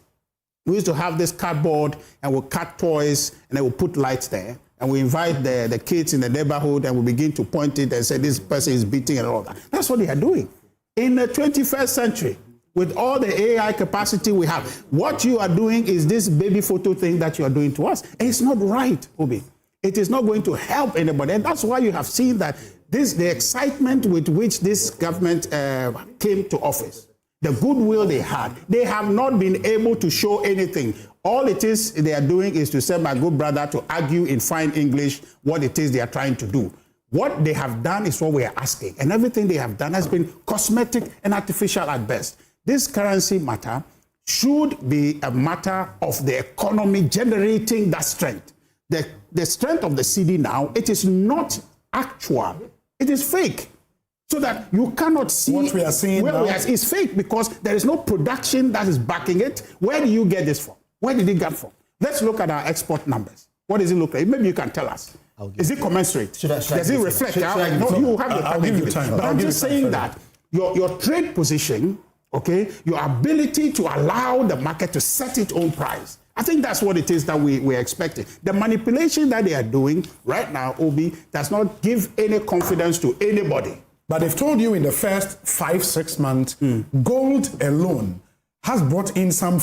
we used to have this cardboard and we'll cut toys and then we'll put lights there. And we invite the kids in the neighborhood and we begin to point it and say, this person is beating and all that. That's what they are doing. In the 21st century, with all the AI capacity we have, what you are doing is this baby photo thing that you are doing to us. And it's not right, Obi. It is not going to help anybody. And that's why you have seen that the excitement with which this government came to office, the goodwill they had, they have not been able to show anything. All it is they are doing is to send my good brother to argue in fine English what it is they are trying to do. What they have done is what we are asking. And everything they have done has been cosmetic and artificial at best. This currency matter should be a matter of the economy generating that strength. The strength of the Cedi now, it is not actual. It is fake. So that you cannot see what we are seeing now is fake because there is no production that is backing it. Where do you get this from? Where did it come from? Let's look at our export numbers. What does it look like? Maybe you can tell us. Is it commensurate? Does it reflect? No, you have the time. I'll give you time. But I'm just saying that your trade position, okay, your ability to allow the market to set its own price. I think that's what it is that we're expecting. The manipulation that they are doing right now, Obi, does not give any confidence to anybody. But they've told you in the first 5-6 months, gold alone has brought in some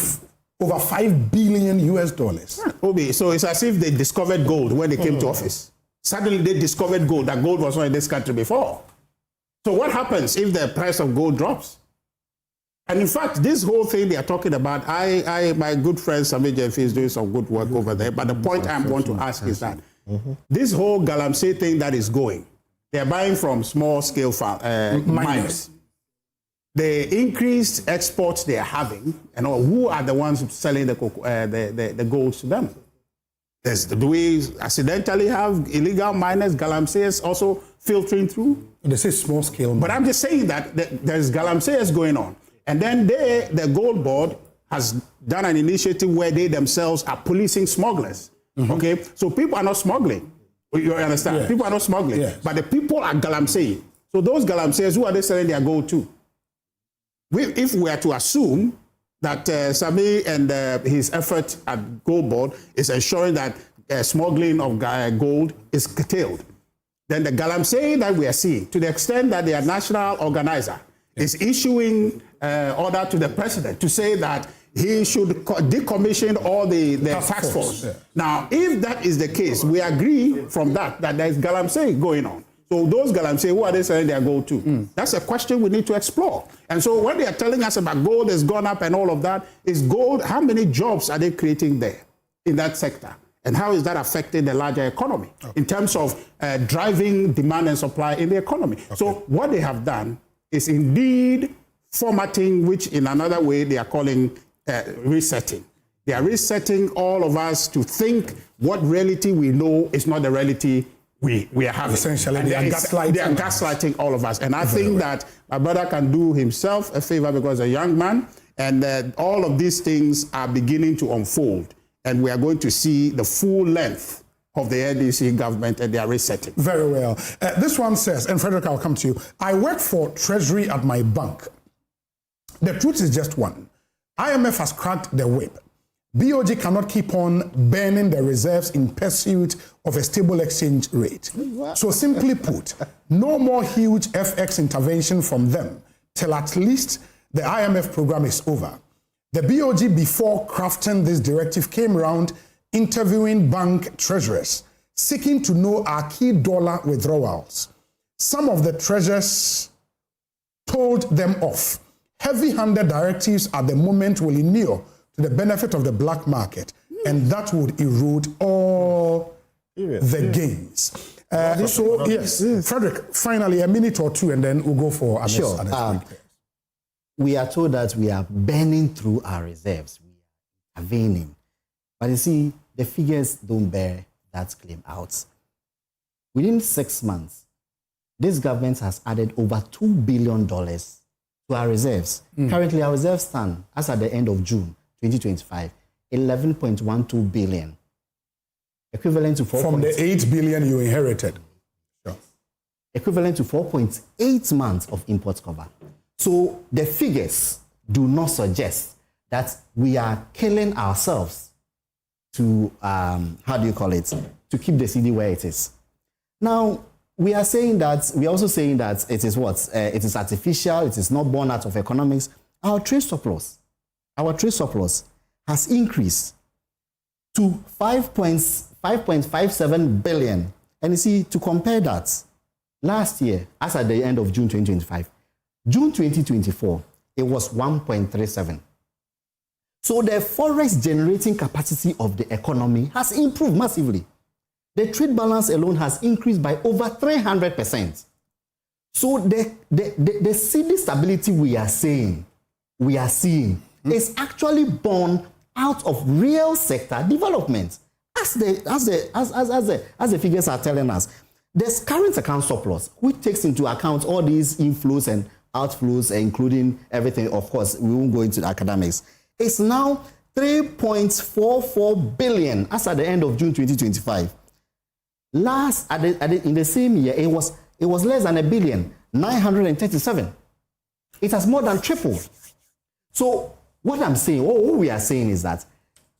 over $5 billion US. Obi, so it's as if they discovered gold when they came to office. Suddenly they discovered gold, that gold was not in this country before. So what happens if the price of gold drops? And in fact, this whole thing they are talking about, my good friend Samir Jeffy is doing some good work over there. But the point I want to ask is that this whole Galamsey thing that is going, they are buying from small-scale miners. The increased exports they are having, and who are the ones selling the gold to them? Do we accidentally have illegal miners, Galamseyers also filtering through? They say small-scale. But I'm just saying that there's Galamseyers going on. And then the Gold Board has done an initiative where they themselves are policing smugglers. Okay? So people are not smuggling. You understand? Yes. People are not smuggling. Yes. But the people are Galamsey. So those Galamseyers, who are they selling their gold to? If we are to assume that Sami and his effort at Gold Board is ensuring that smuggling of gold is curtailed, then the Galamsey that we are seeing, to the extent that their national organizer is issuing order to the president to say that he should decommission all the task force. Yeah. Now, if that is the case, we agree from that there is Galamsey going on. So those Galamsey, who are they selling their gold to? That's a question we need to explore. And so when they are telling us about gold has gone up and all of that, is gold, how many jobs are they creating there in that sector? And how is that affecting the larger economy in terms of driving demand and supply in the economy? So what they have done is indeed formatting, which in another way they are calling resetting. They are resetting all of us to think what reality we know is not the reality we are having. Essentially, they are gaslighting all of us. And I think that my brother can do himself a favor because he's a young man, and all of these things are beginning to unfold. And we are going to see the full length of the NDC government and their resetting. Very well. This one says, and Frederick, I'll come to you. I work for Treasury at my bank. The truth is just one. IMF has cracked the whip. BOG cannot keep on burning the reserves in pursuit of a stable exchange rate. So simply put, no more huge FX intervention from them till at least the IMF program is over. The BOG, before crafting this directive, came around interviewing bank treasurers, seeking to know our key dollar withdrawals. Some of the treasurers told them off. Heavy-handed directives at the moment will inure to the benefit of the black market, and that would erode all the gains. Frederick, finally, a minute or two, and then we'll go for our Sure. next We are told that we are burning through our reserves. We are intervening. But you see, the figures don't bear that claim out. Within 6 months, this government has added over $2 billion to our reserves. Currently, our reserves stand, as at the end of June 2025, 11.12 billion, equivalent to 4. From the 8 billion you inherited. Sure. Equivalent to 4.8 months of import cover. So the figures do not suggest that we are killing ourselves to, to keep the Cedi where it is. Now, we are also saying that it is what? It is artificial, it is not born out of economics. Our trade surplus has increased to 5.57 billion. And you see, to compare that, last year, as at the end of June 2025, June 2024, it was 1.37. So the forex generating capacity of the economy has improved massively. The trade balance alone has increased by over 300%. So the Cedi stability we are seeing is actually born out of real sector development. As the figures are telling us, there's current account surplus, which takes into account all these inflows and outflows, including everything. Of course, we won't go into the academics. It's now 3.44 billion as at the end of June 2025. In the same year, it was less than 1 billion, 937. It has more than tripled. So what we are saying is that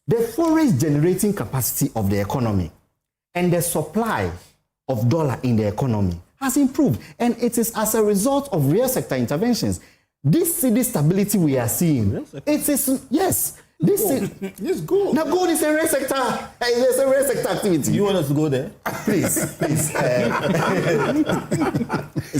the forex generating capacity of the economy and the supply of dollar in the economy has improved, and it is as a result of real sector interventions. This Cedi stability we are seeing, it is, yes. It's gold. Now, gold is a real sector. It's a real sector activity. You want us to go there? Please. This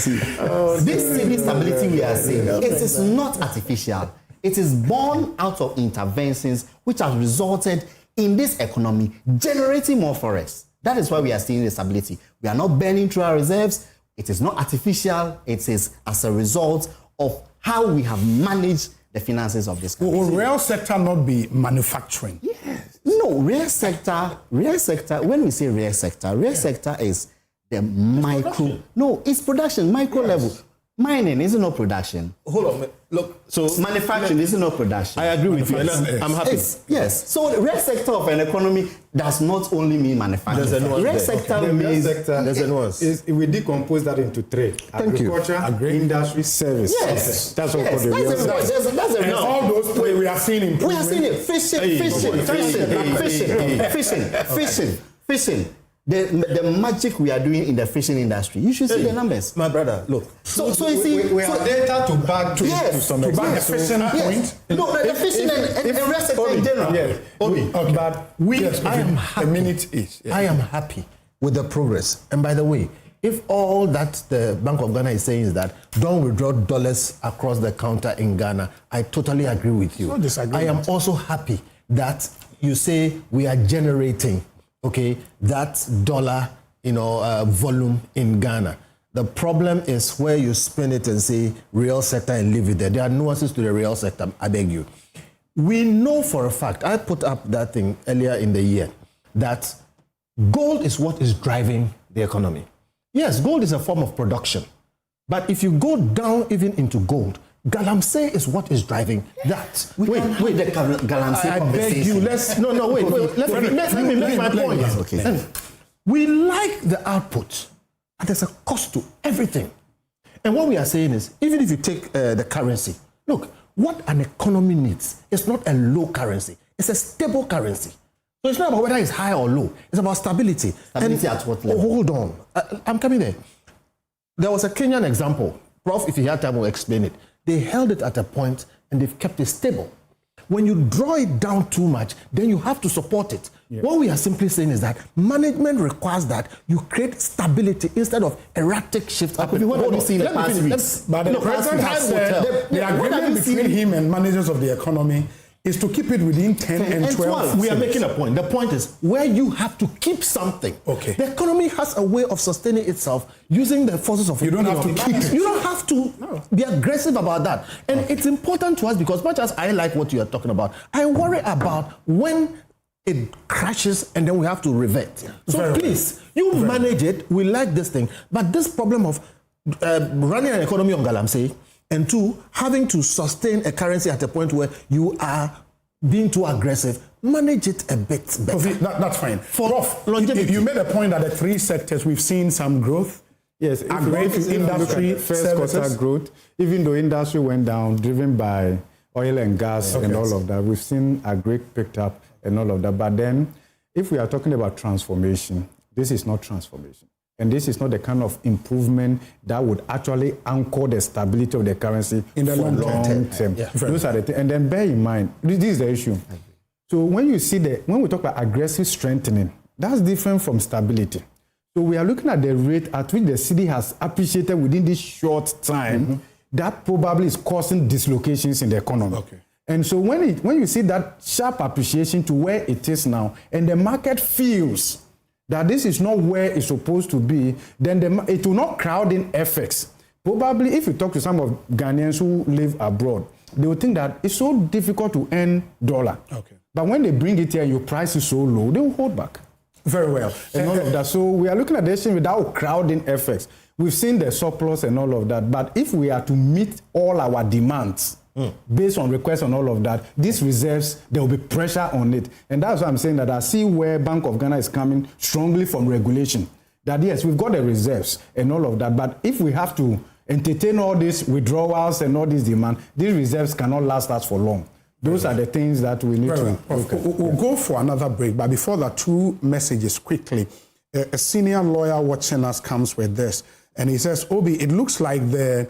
Cedi stability we are seeing, it is not artificial. It is born out of interventions which have resulted in this economy generating more forex. That is why we are seeing the stability. We are not burning through our reserves. It is not artificial. It is as a result of how we have managed the finances of this country. Will real sector not be manufacturing? Yes. No, real sector, when we say real sector is the micro. No, it's production, micro level. Mining is not production. Hold on, look. So manufacturing is not production. I agree with you, and I'm happy. Yes. So the real sector of an economy does not only mean manufacturing. There's a nuance. Real sector means there's a nuance. We decompose that into three: agriculture, industry, service. Yes, that's what the real sector. That's a all those three we are seeing improvement. We are seeing it. Fishing. The magic we are doing in the fishing industry. You should see the numbers. My brother, look. So you see, we have data to back to some extent. The fishing point. No, the fishing and rest in general. Yes. Okay. But I am happy. A minute each. Yeah. I am happy with the progress. And by the way, if all that the Bank of Ghana is saying is that don't withdraw dollars across the counter in Ghana, I totally agree with you. I am also happy that you say we are generating that dollar, volume in Ghana. The problem is where you spend it and say real sector and leave it there. There are nuances to the real sector, I beg you. We know for a fact, I put up that thing earlier in the year, that gold is what is driving the economy. Yes, gold is a form of production. But if you go down even into gold, Galamsey is what is driving that. Wait, the Galamsey I beg you, let me make my point. Okay. We like the output, and there's a cost to everything. And what we are saying is, even if you take the currency, look, what an economy needs is not a low currency, it's a stable currency. So it's not about whether it's high or low, it's about stability. Stability at what level? Hold on, I'm coming there. There was a Kenyan example. Prof, if you had time, we'll explain it. They held it at a point and they've kept it stable. When you draw it down too much, then you have to support it. Yeah. What we are simply saying is that management requires that you create stability instead of erratic shifts. But the president has said the agreement between him and managers of the economy is to keep it within 10 and 12. We are making a point. The point is where you have to keep something. Okay. The economy has a way of sustaining itself using the forces of. You don't have to keep it. You don't have to be aggressive about that. And it's important to us because much as I like what you are talking about, I worry about when it crashes and then we have to revert. So please, you manage it. We like this thing. But this problem of running an economy on galamsey, and two, having to sustain a currency at a point where you are being too aggressive, manage it a bit better. That's fine. Prof, you made a point that the three sectors, we've seen some growth. Yes, industry, first quarter growth, even though industry went down, driven by oil and gas and all of that, we've seen a great picked up and all of that. But then, if we are talking about transformation, this is not transformation. And this is not the kind of improvement that would actually anchor the stability of the currency in the long term. Yeah. Those are the things. And then bear in mind, this is the issue. So when you see when we talk about aggressive strengthening, that's different from stability. So we are looking at the rate at which the cedi has appreciated within this short time. That probably is causing dislocations in the economy. Okay. And so when you see that sharp appreciation to where it is now, and the market feels that this is not where it's supposed to be, then it will not crowd in FX. Probably if you talk to some of Ghanaians who live abroad, they will think that it's so difficult to earn dollar. Okay. But when they bring it here, your price is so low, they will hold back. Very well. And all of that. So we are looking at the issue without crowding FX. We've seen the surplus and all of that. But if we are to meet all our demands, based on requests and all of that, these reserves, there will be pressure on it. And that's why I'm saying that I see where Bank of Ghana is coming strongly from regulation. That yes, we've got the reserves and all of that, but if we have to entertain all these withdrawals and all these demand, these reserves cannot last us for long. Those are the things that we need to look at. We'll go for another break, but before that, two messages quickly. A senior lawyer watching us comes with this, and he says, Obi, it looks like the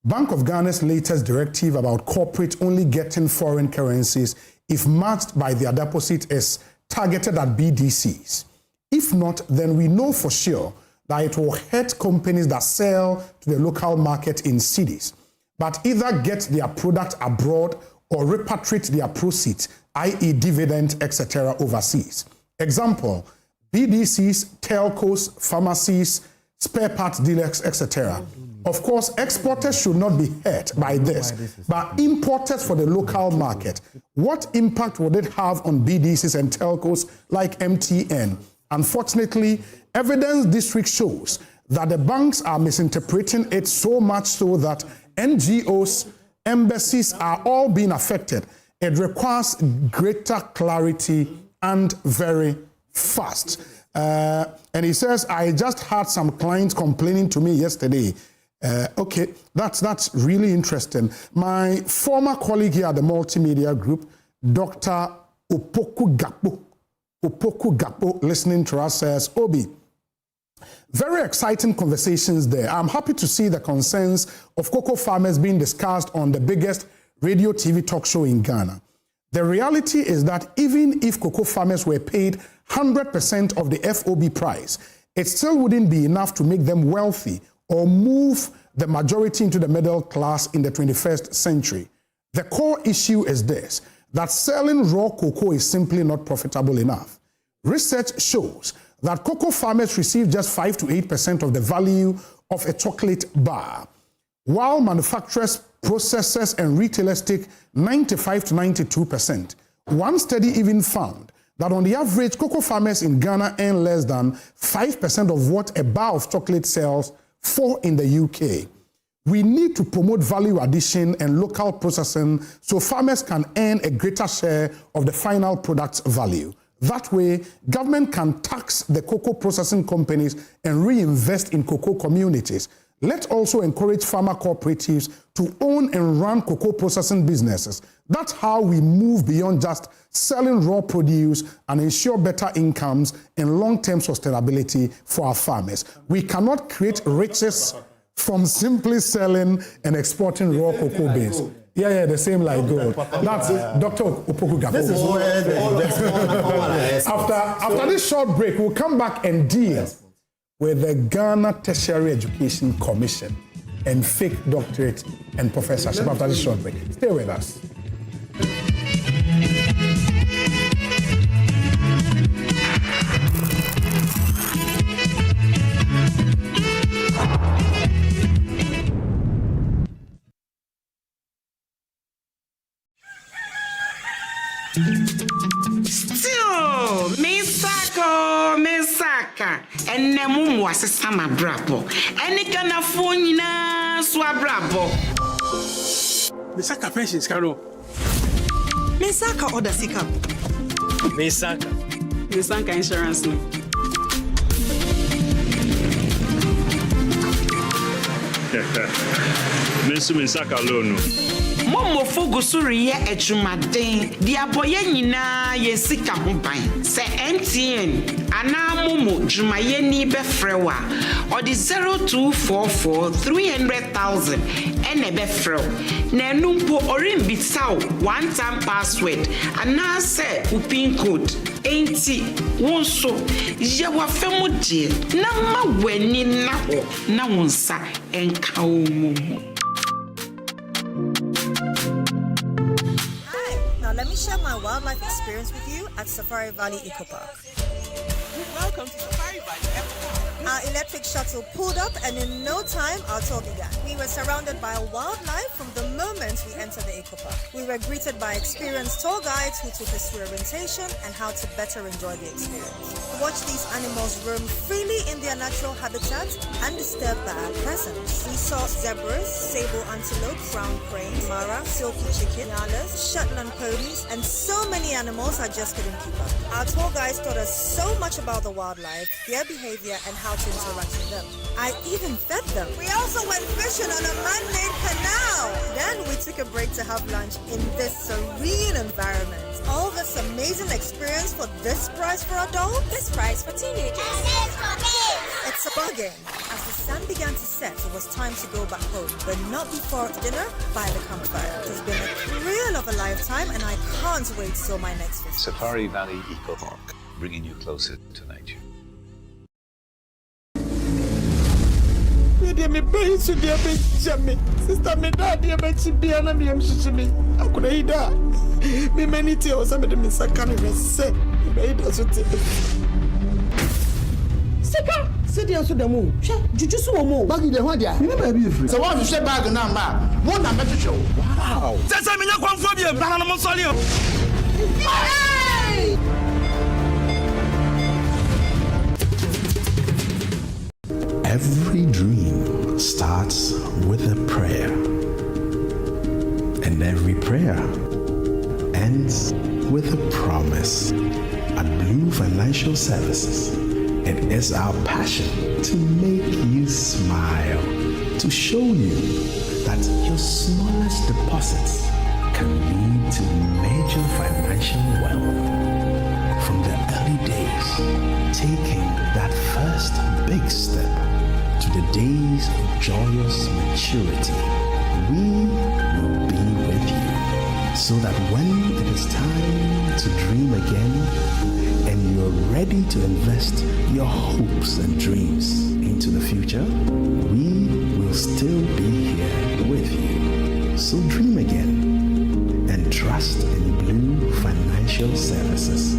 Bank of Ghana's latest directive about corporate only getting foreign currencies if matched by their deposit is targeted at BDCs. If not, then we know for sure that it will hurt companies that sell to the local market in cities, but either get their product abroad or repatriate their proceeds, i.e. dividend, etc. overseas. Example, BDCs, telcos, pharmacies, spare parts dealers, etc. Of course, exporters should not be hurt by this, but importers for the local market. What impact would it have on BDCs and telcos like MTN? Unfortunately, evidence this week shows that the banks are misinterpreting it so much so that NGOs, embassies are all being affected. It requires greater clarity and very fast. And he says, I just had some clients complaining to me yesterday. Okay, that's really interesting. My former colleague here at the Multimedia Group, Dr. Opoku Gapo, listening to us, says, Obi, very exciting conversations there. I'm happy to see the concerns of cocoa farmers being discussed on the biggest radio TV talk show in Ghana. The reality is that even if cocoa farmers were paid 100% of the FOB price, it still wouldn't be enough to make them wealthy or move the majority into the middle class in the 21st century. The core issue is this, that selling raw cocoa is simply not profitable enough. Research shows that cocoa farmers receive just 5 to 8% of the value of a chocolate bar, while manufacturers, processors, and retailers take 95 to 92%. One study even found that on the average, cocoa farmers in Ghana earn less than 5% of what a bar of chocolate sells for in the UK. We need to promote value addition and local processing so farmers can earn a greater share of the final product's value. That way, government can tax the cocoa processing companies and reinvest in cocoa communities. Let's also encourage farmer cooperatives to own and run cocoa processing businesses. That's how we move beyond just selling raw produce and ensure better incomes and long-term sustainability for our farmers. We cannot create riches from simply selling and exporting raw cocoa beans. Yeah, the same like gold. That's Dr. Opoku Gapo. This is where after this short break, we'll come back and deal with the Ghana Tertiary Education Commission and fake doctorate and professorship after this short break. Stay with us. Still, Misaka, and Nemum was a summer brabo, and it can afford Swabrabo. Misaka pensions, Carol. Misaka or the Sikam. Misaka insurance. Misaka loan. Momo Fogusuri echumaden, the aboye nyina ye sika ho ban. Se MTN ana momo jumaye ni befrewa or the 0244 300,000 ene befrew. Na numpo orimbi saw one time password ana se upin code. Enti wonso ye wa femu die na ma weni na ho na wonsa enka omomo. Let me share my wildlife experience with you at Safari Valley Eco Park. Welcome to Safari Valley Eco Park. Our electric shuttle pulled up, and in no time, our tour began. We were surrounded by wildlife from the moment we entered the Eco Park. We were greeted by experienced tour guides who took us through orientation and how to better enjoy the experience. Watch these animals roam freely in their natural habitat undisturbed by our presence. We saw zebras, sable antelope, brown crane, mara, silky chicken, nyalas, Shetland ponies, and so many animals I just couldn't keep up. Our tour guides taught us so much about the wildlife, their behavior, and how to interact with them. I even fed them. We also went fishing on a man-made canal. Then we took a break to have lunch in this serene environment. All this amazing experience for this price for adults, this price for teenagers. It's a bargain. As the sun began to set, it was time to go back home, but not before dinner by the campfire. It has been a thrill of a lifetime, and I can't wait till my next visit. Safari Valley Eco Park, bringing you closer to nature. Me pay to the Jamie. Sister, me dad, dear Betty, be an amium shimmy. I could eat that. Me many tears, some of them is a kind of say. It doesn't take. Sika, Cedi also the moon. Juju so mo. Bag the one there. Remember be free. So what you say bag number? One number to show. Wow. That's a million conphobia, Banana Solio. Every dream starts with a prayer, and every prayer ends with a promise. At Blue Financial Services, it is our passion to make you smile, to show you that your smallest deposits can lead to major financial wealth. From the early days, taking that first big step, to the days of joyous maturity, we will be with you, so that when it is time to dream again and you're ready to invest your hopes and dreams into the future, we will still be here with you. So dream again and trust in Blue Financial Services.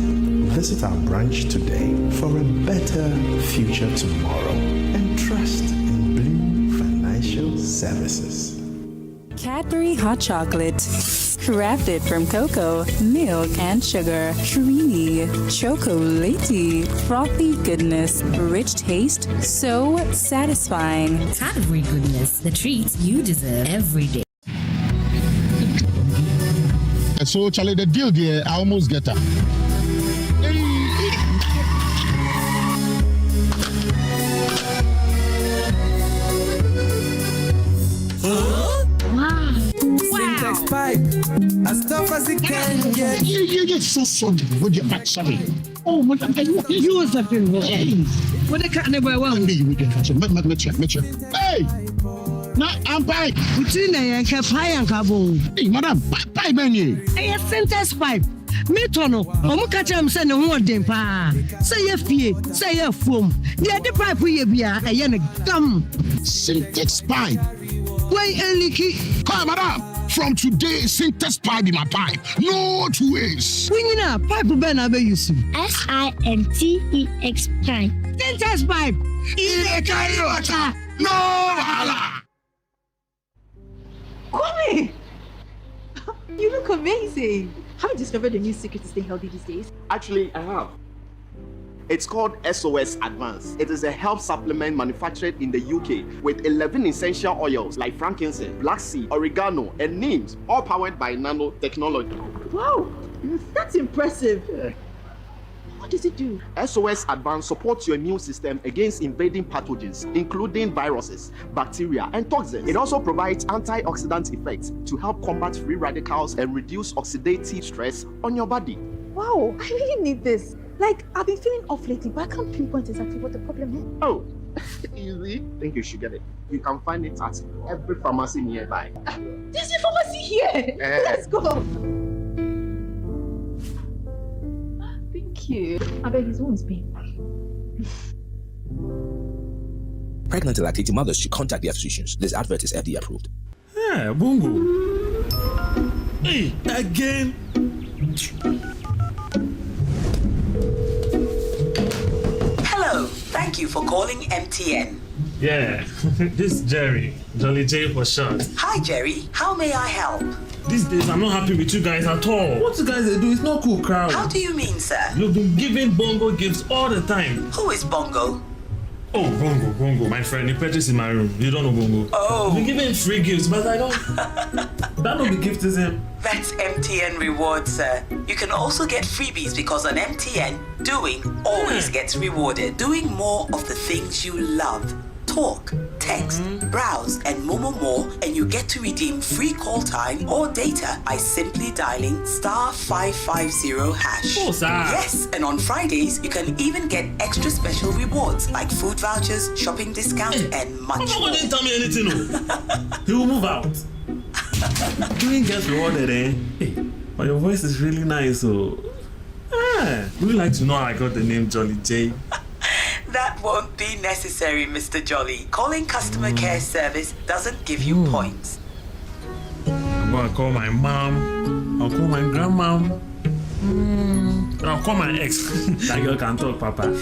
Visit our branch today for a better future tomorrow, and trust in Blue Financial Services. Cadbury hot chocolate. Crafted from cocoa, milk, and sugar. Creamy, chocolatey, frothy goodness, rich taste, so satisfying. Cadbury goodness, the treats you deserve every day. So, Charlie, the deal there, I almost get her. Syntax pipe, as tough as it can get. You get so sorry with your back, sorry. Oh, what you was that thing? What the cat never won. You get catch it. Hey! No, I'm back. Between and Capai and Cabo. Hey, madam, pipe menu. Hey, Syntax pipe. Metono, Omukacham send a word in pa. Say a fee, say a foam. The other pipe we be a yen gum. Syntax pipe. Why, Eliki? Come, madam. From today, Syntax pipe in my pipe. No two ways. When you know, pipe Ben Abe Yusu. SINTEX pipe. Syntax pipe. No, hala. Kwame! You look amazing. Have you discovered a new secret to stay healthy these days? Actually, I have. It's called SOS Advance. It is a health supplement manufactured in the UK with 11 essential oils like frankincense, black seed, oregano, and neem, all powered by nanotechnology. Wow, that's impressive. What does it do? SOS Advance supports your immune system against invading pathogens, including viruses, bacteria, and toxins. It also provides antioxidant effects to help combat free radicals and reduce oxidative stress on your body. Wow, I really need this. Like, I've been feeling off lately, but I can't pinpoint exactly what the problem is. Oh, easy. I think you should get it. You can find it at every pharmacy nearby. There's a pharmacy here. Let's go. Thank you. I beg his wounds pain. Pregnant and lactating mothers should contact their physicians. This advert is FDA approved. Yeah, Bongo. Hey, again. Hello, thank you for calling MTN. Yeah, this is Jerry. Jolly J for short. Hi Jerry, how may I help? These days I'm not happy with you guys at all. What you guys do is not cool, crowd. How do you mean, sir? You've been giving Bongo gifts all the time. Who is Bongo? Oh, Bongo, my friend. He purchased in my room. You don't know Bongo. Oh. You've been giving free gifts, but I don't. That don't be gift is him. That's MTN rewards, sir. You can also get freebies because on MTN, doing always gets rewarded. Doing more of the things you love. Talk, text, browse, and more, and you get to redeem free call time or data by simply dialing *550#. Oh, sir. Yes, and on Fridays, you can even get extra special rewards like food vouchers, shopping discounts, and much more. Didn't tell me anything, no. He will move out. Doing gets rewarded, eh? Hey, but your voice is really nice, so. Would you like to know how I got the name Jolly J? That won't be necessary, Mr. Jolly. Calling customer care service doesn't give you points. I'm gonna call my mom. I'll call my grandmom. I'll call my ex. That girl can talk, Papa.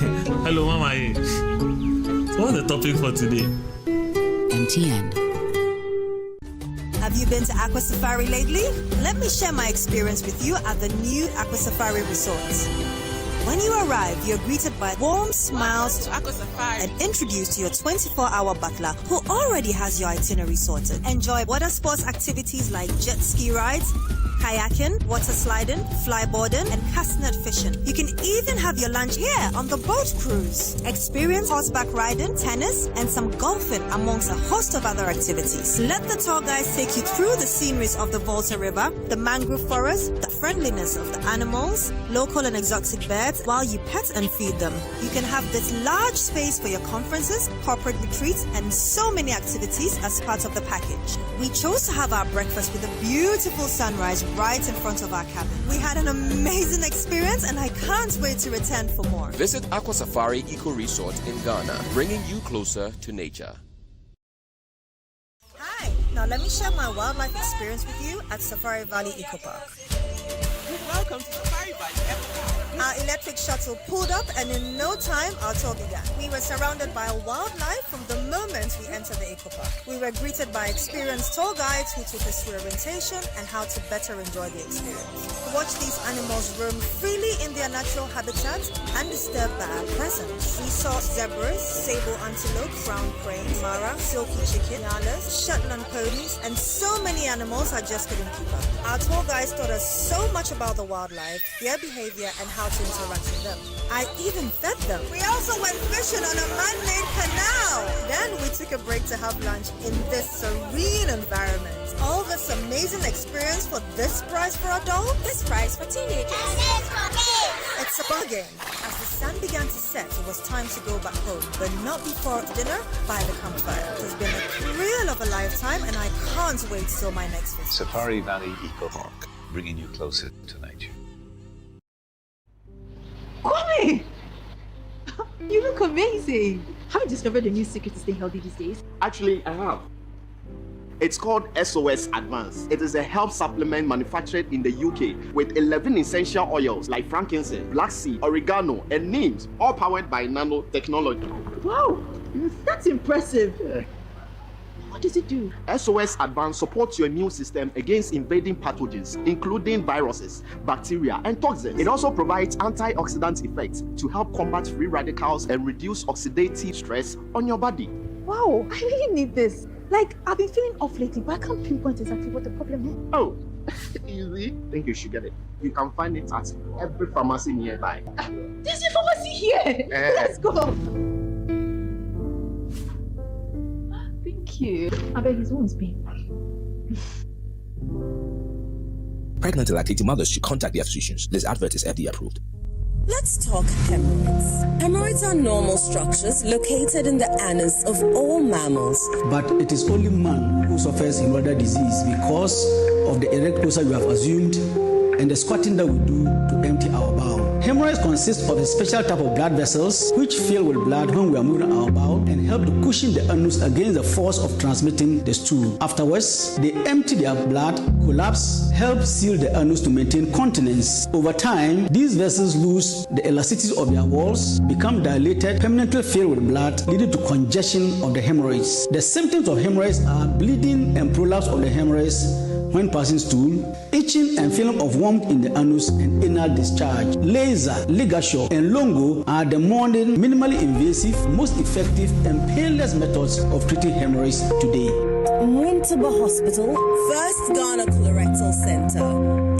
Hello, Mama. So what's the topic for today? MTN. Have you been to Aqua Safari lately? Let me share my experience with you at the new Aqua Safari Resort. When you arrive, you're greeted by warm smiles and introduced to your 24-hour butler who already has your itinerary sorted. Enjoy water sports activities like jet ski rides, kayaking, water sliding, flyboarding, and castanet fishing. You can even have your lunch here on the boat cruise. Experience horseback riding, tennis, and some golfing amongst a host of other activities. Let the tour guides take you through the sceneries of the Volta River, the mangrove forest, the friendliness of the animals, local and exotic birds, while you pet and feed them. You can have this large space for your conferences, corporate retreats, and so many activities as part of the package. We chose to have our breakfast with a beautiful sunrise right in front of our cabin. We had an amazing experience and I can't wait to return for more. Visit Aqua Safari Eco Resort in Ghana, bringing you closer to nature. Hi, now let me share my wildlife experience with you at Safari Valley Eco Park. Welcome to Safari Valley Eco Park. Our electric shuttle pulled up and in no time our tour began. We were surrounded by wildlife from the moment we entered the eco park. We were greeted by experienced tour guides who took us through orientation and how to better enjoy the experience. Watch these animals roam freely in their natural habitat undisturbed by our presence. We saw zebras, sable antelope, brown crane, mara, silky chicken, nyalas, Shetland ponies, and so many animals I just couldn't keep up. Our tour guides taught us so much about the wildlife, their behavior, and how to interact with them. I even fed them. We also went fishing on a man-made canal. Then we took a break to have lunch in this serene environment. All this amazing experience for this price for adults? This price for teenagers. It's a bargain. As the sun began to set, it was time to go back home, but not before dinner by the campfire. It has been a thrill of a lifetime, and I can't wait till my next visit. Safari Valley Eco Park, bringing you closer to nature. Kwame! You look amazing. Have you discovered a new secret to stay healthy these days? Actually, I have. It's called SOS Advance. It is a health supplement manufactured in the UK with 11 essential oils like frankincense, black seed, oregano, and neem, all powered by nanotechnology. Wow, that's impressive. What does it do? SOS Advanced supports your immune system against invading pathogens, including viruses, bacteria, and toxins. It also provides antioxidant effects to help combat free radicals and reduce oxidative stress on your body. Wow, I really need this. Like, I've been feeling off lately, but I can't pinpoint exactly what the problem is. Oh, easy. I think you should get it. You can find it at every pharmacy nearby. There's a pharmacy here. Let's go. Thank you. I bet his wound's pain. Pregnant and lactating mothers should contact their physicians. This advert is FDA approved. Let's talk hemorrhoids. Hemorrhoids are normal structures located in the anus of all mammals. But it is only man who suffers hemorrhoidal disease because of the erect closer we have assumed and the squatting that we do to empty our bowel. Hemorrhoids consist of a special type of blood vessels which fill with blood when we are moving our bowel and help to cushion the anus against the force of transmitting the stool. Afterwards, they empty their blood, collapse, help seal the anus to maintain continence. Over time, these vessels lose the elasticity of their walls, become dilated, permanently filled with blood, leading to congestion of the hemorrhoids. The symptoms of hemorrhoids are bleeding and prolapse of the hemorrhoids when passing stool, itching and feeling of warmth in the anus and anal discharge. Laser, ligature, and longo are the modern, minimally invasive, most effective, and painless methods of treating hemorrhoids today. Muntaba Hospital, first Ghana Colorectal Center,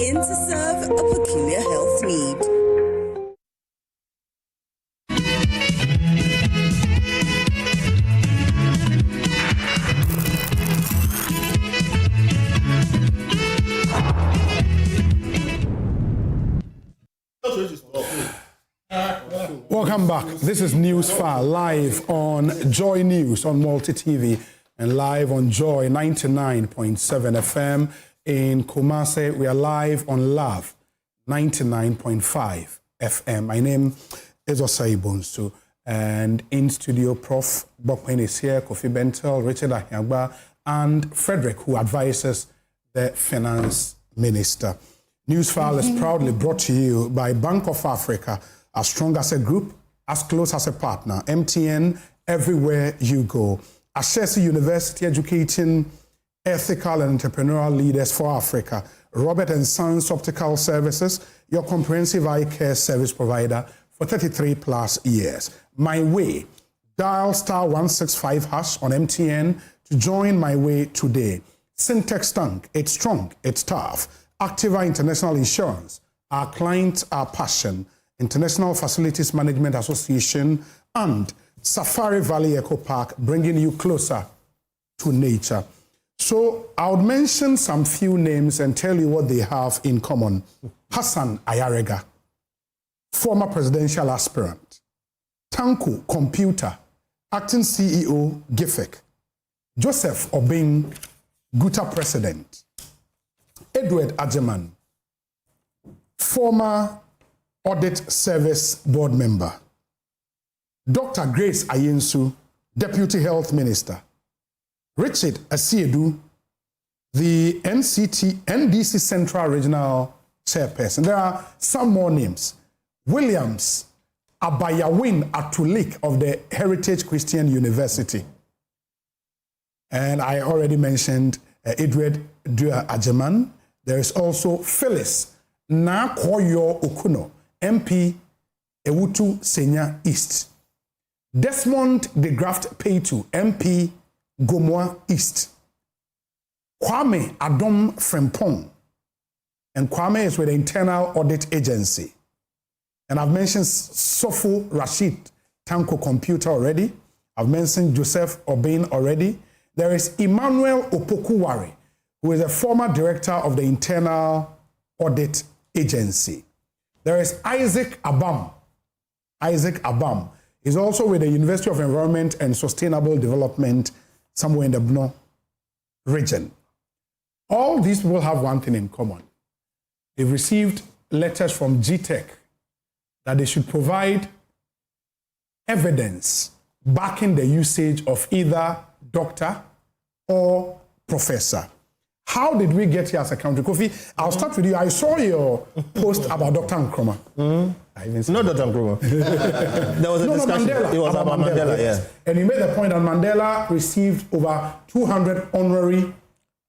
in to serve a peculiar health need. Welcome back. This is Newsfile live on Joy News on Multi TV and live on Joy 99.7 FM in Kumasi. We are live on Love 99.5 FM. My name is Osai Bonsu, and in studio Prof. Bokwen is here, Kofi Bentel, Richard Ahiagba, and Frederick, who advises the Finance Minister. Newsfile is proudly brought to you by Bank of Africa, as strong as a group, as close as a partner. MTN, everywhere you go. Ashesi University, educating ethical and entrepreneurial leaders for Africa. Robert & Sons Optical Services, your comprehensive eye care service provider for 33 plus years. My Way, dial *165# on MTN to join My Way today. Syntex Tank, it's strong, it's tough. Activa International Insurance, our clients, our passion. International Facilities Management Association, and Safari Valley Eco Park, bringing you closer to nature. So I would mention some few names and tell you what they have in common. Hassan Ayarega, former presidential aspirant. Tanko Computer, acting CEO, Gtec. Joseph Obeng, Guta president. Edward Ajeman, former Audit Service Board member. Dr. Grace Ayensu, Deputy Health Minister. Richard Asiedu, the NDC Central Regional Chairperson. There are some more names. Williams Abayawin Atulik of the Heritage Christian University. And I already mentioned Edward Dua Ajeman. There is also Phyllis Nakoyo Okuno, MP Ewutu Senya East. Desmond de Graft Peitu, MP Gomoa East. Kwame Adom Frempong. And Kwame is with the Internal Audit Agency. And I've mentioned Sofo Rashid Tanko Computer already. I've mentioned Joseph Obeng already. There is Emmanuel Opokuwari, who is a former director of the Internal Audit Agency. There is Isaac Abam. Isaac Abam is also with the University of Environment and Sustainable Development somewhere in the Bno region. All these people have one thing in common. They've received letters from GTech that they should provide evidence backing the usage of either doctor or professor. How did we get here as a country? Kofi, I'll start with you. I saw your post about Dr. Nkrumah. Not Dr. Nkrumah. There was a discussion. Mandela. It was about Mandela, yeah. And he made the point that Mandela received over 200 honorary...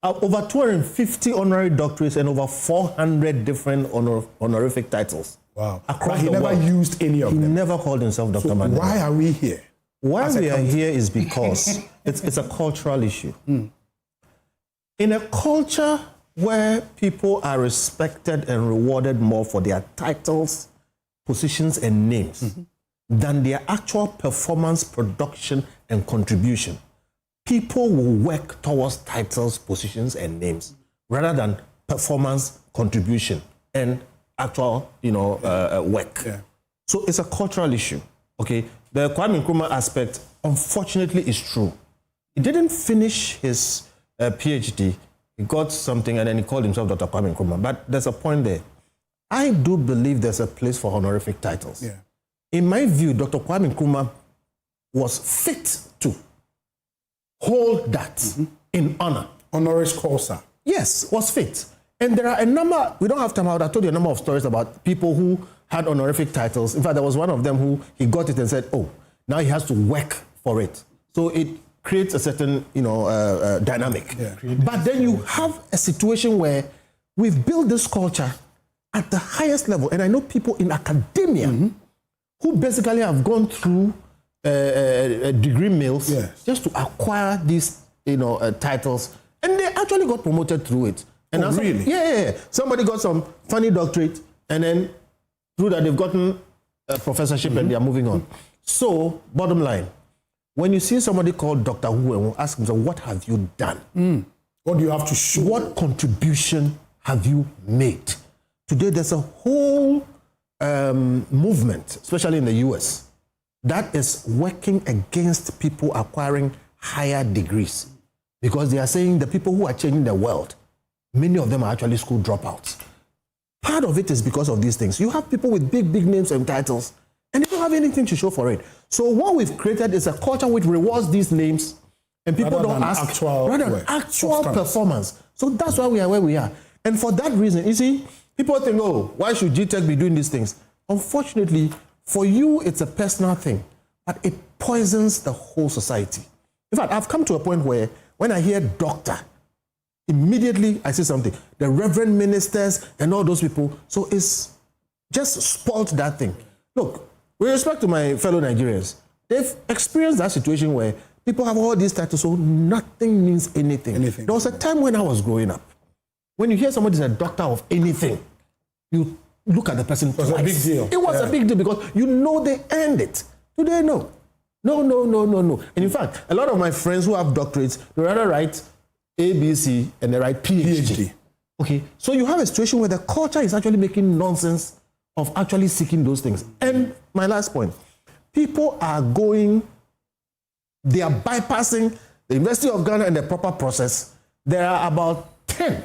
over 250 honorary doctorates and over 400 different honorific titles. Wow. Across but he the never world. used any of them. He never called himself Dr. So Mandela. why are we here? Why we are here is because it's a cultural issue. In a culture where people are respected and rewarded more for their titles, positions, and names than their actual performance, production, and contribution, people will work towards titles, positions, and names rather than performance, contribution, and actual, work. Yeah. So it's a cultural issue. Okay, the Kwame Nkrumah aspect, unfortunately, is true. He didn't finish his PhD. He got something and then he called himself Dr. Kwame Nkrumah. But there's a point there. I do believe there's a place for honorific titles. Yeah. In my view, Dr. Kwame Nkrumah was fit to hold that in honor. Honoris causa. Yes, was fit. And there are a number, we don't have time, I told you a number of stories about people who had honorific titles. In fact, there was one of them who he got it and said, oh, now he has to work for it. So it creates a certain, dynamic. Yeah. But then you have a situation where we've built this culture at the highest level. And I know people in academia who basically have gone through degree mills just to acquire these, titles. And they actually got promoted through it. And really? Yeah. Somebody got some funny doctorate, and then through that they've gotten a professorship and they are moving on. So, bottom line, when you see somebody called Dr. Who and ask him, so what have you done? What do you have to show? What contribution have you made? Today, there's a whole movement, especially in the US, that is working against people acquiring higher degrees because they are saying the people who are changing the world, many of them are actually school dropouts. Part of it is because of these things. You have people with big names and titles, and they don't have anything to show for it. So what we've created is a culture which rewards these names, and people rather don't ask actual performance. So that's why we are where we are. And for that reason, you see, people think, oh, why should GTech be doing these things? Unfortunately, for you, it's a personal thing, but it poisons the whole society. In fact, I've come to a point where when I hear doctor, immediately I see something. The reverend ministers and all those people. So it's just spoiled that thing. Look, with respect to my fellow Nigerians, they've experienced that situation where people have all these titles, so nothing means anything. There was a time when I was growing up. When you hear somebody's a doctor of anything, you look at the person twice. It was a big deal. It was a big deal because you know they earned it. Today, no. No. And in fact, a lot of my friends who have doctorates, they rather write A, B, C, and they write PhD. Okay, so you have a situation where the culture is actually making nonsense of actually seeking those things. And my last point, people are they are bypassing the University of Ghana and the proper process. There are about 10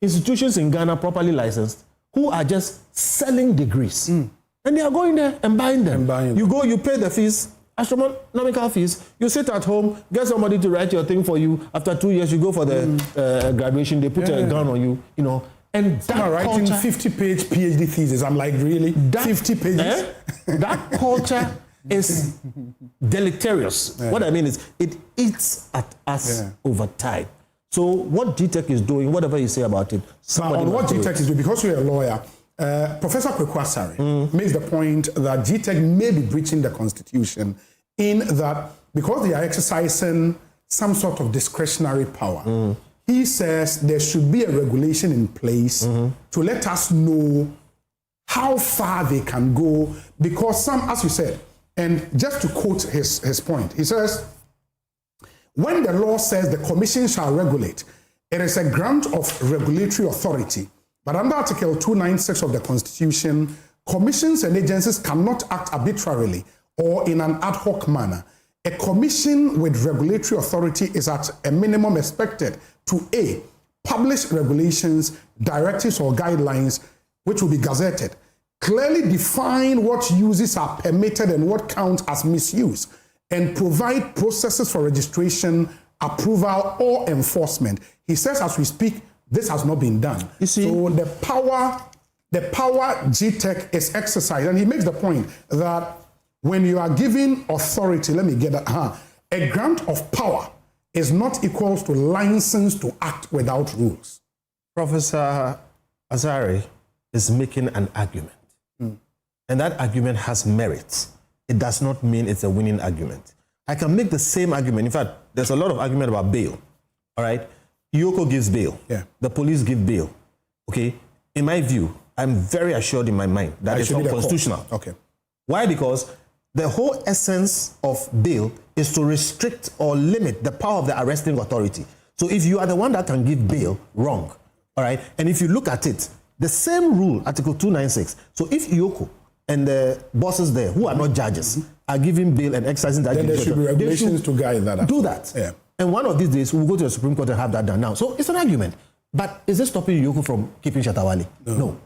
institutions in Ghana properly licensed who are just selling degrees. And they are going there and buying them. You go, you pay the fees, astronomical fees, you sit at home, get somebody to write your thing for you. After 2 years, you go for the graduation, they put a gun on you, And that writing 50-page PhD thesis. I'm like, really? 50 pages? That culture is deleterious. What I mean is, it eats at us over time. So what GTech is doing, whatever you say about it, on what GTech is doing, because you're a lawyer, Professor Kwekwasari makes the point that GTech may be breaching the Constitution in that because they are exercising some sort of discretionary power. He says there should be a regulation in place to let us know how far they can go, because some, as you said, and just to quote his point, he says, when the law says the commission shall regulate, it is a grant of regulatory authority. But under Article 296 of the Constitution, commissions and agencies cannot act arbitrarily or in an ad hoc manner. A commission with regulatory authority is at a minimum expected to A, publish regulations, directives or guidelines which will be gazetted, clearly define what uses are permitted and what count as misuse, and provide processes for registration, approval, or enforcement. He says, as we speak, this has not been done. You see, so the power the power GTech is exercised. And he makes the point that when you are given authority, let me get that, a grant of power is not equal to license to act without rules. Professor Azari is making an argument. And that argument has merit. It does not mean it's a winning argument. I can make the same argument. In fact, there's a lot of argument about bail. All right? Yoko gives bail. Yeah. The police give bail. Okay? In my view, I'm very assured in my mind that it's unconstitutional. Okay. Why? Because the whole essence of bail is to restrict or limit the power of the arresting authority. So if you are the one that can give bail, wrong. All right? And if you look at it, the same rule, Article 296. So if Yoko and the bosses there, who are not judges, are giving bail and exercising that, then there should be regulations to guide that. Do that. Yeah. And one of these days, we'll go to the Supreme Court and have that done now. So it's an argument. But is it stopping Yoko from keeping Shatawale? No.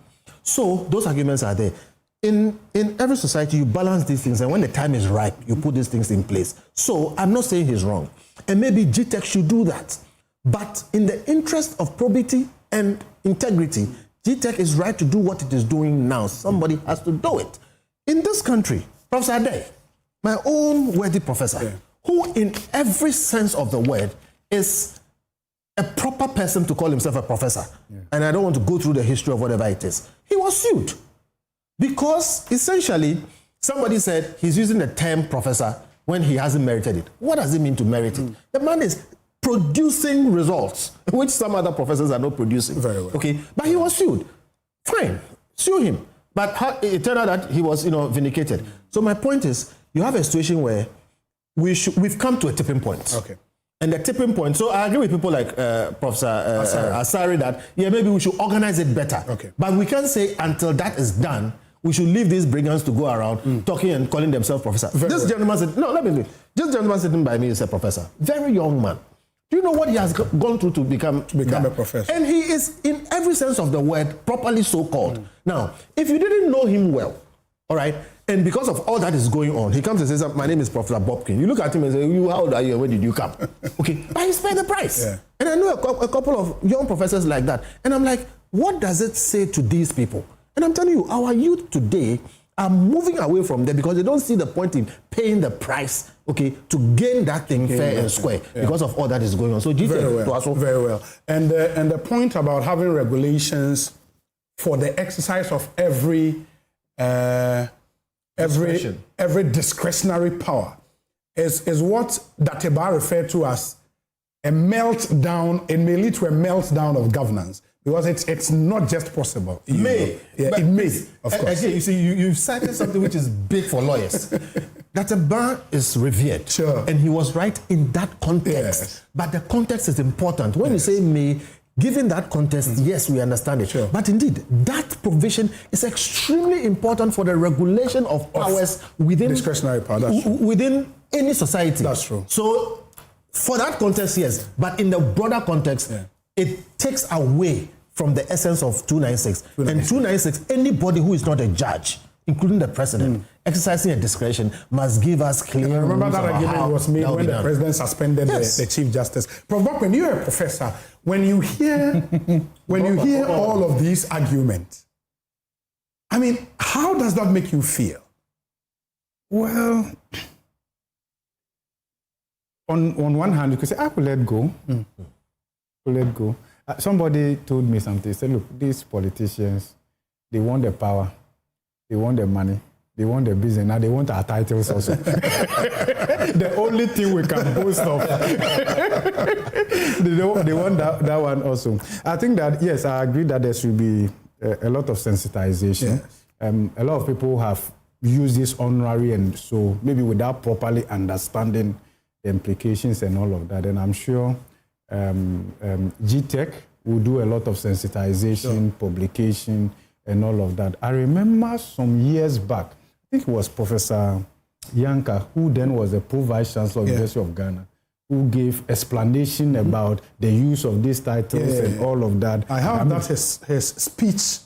So those arguments are there. In every society, you balance these things, and when the time is ripe, you put these things in place. So I'm not saying he's wrong. And maybe GTech should do that. But in the interest of probity and integrity, GTech is right to do what it is doing now. Somebody has to do it. In this country, Professor Ade, my own worthy professor, who in every sense of the word is a proper person to call himself a professor, and I don't want to go through the history of whatever it is, he was sued. Because essentially, somebody said he's using the term professor when he hasn't merited it. What does it mean to merit it? The man is producing results, which some other professors are not producing. Very well. Okay, but he was sued. Fine, sue him. But it turned out that he was, vindicated. So my point is, you have a situation where we've come to a tipping point. Okay. And the tipping point, so I agree with people like Professor Asari that, maybe we should organize it better. Okay. But we can't say until that is done, we should leave these brigands to go around talking and calling themselves professor. This gentleman sitting by me is a professor. Very young man. Do you know what he has gone through to become a professor? And he is, in every sense of the word, properly so-called. Now, if you didn't know him well, all right, and because of all that is going on, he comes and says, my name is Professor Bobkin. You look at him and say, how old are you and when did you come? Okay, but he's paid the price. Yeah. And I know a couple of young professors like that. And I'm like, what does it say to these people? And I'm telling you, our youth today are moving away from them because they don't see the point in paying the price, okay, to gain that thing fair and square because of all that is going on. So very well. And the point about having regulations for the exercise of every discretionary power is what Dateba referred to as a meltdown. It may lead to a meltdown of governance. Because it's not just possible. It may, of course. Again, you see, you've cited something which is big for lawyers. Dateba is revered. Sure. And he was right in that context. Yes. But the context is important. When you say may, given that context, yes, we understand it. Sure. But indeed, that provision is extremely important for the regulation of powers within discretionary power. That's true. Within any society. That's true. So, for that context, yes. But in the broader context, it takes away from the essence of 296. And 296, anybody who is not a judge, including the president, exercising a discretion, must give us clear rules. Remember that argument was made when the president suspended the Chief Justice. Prof. Bokwen, you're a professor. When you hear all of these arguments, I mean, how does that make you feel? Well, on one hand, you could say, I could let go. Let go. Somebody told me something. He said, look, these politicians, they want the power, they want the money, they want the business, now they want our titles also. The only thing we can boast of. they want that one also. I think that, yes, I agree that there should be a lot of sensitization. Yes. A lot of people have used this honorary and so maybe without properly understanding the implications and all of that. And I'm sure GTech will do a lot of sensitization, publication, and all of that. I remember some years back, I think it was Professor Yanka, who then was the Pro-Vice Chancellor of the University of Ghana, who gave explanation about the use of these titles and all of that. I heard that his speech,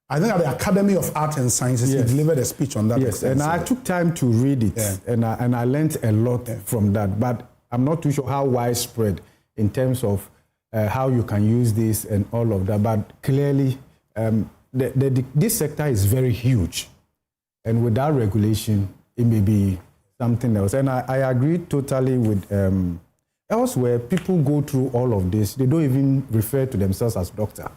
I think at the Academy of Art and Sciences, he delivered a speech on that. Yes, and I took time to read it, and I learned a lot from that. But I'm not too sure how widespread in terms of how you can use this and all of that. But clearly, this sector is very huge. And without regulation, it may be something else. And I agree totally with elsewhere, people go through all of this. They don't even refer to themselves as doctor.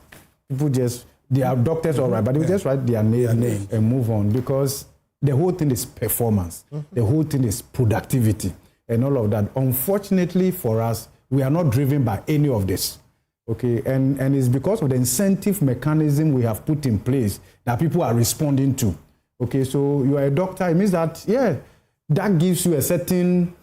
People just, they are doctors, all right, but they just write their name and move on, because the whole thing is performance. The whole thing is productivity and all of that. Unfortunately for us, we are not driven by any of this. Okay, and it's because of the incentive mechanism we have put in place that people are responding to. Okay, so you are a doctor, it means that, that gives you a certain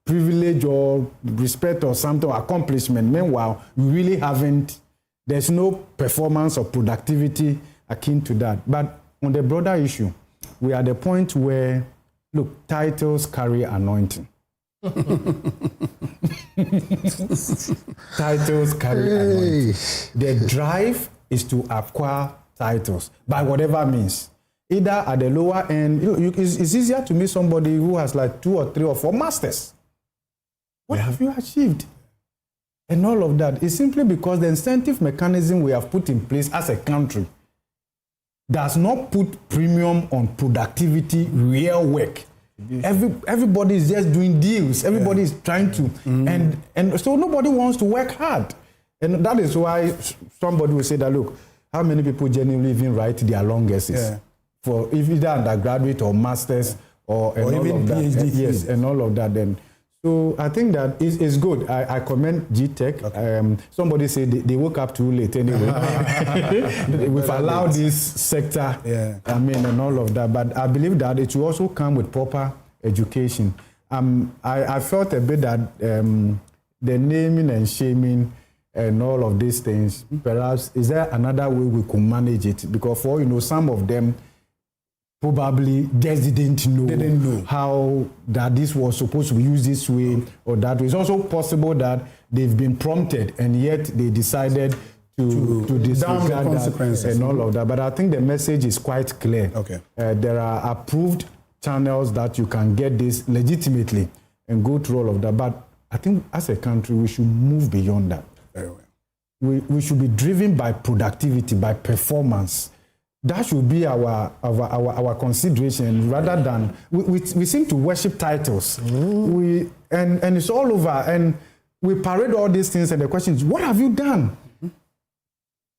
privilege or respect or something, or accomplishment. Meanwhile, you really haven't, there's no performance or productivity akin to that. But on the broader issue, we are at the point where, look, titles carry anointing. Titles carry anointing. The drive is to acquire titles by whatever means. Either at the lower end, it's easier to meet somebody who has like 2 or 3 or 4 masters. What have you achieved? And all of that is simply because the incentive mechanism we have put in place as a country does not put premium on productivity, real work. Everybody is just doing deals. Everybody is trying to, and so nobody wants to work hard. And that is why somebody will say that, look, how many people genuinely even write their long essays for either undergraduate or masters or even PhD? Yes, and all of that. Then, so I think that is good. I commend GTech. Okay. Somebody said they woke up too late anyway. We've allowed this sector, and all of that. But I believe that it will also come with proper education. I felt a bit that the naming and shaming and all of these things, perhaps, is there another way we could manage it? Because some of them probably just didn't know how that this was supposed to be used this way or that way. It's also possible that they've been prompted and yet they decided to disregard the consequences and all of that. But I think the message is quite clear. Okay. There are approved channels that you can get this legitimately and go through all of that. But I think as a country, we should move beyond that. Very well. We should be driven by productivity, by performance. That should be our consideration, rather than we seem to worship titles. And it's all over, and we parade all these things, and the question is, what have you done?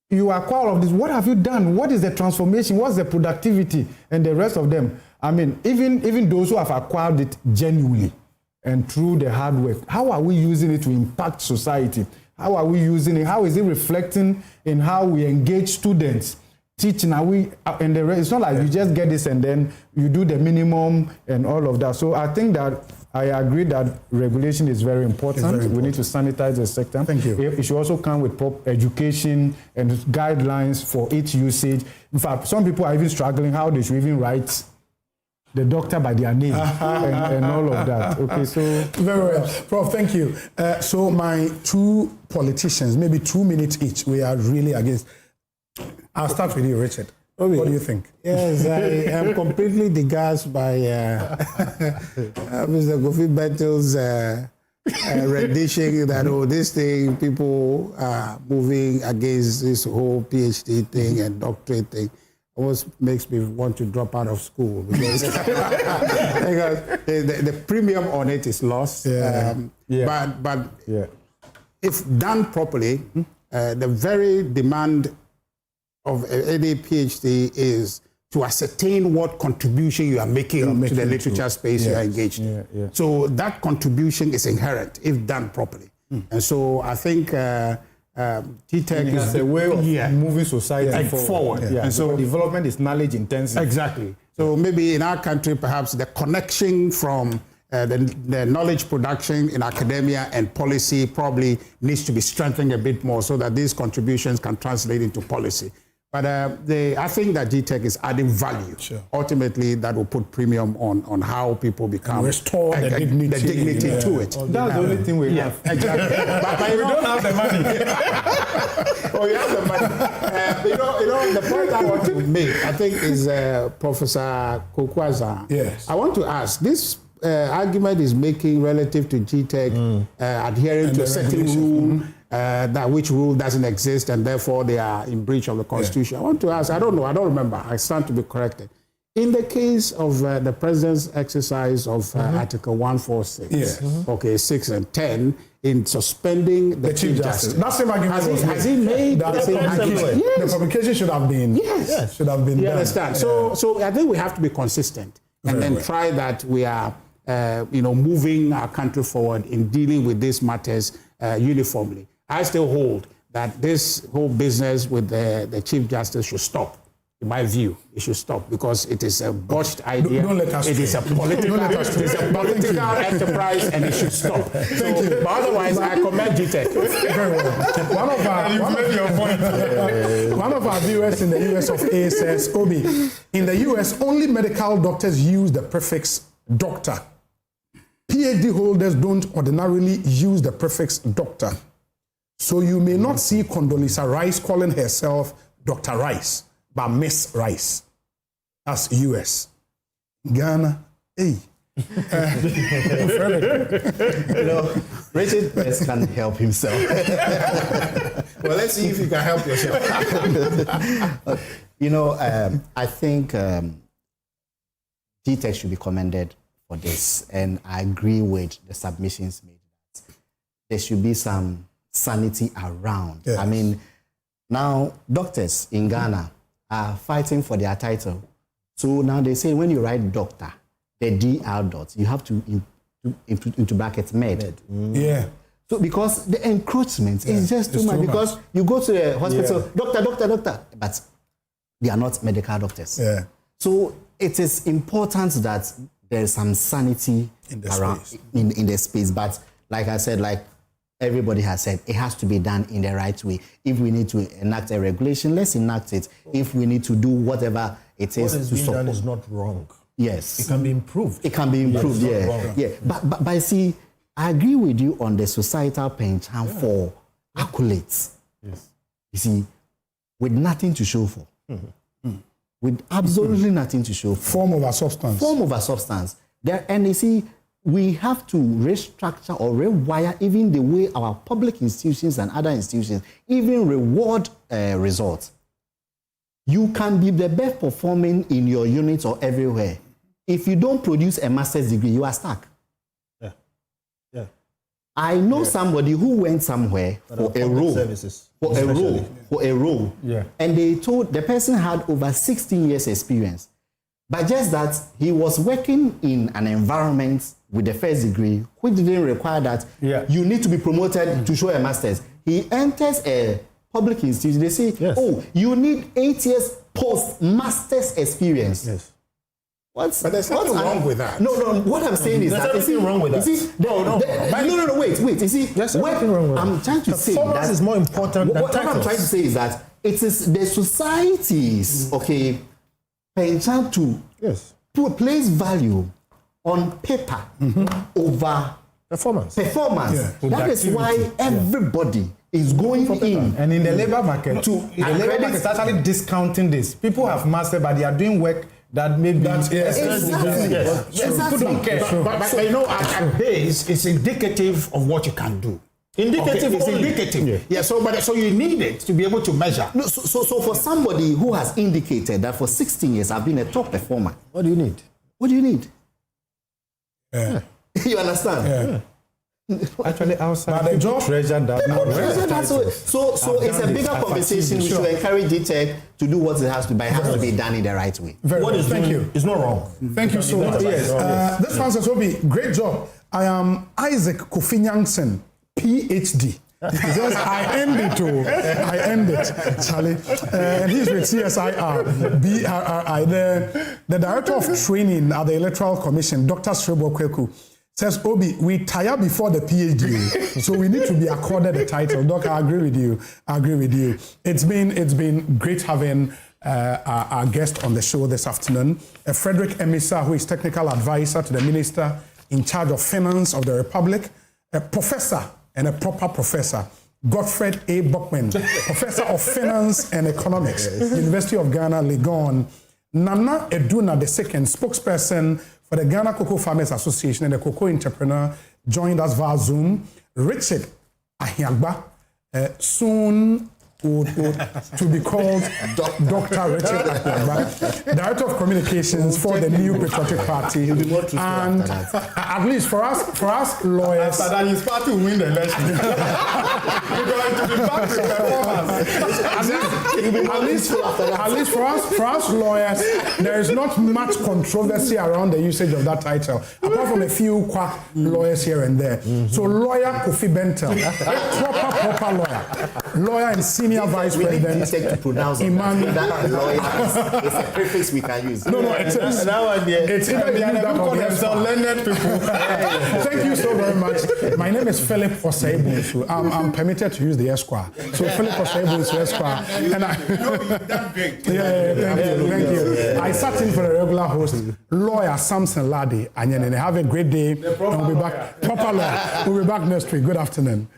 You acquire all of this. What have you done? What is the transformation? What's the productivity? And the rest of them. I mean, even those who have acquired it genuinely and through the hard work, how are we using it to impact society? How are we using it? How is it reflecting in how we engage students? Teaching, are we, and the rest, it's not like you just get this and then you do the minimum and all of that. So I think that I agree that regulation is very important. We need to sanitize the sector. Thank you. It should also come with proper education and guidelines for its usage. In fact, some people are even struggling how they should even write the doctor by their name and all of that. Okay, so very well, Prof. Thank you. So my 2 politicians, maybe 2 minutes each, we are really against. I'll start with you, Richard. Okay. What do you think? Yes, I am completely aghast by Mr. Kofi Bettel's rendition that, this thing, people are moving against this whole PhD thing and doctorate thing. Almost makes me want to drop out of school because, because the premium on it is lost. But if done properly, the very demand of any PhD is to ascertain what contribution you are making to the literature space you are engaged in. So that contribution is inherent if done properly. And so I think GTech is a way of moving society forward. And so development is knowledge intensive. Exactly. So maybe in our country, perhaps the connection from the knowledge production in academia and policy probably needs to be strengthened a bit more so that these contributions can translate into policy. But I think that GTech is adding value. Ultimately, that will put premium on how people become and restore the dignity to it. That's the only thing we have. Exactly. but we don't have the money. You have the money. The point I want to make, I think, is Professor Kokwaza. Yes. I want to ask this. Argument is making relative to GTech adhering to a certain rule that which rule doesn't exist and therefore they are in breach of the Constitution. I want to ask, I don't know, I don't remember, I stand to be corrected. In the case of the President's exercise of Article 146, okay, 6 and 10, in suspending the Chief Justice. That's the argument. Has he made the same argument? Yes. The publication should have been. Yes. Should have been. You done. understand? So I think we have to be consistent and then try that we are, moving our country forward in dealing with these matters uniformly. I still hold that this whole business with the Chief Justice should stop. In my view, it should stop because it is a botched idea. Don't let us it is a political, enterprise, and it should stop. But otherwise, I commend Gtech. Very well. One of our viewers in the US of A says, Obi, in the US, only medical doctors use the prefix doctor. PhD holders don't ordinarily use the prefix doctor. So you may not see Condoleezza Rice calling herself Dr. Rice, but Miss Rice. That's US. Ghana, hey. Richard best can help himself. Well, let's see if you can help yourself. I think GTech should be commended for this, and I agree with the submissions made. There should be some sanity around. Yes. I mean, now doctors in Ghana are fighting for their title. So now they say when you write doctor, the DR dot, you have to into brackets med. Yeah. So because the encroachment is just too much. Because you go to the hospital, doctor, but they are not medical doctors. Yeah. So it is important that there's some sanity in the around space. In the space. But like I said, like everybody has said, it has to be done in the right way. If we need to enact a regulation, let's enact it. If we need to do whatever it is to support. Done is not wrong. Yes. It can be improved. It can be improved, yeah. But see, I agree with you on the societal penchant for accolades. Yes. You see, with nothing to show for. With absolutely nothing to show for. Form over substance. Form over substance. And you see, we have to restructure or rewire even the way our public institutions and other institutions even reward results. You can be the best performing in your unit or everywhere. If you don't produce a master's degree, you are stuck. Yeah. I know somebody who went somewhere for a role. Yeah. And they told the person had over 16 years experience. But just that he was working in an environment with the first degree, which didn't require that you need to be promoted to show a master's. He enters a public institution. They say, you need 8 years post-master's experience. Yes. But there's nothing wrong with that. No. What I'm saying is that there's nothing wrong with that. No. Wait. You see, there's nothing wrong with I'm trying to say that is more important than what I'm trying to say is that it is the society's penchant to place value on paper over performance. Yeah. That is why everybody is going in. And in the labor market, the labor market is actually discounting this. People have mastered, but they are doing work that maybe Exactly. People don't care. But you know, at base, it's indicative of what you can do. Indicative, it's indicative. Yeah. So you need it to be able to measure. No, so for somebody who has indicated that for 16 years I've been a top performer, what do you need? What do you need? Yeah. You understand? Yeah. Actually, outside, but the job treasure that. So it's a bigger conversation. We should encourage GTech to do what it has to, but it has to be done in the right way. Thank you. It's not wrong. Thank you so much. Yes. This one says, Obi, great job. I am Isaac Kofi Nyangston, PhD. Just, I end it, Charlie. And he's with CSIR, BRRI. The Director of Training at the Electoral Commission, Dr. Srebo Kweku, says, Obi, we tire before the PhD, so we need to be accorded the title. Doc, I agree with you. It's been great having our guest on the show this afternoon, Frederick Emisa, who is Technical Advisor to the Minister in charge of Finance of the Republic, a professor and a proper professor, Godfred A. Buckman, Professor of Finance and Economics, University of Ghana, Legon, Nana Eduna II, spokesperson for the Ghana Cocoa Farmers Association and the Cocoa Entrepreneur, joined us via Zoom. Richard Ahiagba, soon to be called Dr. Richard Akpaba, Director of Communications for the New Patriotic Party. And at least for us lawyers... After that, his party will win the election. We're going to be back to performance. At least for us lawyers, there is not much controversy around the usage of that title, apart from a few quack lawyers here and there. So lawyer Kofi Bentel, proper lawyer and senior Vice President to pronounce Imani. That lawyer it's a prefix we can use. No, it is. It's either you use that or learned people. Thank you so very much. My name is Philip Oseibusu. I'm permitted to use the Esquire. So Philip Oseibusu Esquire. And thank you. I sat in for the regular host, lawyer Samson Ladi. And have a great day. And we'll be back. Proper law. We'll be back next week. Good afternoon.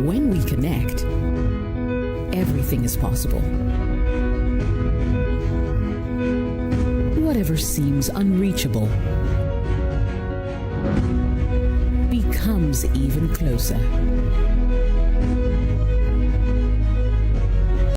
When we connect, everything is possible. Whatever seems unreachable becomes even closer.